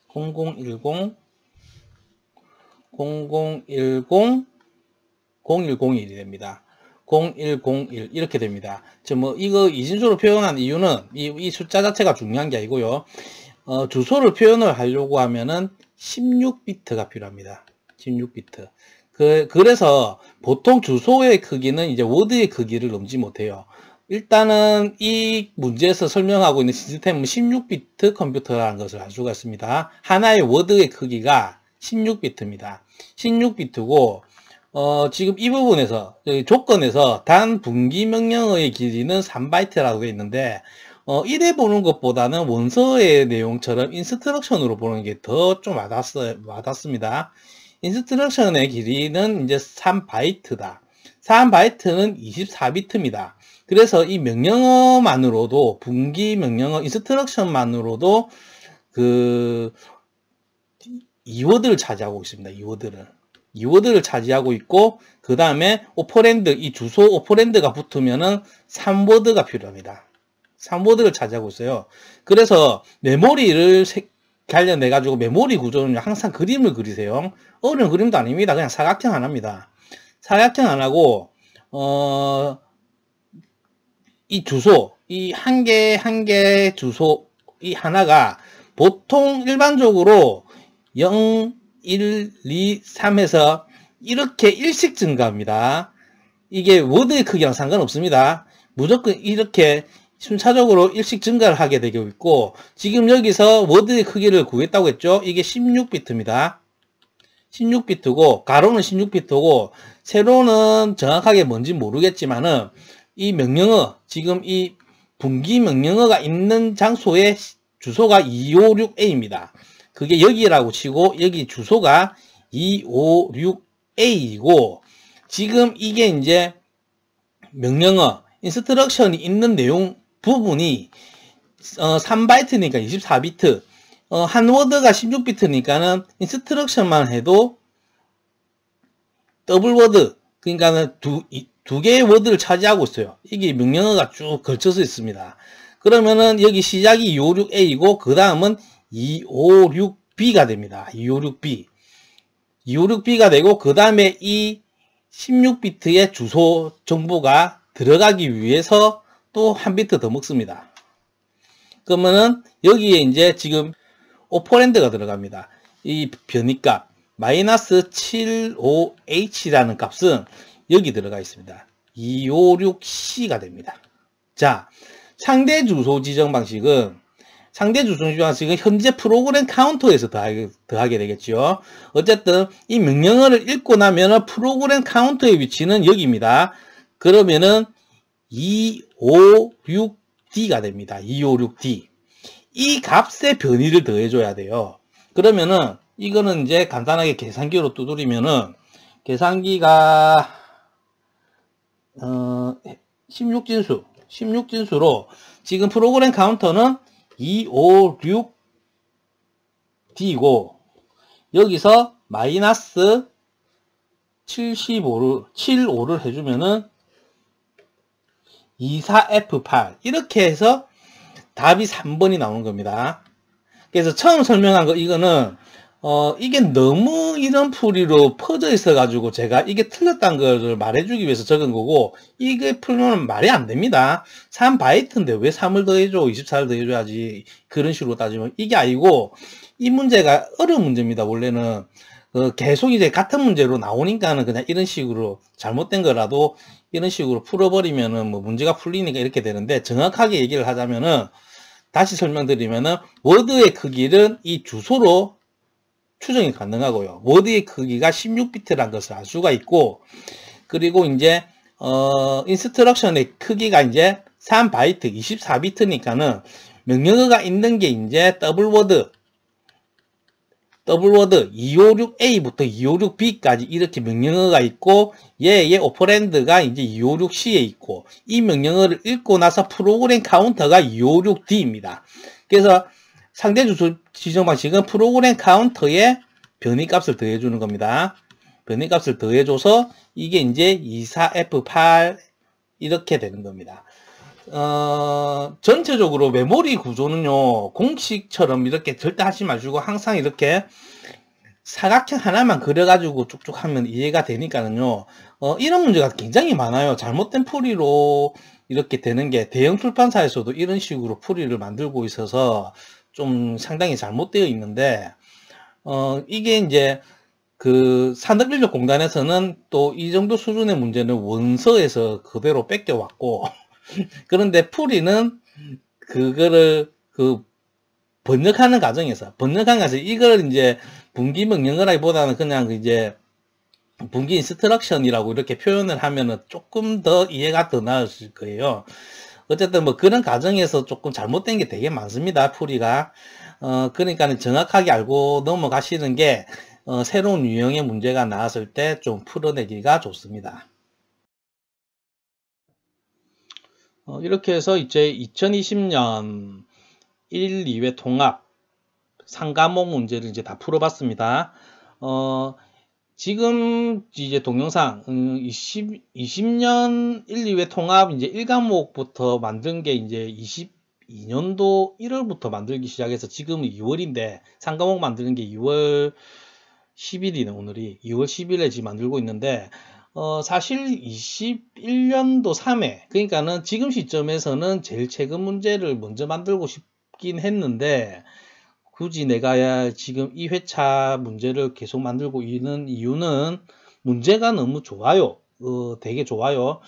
0010, 0010, 0101이 됩니다. 0101 이렇게 됩니다. 이거 이진수로 표현한 이유는 이 숫자 자체가 중요한 게 아니고요. 주소를 표현을 하려고 하면은 16비트가 필요합니다. 16비트. 그래서 보통 주소의 크기는 이제 워드의 크기를 넘지 못해요. 일단은 이 문제에서 설명하고 있는 시스템은 16비트 컴퓨터라는 것을 알 수가 있습니다. 하나의 워드의 크기가 16비트입니다. 16비트고, 지금 이 부분에서, 조건에서 단 분기 명령어의 길이는 3바이트라고 되어 있는데, 이래 보는 것보다는 원서의 내용처럼 인스트럭션으로 보는 게 더 좀 와닿습니다. 인스트럭션의 길이는 이제 3바이트다. 3바이트는 24비트입니다. 그래서 이 명령어만으로도, 분기 명령어 인스트럭션만으로도 이 워드를 차지하고 있습니다. 이 워드를 차지하고 있고, 그 다음에 오퍼랜드, 이 주소 오퍼랜드가 붙으면은 3워드가 필요합니다. 3워드를 차지하고 있어요. 그래서 메모리를 관련해 가지고 메모리 구조는 항상 그림을 그리세요. 어려운 그림도 아닙니다. 그냥 사각형 하나입니다. 사각형 하나고, 이 주소, 이 한 개 주소, 이 하나가 보통 일반적으로 0, 1, 2, 3에서 이렇게 1씩 증가합니다. 이게 워드의 크기랑 상관없습니다. 무조건 이렇게 순차적으로 1씩 증가를 하게 되고 있고, 지금 여기서 워드의 크기를 구했다고 했죠? 이게 16비트입니다. 16비트고, 가로는 16비트고, 세로는 정확하게 뭔지 모르겠지만은, 이 명령어, 지금 이 분기 명령어가 있는 장소의 주소가 256A입니다. 그게 여기라고 치고, 여기 주소가 256A이고, 지금 이게 이제 명령어, 인스트럭션이 있는 내용 부분이 3바이트니까 24비트, 한 워드가 16비트니까는 인스트럭션만 해도 더블 워드, 그러니까는 두 개의 워드를 차지하고 있어요. 이게 명령어가 쭉 걸쳐서 있습니다. 그러면은 여기 시작이 256A이고 그 다음은 256B가 됩니다. 256B. 256B가 되고 그 다음에 이 16비트의 주소 정보가 들어가기 위해서 또 한 비트 더 먹습니다. 그러면은 여기에 이제 지금 오퍼랜드가 들어갑니다. 이 변이값 마이너스 75H라는 값은 여기 들어가 있습니다. 256C가 됩니다. 자, 상대 주소 지정 방식은 상대 주소지와 지금 현재 프로그램 카운터에서 더하게 되겠죠. 어쨌든 이 명령어를 읽고 나면은 프로그램 카운터의 위치는 여기입니다. 그러면은 256D가 됩니다. 256D. 이 값에 변이를 더해줘야 돼요. 그러면은 이거는 이제 간단하게 계산기로 두드리면은 계산기가 16진수로 지금 프로그램 카운터는 256D고 여기서 마이너스 75를 해주면은 24F8 이렇게 해서 답이 3번이 나오는 겁니다. 그래서 처음 설명한 거 이거는 이게 너무 이런 풀이로 퍼져 있어 가지고 제가 이게 틀렸다는 것을 말해주기 위해서 적은 거고, 이게 풀면 말이 안 됩니다. 3바이트인데 왜 3을 더해줘 24를 더해줘야지, 그런 식으로 따지면 이게 아니고, 이 문제가 어려운 문제입니다. 원래는 계속 이제 같은 문제로 나오니까는 그냥 이런 식으로 잘못된 거라도 이런 식으로 풀어버리면은 뭐 문제가 풀리니까 이렇게 되는데, 정확하게 얘기를 하자면은 다시 설명드리면은 워드의 크기는 이 주소로 추정이 가능하고요. 워드의 크기가 16비트란 것을 알 수가 있고, 그리고 이제 인스트럭션의 크기가 이제 3바이트 24비트니까는 명령어가 있는 게 이제 더블워드 256A부터 256B까지 이렇게 명령어가 있고, 얘의 오퍼랜드가 이제 256C에 있고, 이 명령어를 읽고 나서 프로그램 카운터가 256D입니다. 그래서 상대 주소 지정 방식은 프로그램 카운터에 변이값을 더해주는 겁니다. 변이값을 더해줘서 이게 이제 24F8 이렇게 되는 겁니다. 전체적으로 메모리 구조는요, 공식처럼 이렇게 절대 하지 마시고 항상 이렇게 사각형 하나만 그려가지고 쭉쭉 하면 이해가 되니까는요, 이런 문제가 굉장히 많아요. 잘못된 풀이로 이렇게 되는 게, 대형 출판사에서도 이런 식으로 풀이를 만들고 있어서 좀 상당히 잘못되어 있는데, 이게 이제 그 산업인력공단에서는 또 이 정도 수준의 문제는 원서에서 그대로 뺏겨왔고, 그런데 풀이는 그거를 번역하는 과정에서 이걸 이제 분기 명령어라기보다는 그냥 이제 분기 인스트럭션이라고 이렇게 표현을 하면은 조금 더 이해가 더 나으실 거예요. 어쨌든 뭐 그런 과정에서 조금 잘못된 게 되게 많습니다. 풀이가. 그러니까는 정확하게 알고 넘어가시는 게 새로운 유형의 문제가 나왔을 때 좀 풀어내기가 좋습니다. 이렇게 해서 이제 2020년 1, 2회 통합 3과목 문제를 이제 다 풀어봤습니다. 지금 이제 동영상 20년 1, 2회 통합 이제 1과목부터 만든 게 이제 22년도 1월부터 만들기 시작해서 지금 2월인데 3과목 만드는 게 2월 10일이네. 오늘이 2월 10일에 지금 만들고 있는데, 사실 21년도 3회, 그러니까는 지금 시점에서는 제일 최근 문제를 먼저 만들고 싶긴 했는데, 굳이 내가 지금 2회차 문제를 계속 만들고 있는 이유는 문제가 너무 좋아요. 되게 좋아요.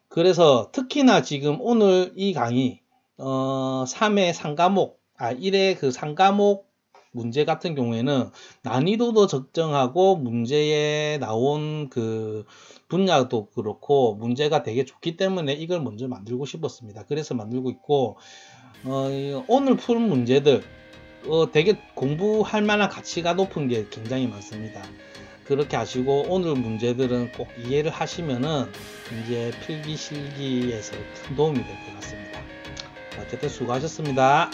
그래서 특히나 지금 오늘 이 강의 3회 3과목 1회 그 3과목 문제 같은 경우에는 난이도도 적정하고 문제에 나온 그 분야도 그렇고 문제가 되게 좋기 때문에 이걸 먼저 만들고 싶었습니다. 그래서 만들고 있고, 오늘 풀 문제들 되게 공부할 만한 가치가 높은 게 굉장히 많습니다. 그렇게 하시고 오늘 문제들은 꼭 이해를 하시면은 이제 필기 실기에서 큰 도움이 될 것 같습니다. 어쨌든 수고하셨습니다.